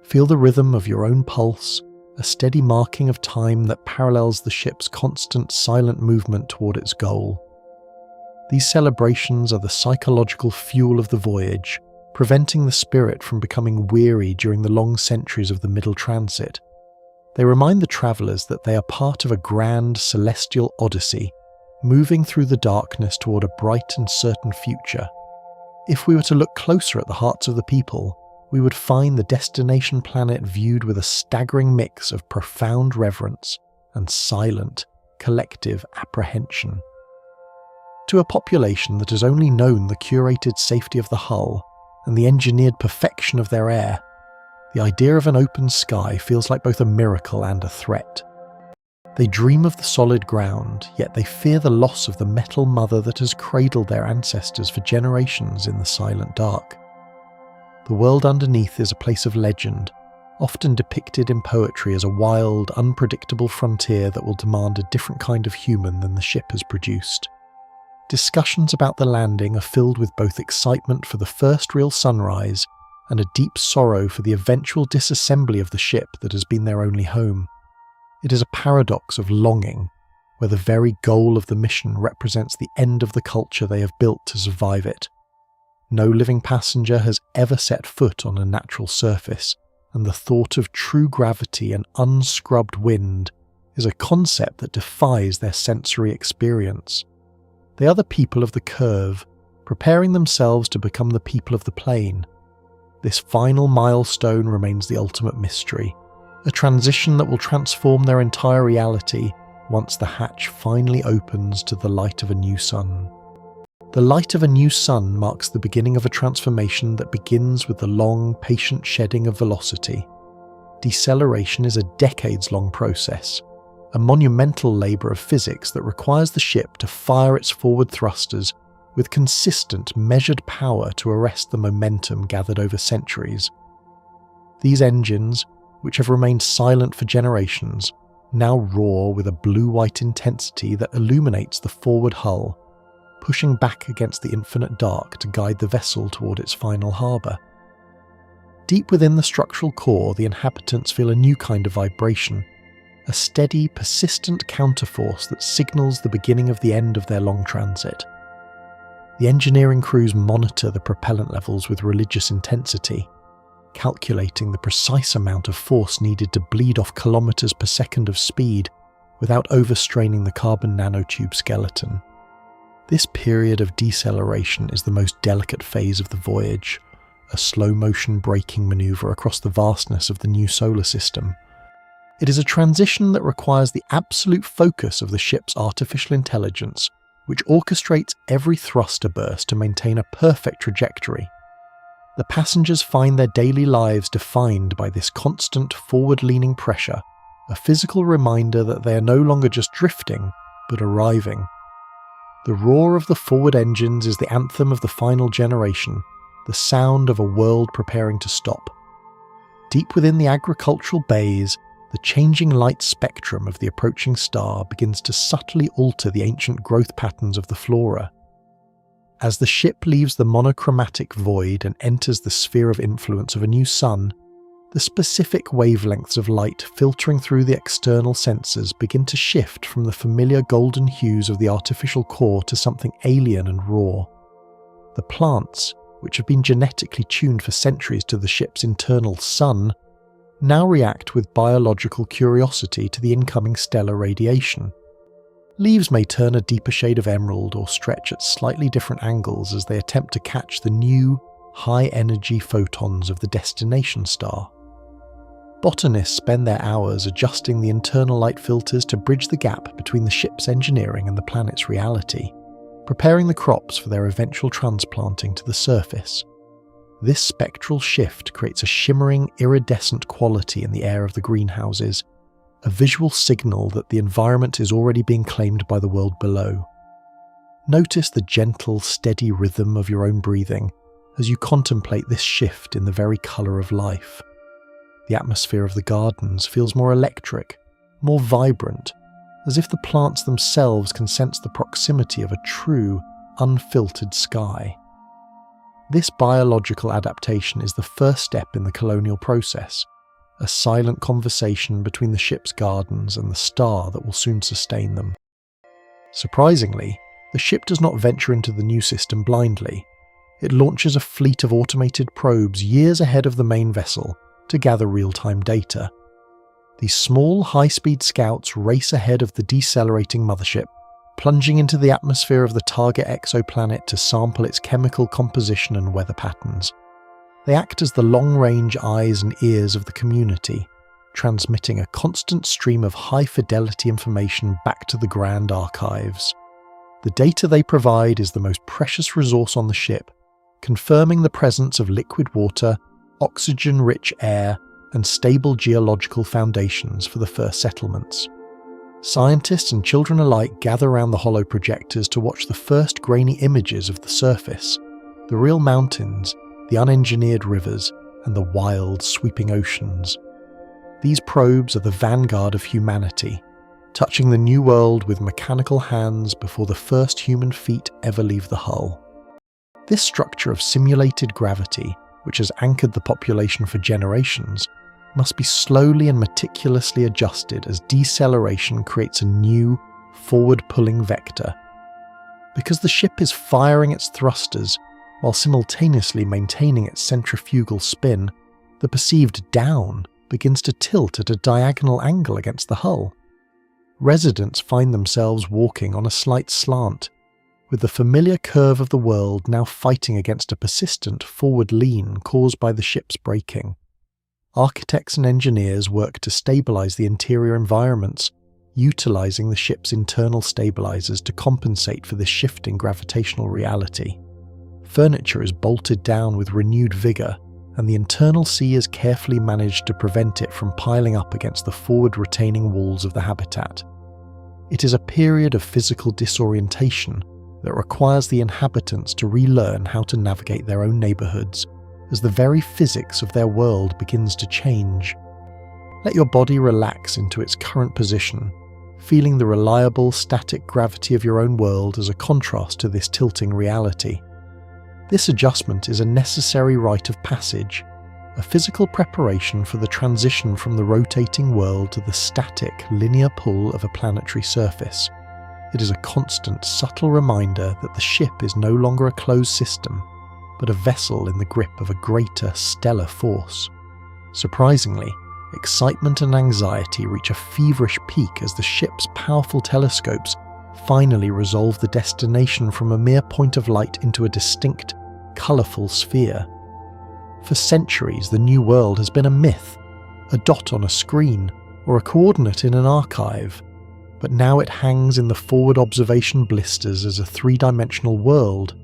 Feel the rhythm of your own pulse, a steady marking of time that parallels the ship's constant silent movement toward its goal. These celebrations are the psychological fuel of the voyage, preventing the spirit from becoming weary during the long centuries of the middle transit. They remind the travellers that they are part of a grand celestial odyssey, moving through the darkness toward a bright and certain future. If we were to look closer at the hearts of the people, we would find the destination planet viewed with a staggering mix of profound reverence and silent, collective apprehension. To a population that has only known the curated safety of the hull and the engineered perfection of their air, the idea of an open sky feels like both a miracle and a threat. They dream of the solid ground, yet they fear the loss of the metal mother that has cradled their ancestors for generations in the silent dark. The world underneath is a place of legend, often depicted in poetry as a wild, unpredictable frontier that will demand a different kind of human than the ship has produced. Discussions about the landing are filled with both excitement for the first real sunrise and a deep sorrow for the eventual disassembly of the ship that has been their only home. It is a paradox of longing, where the very goal of the mission represents the end of the culture they have built to survive it. No living passenger has ever set foot on a natural surface, and the thought of true gravity and unscrubbed wind is a concept that defies their sensory experience. They are the people of the curve, preparing themselves to become the people of the plane. This final milestone remains the ultimate mystery, a transition that will transform their entire reality once the hatch finally opens to the light of a new sun. The light of a new sun marks the beginning of a transformation that begins with the long, patient shedding of velocity. Deceleration is a decades-long process, a monumental labour of physics that requires the ship to fire its forward thrusters with consistent, measured power to arrest the momentum gathered over centuries. These engines, which have remained silent for generations, now roar with a blue-white intensity that illuminates the forward hull, pushing back against the infinite dark to guide the vessel toward its final harbour. Deep within the structural core, the inhabitants feel a new kind of vibration, a steady, persistent counterforce that signals the beginning of the end of their long transit. The engineering crews monitor the propellant levels with religious intensity, calculating the precise amount of force needed to bleed off kilometres per second of speed without overstraining the carbon nanotube skeleton. This period of deceleration is the most delicate phase of the voyage, a slow-motion braking manoeuvre across the vastness of the new solar system. It is a transition that requires the absolute focus of the ship's artificial intelligence, which orchestrates every thruster burst to maintain a perfect trajectory. The passengers find their daily lives defined by this constant forward-leaning pressure, a physical reminder that they are no longer just drifting, but arriving. The roar of the forward engines is the anthem of the final generation, the sound of a world preparing to stop. Deep within the agricultural bays, the changing light spectrum of the approaching star begins to subtly alter the ancient growth patterns of the flora. As the ship leaves the monochromatic void and enters the sphere of influence of a new sun, the specific wavelengths of light filtering through the external sensors begin to shift from the familiar golden hues of the artificial core to something alien and raw. The plants, which have been genetically tuned for centuries to the ship's internal sun, now react with biological curiosity to the incoming stellar radiation. Leaves may turn a deeper shade of emerald or stretch at slightly different angles as they attempt to catch the new, high-energy photons of the destination star. Botanists spend their hours adjusting the internal light filters to bridge the gap between the ship's engineering and the planet's reality, preparing the crops for their eventual transplanting to the surface. This spectral shift creates a shimmering, iridescent quality in the air of the greenhouses, a visual signal that the environment is already being claimed by the world below. Notice the gentle, steady rhythm of your own breathing as you contemplate this shift in the very colour of life. The atmosphere of the gardens feels more electric, more vibrant, as if the plants themselves can sense the proximity of a true, unfiltered sky. This biological adaptation is the first step in the colonial process, a silent conversation between the ship's gardens and the star that will soon sustain them. Surprisingly, the ship does not venture into the new system blindly. It launches a fleet of automated probes years ahead of the main vessel to gather real-time data. These small, high-speed scouts race ahead of the decelerating mothership, plunging into the atmosphere of the target exoplanet to sample its chemical composition and weather patterns. They act as the long-range eyes and ears of the community, transmitting a constant stream of high-fidelity information back to the Grand Archives. The data they provide is the most precious resource on the ship, confirming the presence of liquid water, oxygen-rich air, and stable geological foundations for the first settlements. Scientists and children alike gather around the hollow projectors to watch the first grainy images of the surface, the real mountains, the unengineered rivers, and the wild, sweeping oceans. These probes are the vanguard of humanity, touching the new world with mechanical hands before the first human feet ever leave the hull. This structure of simulated gravity, which has anchored the population for generations, must be slowly and meticulously adjusted as deceleration creates a new, forward-pulling vector. Because the ship is firing its thrusters while simultaneously maintaining its centrifugal spin, the perceived down begins to tilt at a diagonal angle against the hull. Residents find themselves walking on a slight slant, with the familiar curve of the world now fighting against a persistent forward lean caused by the ship's braking. Architects and engineers work to stabilize the interior environments, utilizing the ship's internal stabilizers to compensate for this shifting gravitational reality. Furniture is bolted down with renewed vigor, and the internal sea is carefully managed to prevent it from piling up against the forward retaining walls of the habitat. It is a period of physical disorientation that requires the inhabitants to relearn how to navigate their own neighborhoods, as the very physics of their world begins to change. Let your body relax into its current position, feeling the reliable, static gravity of your own world as a contrast to this tilting reality. This adjustment is a necessary rite of passage, a physical preparation for the transition from the rotating world to the static, linear pull of a planetary surface. It is a constant, subtle reminder that the ship is no longer a closed system, but a vessel in the grip of a greater, stellar force. Surprisingly, excitement and anxiety reach a feverish peak as the ship's powerful telescopes finally resolve the destination from a mere point of light into a distinct, colourful sphere. For centuries, the new world has been a myth, a dot on a screen, or a coordinate in an archive, but now it hangs in the forward observation blisters as a three-dimensional world.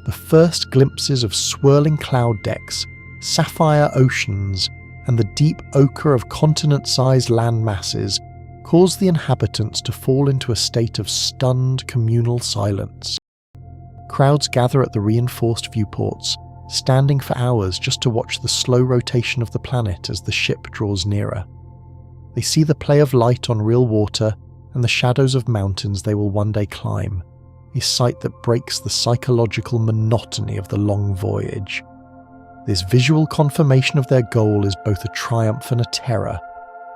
The first glimpses of swirling cloud decks, sapphire oceans, and the deep ochre of continent-sized land masses cause the inhabitants to fall into a state of stunned communal silence. Crowds gather at the reinforced viewports, standing for hours just to watch the slow rotation of the planet as the ship draws nearer. They see the play of light on real water and the shadows of mountains they will one day climb, a sight that breaks the psychological monotony of the long voyage. This visual confirmation of their goal is both a triumph and a terror,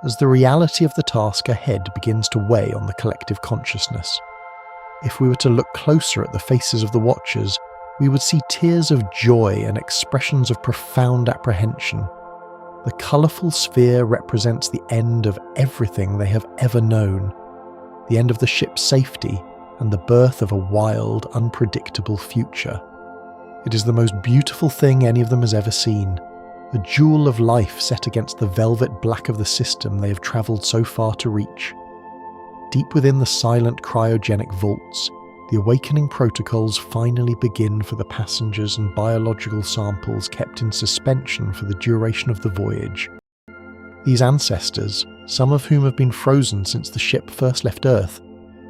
as the reality of the task ahead begins to weigh on the collective consciousness. If we were to look closer at the faces of the watchers, we would see tears of joy and expressions of profound apprehension. The colourful sphere represents the end of everything they have ever known, the end of the ship's safety and the birth of a wild, unpredictable future. It is the most beautiful thing any of them has ever seen, a jewel of life set against the velvet black of the system they have travelled so far to reach. Deep within the silent cryogenic vaults, the awakening protocols finally begin for the passengers and biological samples kept in suspension for the duration of the voyage. These ancestors, some of whom have been frozen since the ship first left Earth,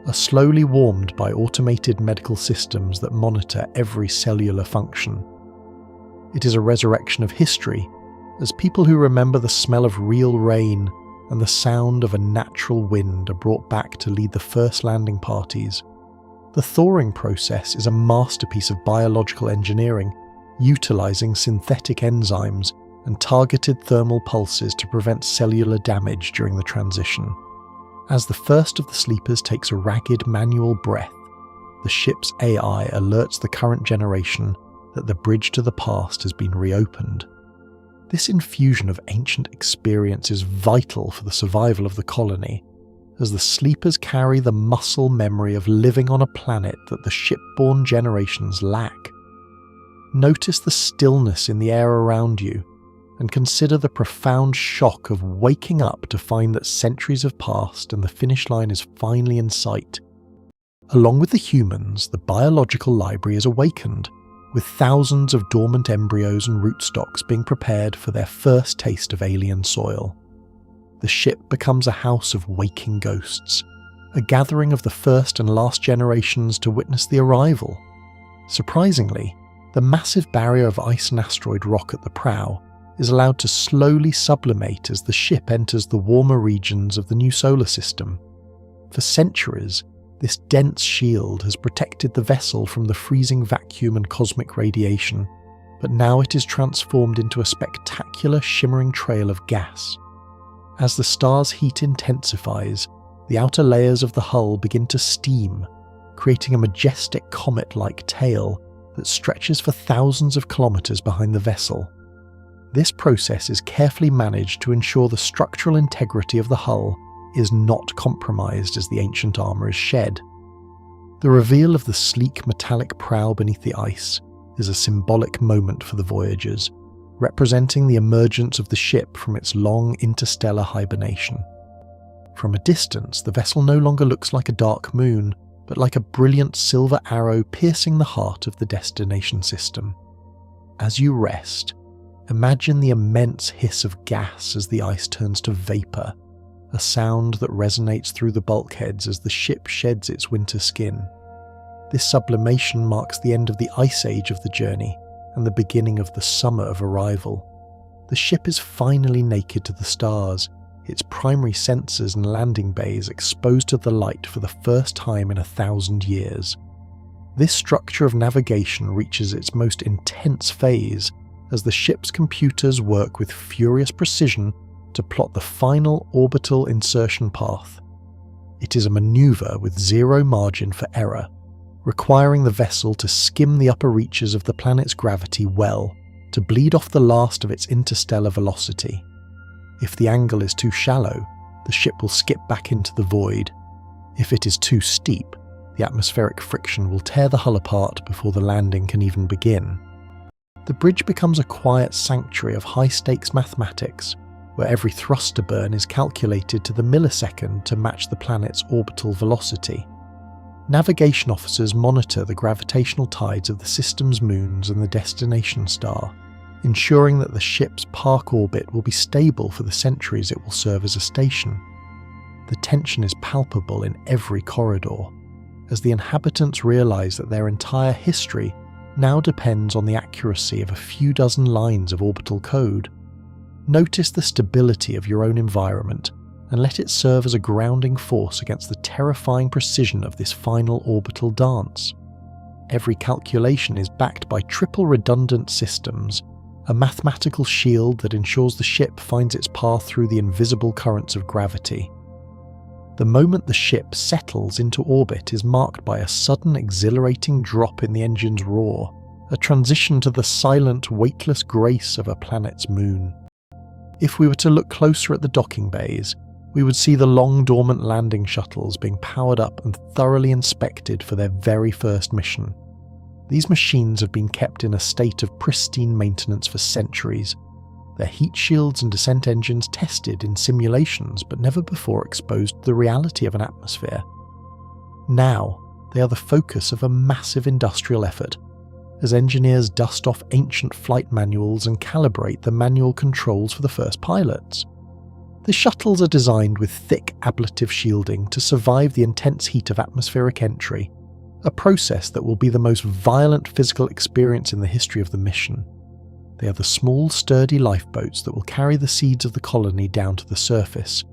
are slowly warmed by automated medical systems that monitor every cellular function. It is a resurrection of history, as people who remember the smell of real rain and the sound of a natural wind are brought back to lead the first landing parties. The thawing process is a masterpiece of biological engineering, utilising synthetic enzymes and targeted thermal pulses to prevent cellular damage during the transition. As the first of the sleepers takes a ragged manual breath, the ship's AI alerts the current generation that the bridge to the past has been reopened. This infusion of ancient experience is vital for the survival of the colony, as the sleepers carry the muscle memory of living on a planet that the shipborne generations lack. Notice the stillness in the air around you, and consider the profound shock of waking up to find that centuries have passed and the finish line is finally in sight. Along with the humans, the biological library is awakened, with thousands of dormant embryos and rootstocks being prepared for their first taste of alien soil. The ship becomes a house of waking ghosts, a gathering of the first and last generations to witness the arrival. Surprisingly, the massive barrier of ice and asteroid rock at the prow is allowed to slowly sublimate as the ship enters the warmer regions of the new solar system. For centuries, this dense shield has protected the vessel from the freezing vacuum and cosmic radiation, but now it is transformed into a spectacular shimmering trail of gas. As the star's heat intensifies, the outer layers of the hull begin to steam, creating a majestic comet-like tail that stretches for thousands of kilometers behind the vessel. This process is carefully managed to ensure the structural integrity of the hull is not compromised as the ancient armour is shed. The reveal of the sleek metallic prow beneath the ice is a symbolic moment for the voyagers, representing the emergence of the ship from its long interstellar hibernation. From a distance, the vessel no longer looks like a dark moon, but like a brilliant silver arrow piercing the heart of the destination system. As you rest, imagine the immense hiss of gas as the ice turns to vapour, a sound that resonates through the bulkheads as the ship sheds its winter skin. This sublimation marks the end of the ice age of the journey and the beginning of the summer of arrival. The ship is finally naked to the stars, its primary sensors and landing bays exposed to the light for the first time in 1,000 years. This structure of navigation reaches its most intense phase as the ship's computers work with furious precision to plot the final orbital insertion path. It is a manoeuvre with zero margin for error, requiring the vessel to skim the upper reaches of the planet's gravity well to bleed off the last of its interstellar velocity. If the angle is too shallow, the ship will skip back into the void. If it is too steep, the atmospheric friction will tear the hull apart before the landing can even begin. The bridge becomes a quiet sanctuary of high-stakes mathematics, where every thruster burn is calculated to the millisecond to match the planet's orbital velocity. Navigation officers monitor the gravitational tides of the system's moons and the destination star, ensuring that the ship's park orbit will be stable for the centuries it will serve as a station. The tension is palpable in every corridor, as the inhabitants realise that their entire history now depends on the accuracy of a few dozen lines of orbital code. Notice the stability of your own environment and let it serve as a grounding force against the terrifying precision of this final orbital dance. every calculation is backed by triple redundant systems, a mathematical shield that ensures the ship finds its path through the invisible currents of gravity. The moment the ship settles into orbit is marked by a sudden exhilarating drop in the engine's roar, a transition to the silent, weightless grace of a planet's moon. If we were to look closer at the docking bays, we would see the long dormant landing shuttles being powered up and thoroughly inspected for their very first mission. These machines have been kept in a state of pristine maintenance for centuries, their heat shields and descent engines tested in simulations but never before exposed to the reality of an atmosphere. Now, they are the focus of a massive industrial effort, as engineers dust off ancient flight manuals and calibrate the manual controls for the first pilots. The shuttles are designed with thick ablative shielding to survive the intense heat of atmospheric entry, a process that will be the most violent physical experience in the history of the mission. They are the small, sturdy lifeboats that will carry the seeds of the colony down to the surface,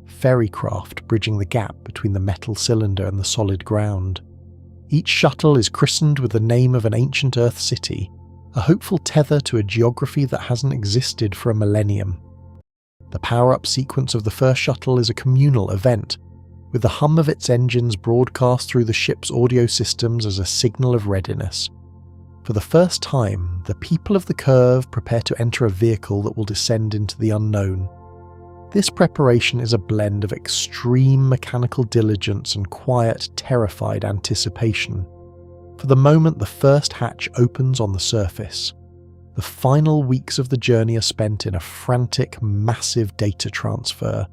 ferry craft bridging the gap between the metal cylinder and the solid ground. Each shuttle is christened with the name of an ancient Earth city, a hopeful tether to a geography that hasn't existed for a millennium. The power-up sequence of the first shuttle is a communal event, with the hum of its engines broadcast through the ship's audio systems as a signal of readiness. For the first time, the people of the Curve prepare to enter a vehicle that will descend into the unknown. This preparation is a blend of extreme mechanical diligence and quiet, terrified anticipation. For the moment the first hatch opens on the surface, the final weeks of the journey are spent in a frantic, massive data transfer,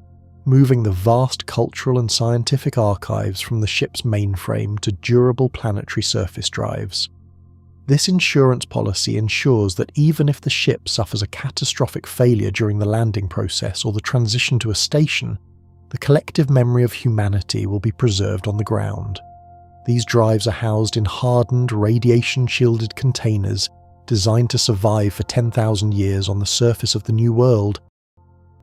moving the vast cultural and scientific archives from the ship's mainframe to durable planetary surface drives. This insurance policy ensures that even if the ship suffers a catastrophic failure during the landing process or the transition to a station, the collective memory of humanity will be preserved on the ground. These drives are housed in hardened, radiation-shielded containers designed to survive for 10,000 years on the surface of the new world.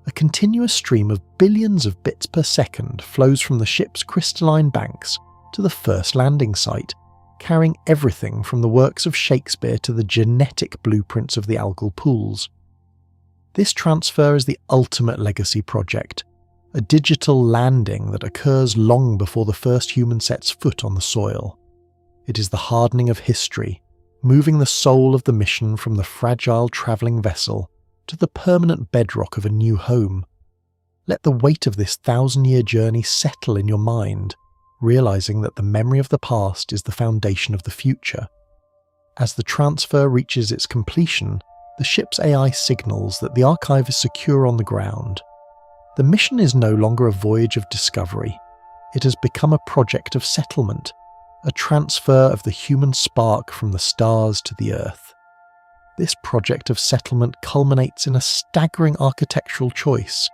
A continuous stream of billions of bits per second flows from the ship's crystalline banks to the first landing site, carrying everything from the works of Shakespeare to the genetic blueprints of the algal pools. This transfer is the ultimate legacy project, a digital landing that occurs long before the first human sets foot on the soil. It is the hardening of history, moving the soul of the mission from the fragile travelling vessel to the permanent bedrock of a new home. Let the weight of this 1,000-year journey settle in your mind, realizing that the memory of the past is the foundation of the future. As the transfer reaches its completion, the ship's AI signals that the archive is secure on the ground. The mission is no longer a voyage of discovery. It has become a project of settlement, a transfer of the human spark from the stars to the Earth. This project of settlement culminates in a staggering architectural choice,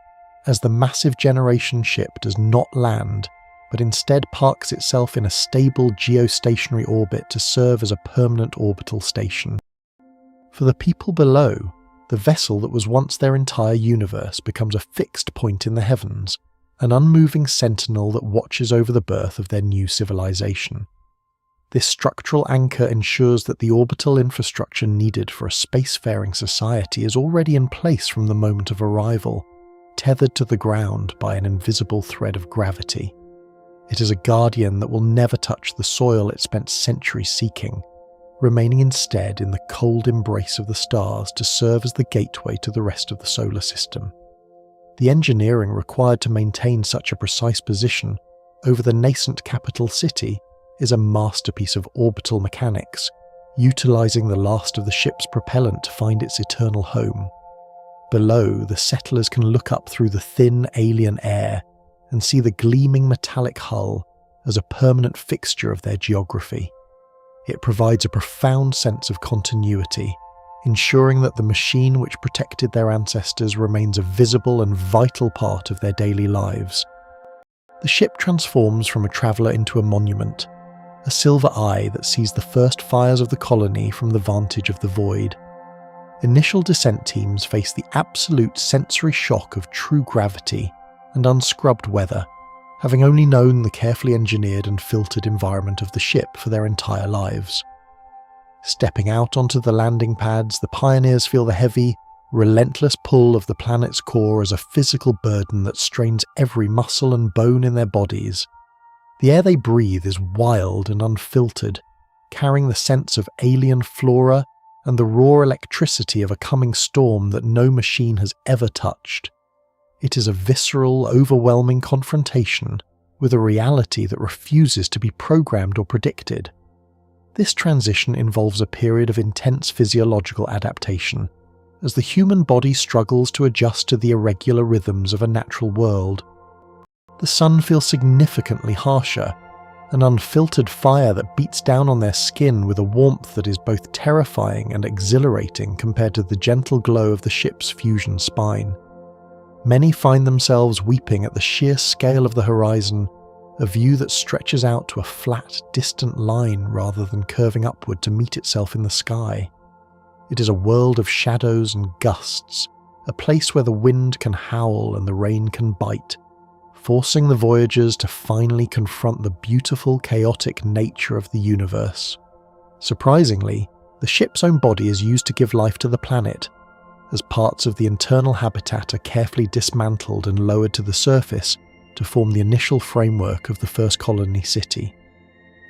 as the massive generation ship does not land, but instead parks itself in a stable geostationary orbit to serve as a permanent orbital station. For the people below, the vessel that was once their entire universe becomes a fixed point in the heavens, an unmoving sentinel that watches over the birth of their new civilization. This structural anchor ensures that the orbital infrastructure needed for a spacefaring society is already in place from the moment of arrival, tethered to the ground by an invisible thread of gravity. It is a guardian that will never touch the soil it spent centuries seeking, remaining instead in the cold embrace of the stars to serve as the gateway to the rest of the solar system. The engineering required to maintain such a precise position over the nascent capital city is a masterpiece of orbital mechanics, utilizing the last of the ship's propellant to find its eternal home. Below, the settlers can look up through the thin alien air and see the gleaming metallic hull as a permanent fixture of their geography. It provides a profound sense of continuity, ensuring that the machine which protected their ancestors remains a visible and vital part of their daily lives. The ship transforms from a traveller into a monument, a silver eye that sees the first fires of the colony from the vantage of the void. Initial descent teams face the absolute sensory shock of true gravity and unscrubbed weather, having only known the carefully engineered and filtered environment of the ship for their entire lives. Stepping out onto the landing pads, the pioneers feel the heavy, relentless pull of the planet's core as a physical burden that strains every muscle and bone in their bodies. The air they breathe is wild and unfiltered, carrying the sense of alien flora and the raw electricity of a coming storm that no machine has ever touched. It is a visceral, overwhelming confrontation with a reality that refuses to be programmed or predicted. This transition involves a period of intense physiological adaptation, as the human body struggles to adjust to the irregular rhythms of a natural world. The sun feels significantly harsher, an unfiltered fire that beats down on their skin with a warmth that is both terrifying and exhilarating compared to the gentle glow of the ship's fusion spine. Many find themselves weeping at the sheer scale of the horizon, a view that stretches out to a flat, distant line rather than curving upward to meet itself in the sky. It is a world of shadows and gusts, a place where the wind can howl and the rain can bite, forcing the voyagers to finally confront the beautiful, chaotic nature of the universe. Surprisingly, the ship's own body is used to give life to the planet, as parts of the internal habitat are carefully dismantled and lowered to the surface to form the initial framework of the first colony city.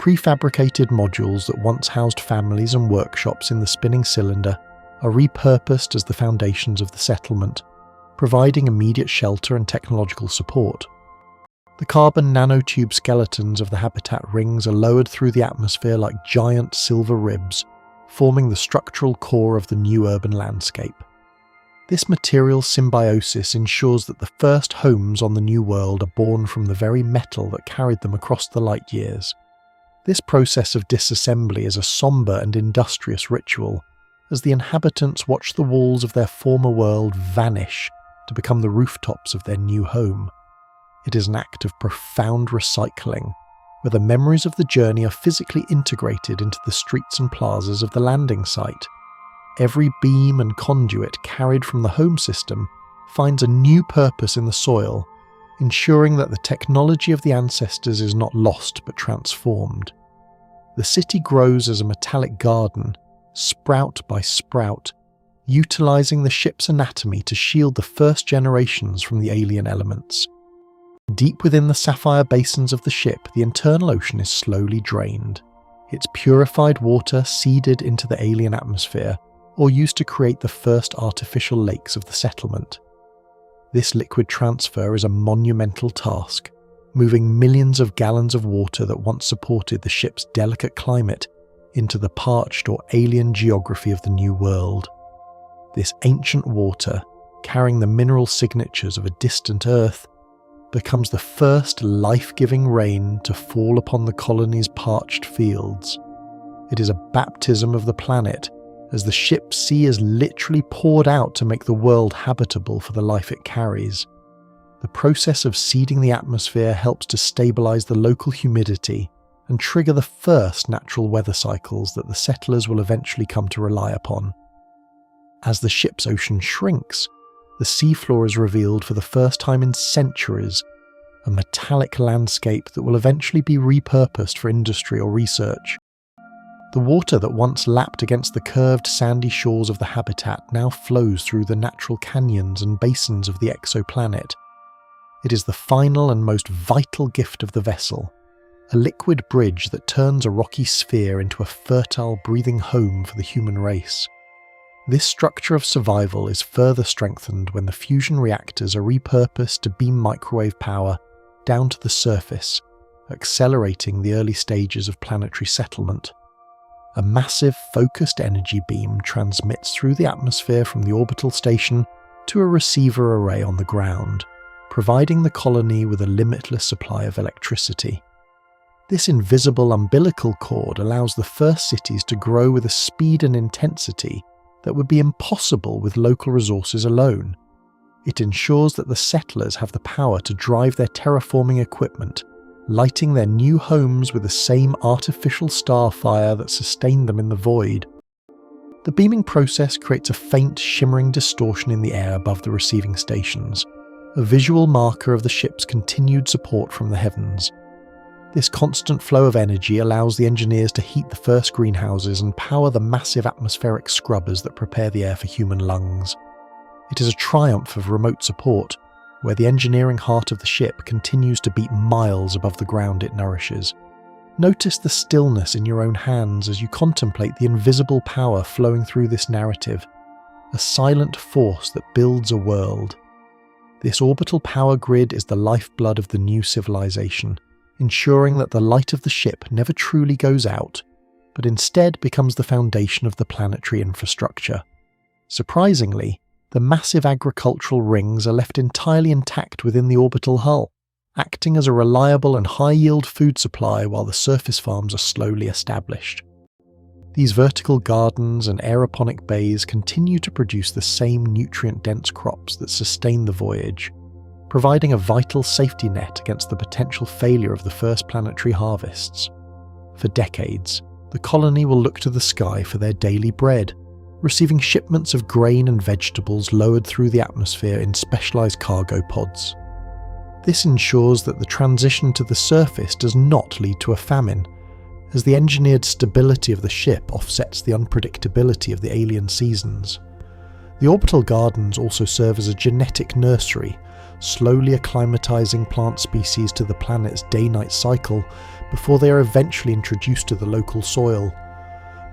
Prefabricated modules that once housed families and workshops in the spinning cylinder are repurposed as the foundations of the settlement, providing immediate shelter and technological support. The carbon nanotube skeletons of the habitat rings are lowered through the atmosphere like giant silver ribs, forming the structural core of the new urban landscape. This material symbiosis ensures that the first homes on the new world are born from the very metal that carried them across the light years. This process of disassembly is a somber and industrious ritual, as the inhabitants watch the walls of their former world vanish to become the rooftops of their new home. It is an act of profound recycling, where the memories of the journey are physically integrated into the streets and plazas of the landing site. Every beam and conduit carried from the home system finds a new purpose in the soil, ensuring that the technology of the ancestors is not lost but transformed. The city grows as a metallic garden, sprout by sprout, utilizing the ship's anatomy to shield the first generations from the alien elements. Deep within the sapphire basins of the ship, the internal ocean is slowly drained, its purified water seeded into the alien atmosphere, or used to create the first artificial lakes of the settlement. This liquid transfer is a monumental task, moving millions of gallons of water that once supported the ship's delicate climate into the parched or alien geography of the new world. This ancient water, carrying the mineral signatures of a distant Earth, becomes the first life-giving rain to fall upon the colony's parched fields. It is a baptism of the planet, as the ship's sea is literally poured out to make the world habitable for the life it carries. The process of seeding the atmosphere helps to stabilize the local humidity and trigger the first natural weather cycles that the settlers will eventually come to rely upon. As the ship's ocean shrinks, the seafloor is revealed for the first time in centuries, a metallic landscape that will eventually be repurposed for industry or research. The water that once lapped against the curved sandy shores of the habitat now flows through the natural canyons and basins of the exoplanet. It is the final and most vital gift of the vessel, a liquid bridge that turns a rocky sphere into a fertile, breathing home for the human race. This structure of survival is further strengthened when the fusion reactors are repurposed to beam microwave power down to the surface, accelerating the early stages of planetary settlement. A massive focused energy beam transmits through the atmosphere from the orbital station to a receiver array on the ground, providing the colony with a limitless supply of electricity. This invisible umbilical cord allows the first cities to grow with a speed and intensity that would be impossible with local resources alone. It ensures that the settlers have the power to drive their terraforming equipment, lighting their new homes with the same artificial star fire that sustained them in the void. The beaming process creates a faint, shimmering distortion in the air above the receiving stations, a visual marker of the ship's continued support from the heavens. This constant flow of energy allows the engineers to heat the first greenhouses and power the massive atmospheric scrubbers that prepare the air for human lungs. It is a triumph of remote support, where the engineering heart of the ship continues to beat miles above the ground it nourishes. Notice the stillness in your own hands as you contemplate the invisible power flowing through this narrative, a silent force that builds a world. This orbital power grid is the lifeblood of the new civilization, ensuring that the light of the ship never truly goes out, but instead becomes the foundation of the planetary infrastructure. Surprisingly, the massive agricultural rings are left entirely intact within the orbital hull, acting as a reliable and high-yield food supply while the surface farms are slowly established. These vertical gardens and aeroponic bays continue to produce the same nutrient-dense crops that sustain the voyage, providing a vital safety net against the potential failure of the first planetary harvests. For decades, the colony will look to the sky for their daily bread, receiving shipments of grain and vegetables lowered through the atmosphere in specialized cargo pods. This ensures that the transition to the surface does not lead to a famine, as the engineered stability of the ship offsets the unpredictability of the alien seasons. The orbital gardens also serve as a genetic nursery, slowly acclimatizing plant species to the planet's day-night cycle before they are eventually introduced to the local soil.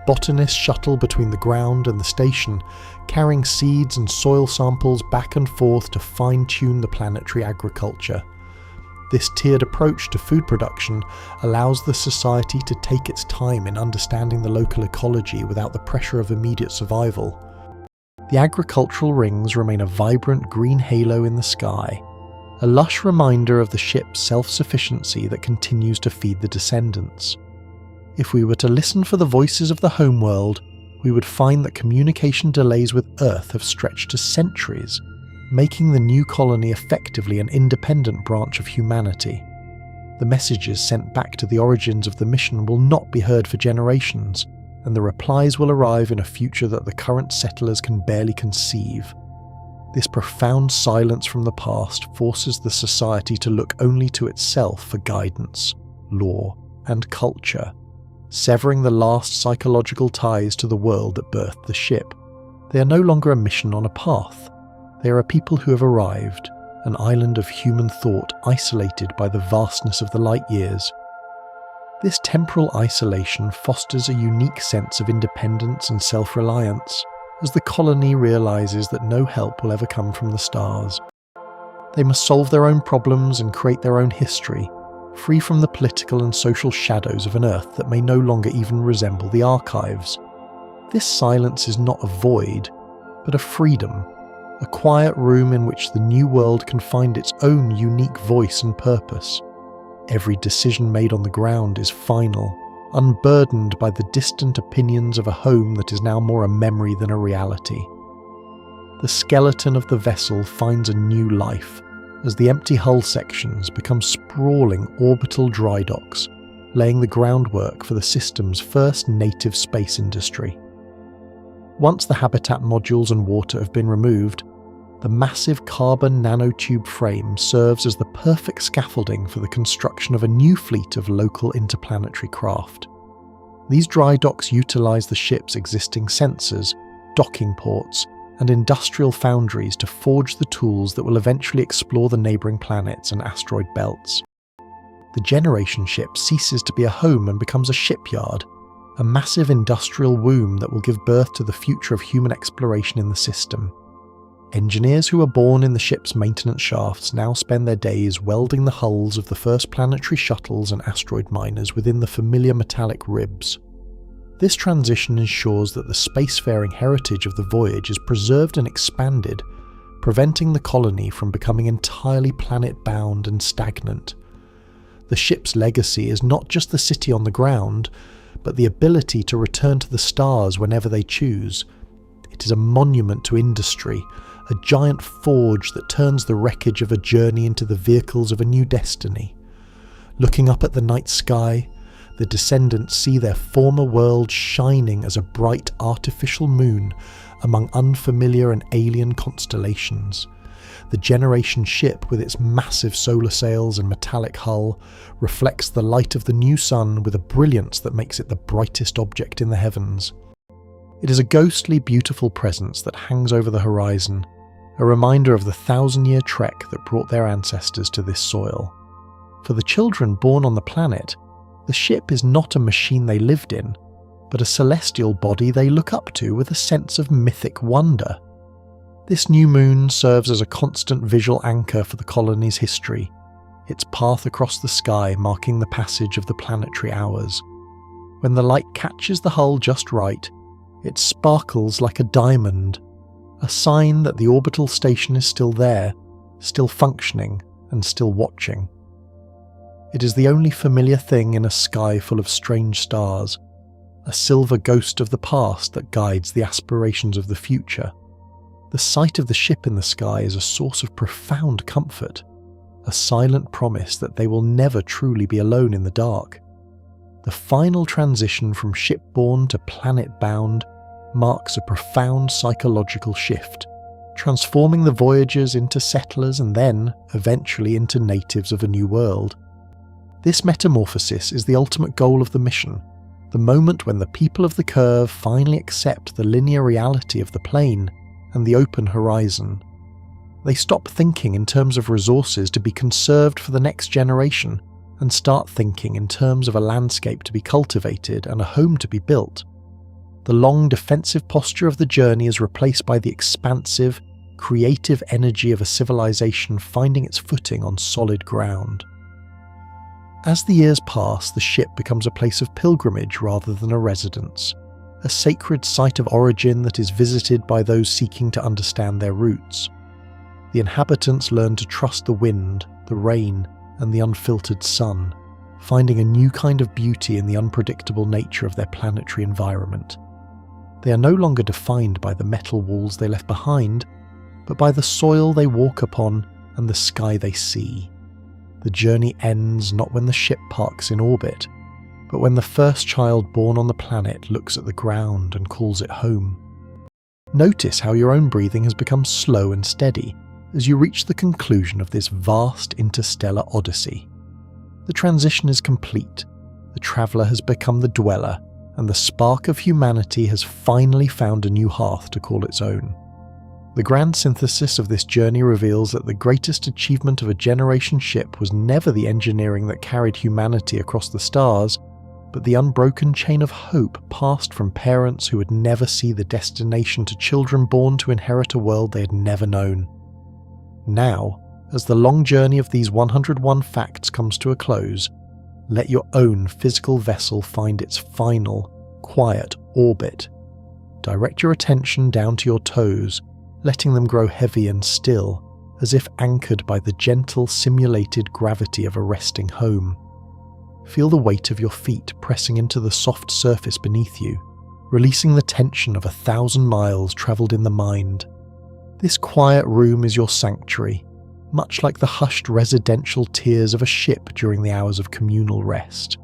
Botanists shuttle between the ground and the station, carrying seeds and soil samples back and forth to fine-tune the planetary agriculture. This tiered approach to food production allows the society to take its time in understanding the local ecology without the pressure of immediate survival. The agricultural rings remain a vibrant green halo in the sky, a lush reminder of the ship's self-sufficiency that continues to feed the descendants. If we were to listen for the voices of the homeworld, we would find that communication delays with Earth have stretched to centuries, making the new colony effectively an independent branch of humanity. The messages sent back to the origins of the mission will not be heard for generations, and the replies will arrive in a future that the current settlers can barely conceive. This profound silence from the past forces the society to look only to itself for guidance, law, and culture, severing the last psychological ties to the world that birthed the ship. They are no longer a mission on a path. They are a people who have arrived, an island of human thought isolated by the vastness of the light years. This temporal isolation fosters a unique sense of independence and self-reliance, as the colony realizes that no help will ever come from the stars. They must solve their own problems and create their own history, free from the political and social shadows of an Earth that may no longer even resemble the archives. This silence is not a void, but a freedom, a quiet room in which the new world can find its own unique voice and purpose. Every decision made on the ground is final, unburdened by the distant opinions of a home that is now more a memory than a reality. The skeleton of the vessel finds a new life, as the empty hull sections become sprawling orbital dry docks, laying the groundwork for the system's first native space industry. Once the habitat modules and water have been removed, the massive carbon nanotube frame serves as the perfect scaffolding for the construction of a new fleet of local interplanetary craft. These dry docks utilize the ship's existing sensors, docking ports, and industrial foundries to forge the tools that will eventually explore the neighbouring planets and asteroid belts. The generation ship ceases to be a home and becomes a shipyard, a massive industrial womb that will give birth to the future of human exploration in the system. Engineers who were born in the ship's maintenance shafts now spend their days welding the hulls of the first planetary shuttles and asteroid miners within the familiar metallic ribs. This transition ensures that the spacefaring heritage of the voyage is preserved and expanded, preventing the colony from becoming entirely planet-bound and stagnant. The ship's legacy is not just the city on the ground, but the ability to return to the stars whenever they choose. It is a monument to industry, a giant forge that turns the wreckage of a journey into the vehicles of a new destiny. Looking up at the night sky, the descendants see their former world shining as a bright artificial moon among unfamiliar and alien constellations. The Generation ship, with its massive solar sails and metallic hull, reflects the light of the new sun with a brilliance that makes it the brightest object in the heavens. It is a ghostly, beautiful presence that hangs over the horizon, a reminder of the 1,000-year trek that brought their ancestors to this soil. For the children born on the planet, the ship is not a machine they lived in, but a celestial body they look up to with a sense of mythic wonder. This new moon serves as a constant visual anchor for the colony's history, its path across the sky marking the passage of the planetary hours. When the light catches the hull just right, it sparkles like a diamond, a sign that the orbital station is still there, still functioning, and still watching. It is the only familiar thing in a sky full of strange stars, a silver ghost of the past that guides the aspirations of the future. The sight of the ship in the sky is a source of profound comfort, a silent promise that they will never truly be alone in the dark. The final transition from shipborne to planet-bound marks a profound psychological shift, transforming the voyagers into settlers and then, eventually, into natives of a new world. This metamorphosis is the ultimate goal of the mission, the moment when the people of the curve finally accept the linear reality of the plane and the open horizon. They stop thinking in terms of resources to be conserved for the next generation and start thinking in terms of a landscape to be cultivated and a home to be built. The long defensive posture of the journey is replaced by the expansive, creative energy of a civilization finding its footing on solid ground. As the years pass, the ship becomes a place of pilgrimage rather than a residence, a sacred site of origin that is visited by those seeking to understand their roots. The inhabitants learn to trust the wind, the rain, and the unfiltered sun, finding a new kind of beauty in the unpredictable nature of their planetary environment. They are no longer defined by the metal walls they left behind, but by the soil they walk upon and the sky they see. The journey ends not when the ship parks in orbit, but when the first child born on the planet looks at the ground and calls it home. Notice how your own breathing has become slow and steady as you reach the conclusion of this vast interstellar odyssey. The transition is complete, the traveller has become the dweller, and the spark of humanity has finally found a new hearth to call its own. The grand synthesis of this journey reveals that the greatest achievement of a generation ship was never the engineering that carried humanity across the stars, but the unbroken chain of hope passed from parents who would never see the destination to children born to inherit a world they had never known. Now, as the long journey of these 101 facts comes to a close, let your own physical vessel find its final, quiet orbit. Direct your attention down to your toes, letting them grow heavy and still, as if anchored by the gentle, simulated gravity of a resting home. Feel the weight of your feet pressing into the soft surface beneath you, releasing the tension of 1,000 miles travelled in the mind. This quiet room is your sanctuary, much like the hushed residential tears of a ship during the hours of communal rest.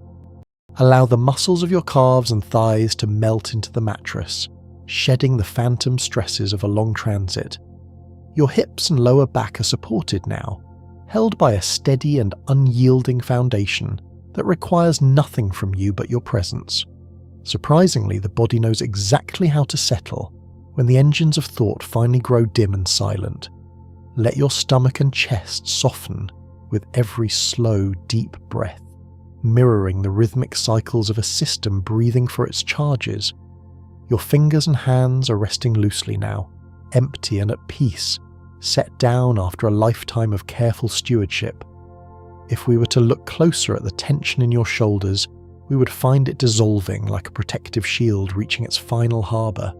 Allow the muscles of your calves and thighs to melt into the mattress, shedding the phantom stresses of a long transit. Your hips and lower back are supported now, held by a steady and unyielding foundation that requires nothing from you but your presence. Surprisingly, the body knows exactly how to settle when the engines of thought finally grow dim and silent. Let your stomach and chest soften with every slow, deep breath, mirroring the rhythmic cycles of a system breathing for its charges. Your fingers and hands are resting loosely now, empty and at peace, set down after a lifetime of careful stewardship. If we were to look closer at the tension in your shoulders, we would find it dissolving like a protective shield reaching its final harbour.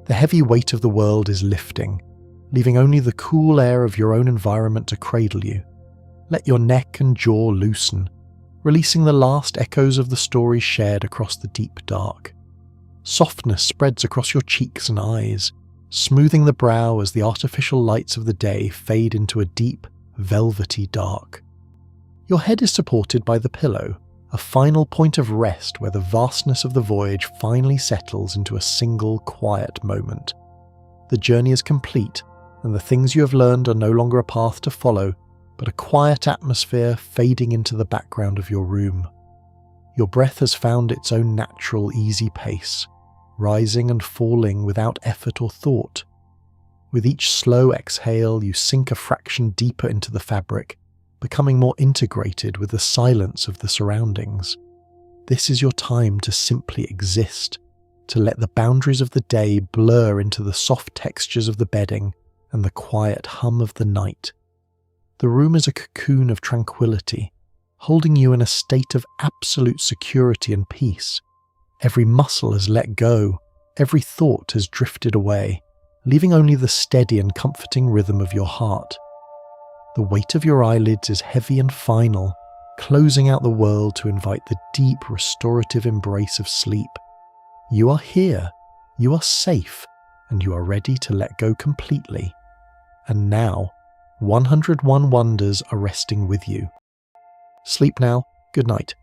The heavy weight of the world is lifting, leaving only the cool air of your own environment to cradle you. Let your neck and jaw loosen, releasing the last echoes of the stories shared across the deep dark. Softness spreads across your cheeks and eyes, smoothing the brow as the artificial lights of the day fade into a deep, velvety dark. Your head is supported by the pillow, a final point of rest where the vastness of the voyage finally settles into a single quiet moment. The journey is complete, and the things you have learned are no longer a path to follow, but a quiet atmosphere fading into the background of your room. Your breath has found its own natural, easy pace, rising and falling without effort or thought. With each slow exhale, you sink a fraction deeper into the fabric, becoming more integrated with the silence of the surroundings. This is your time to simply exist, to let the boundaries of the day blur into the soft textures of the bedding and the quiet hum of the night. The room is a cocoon of tranquility, holding you in a state of absolute security and peace. Every muscle has let go, every thought has drifted away, leaving only the steady and comforting rhythm of your heart. The weight of your eyelids is heavy and final, closing out the world to invite the deep restorative embrace of sleep. You are here, you are safe, and you are ready to let go completely. And now, 101 wonders are resting with you. Sleep now, good night.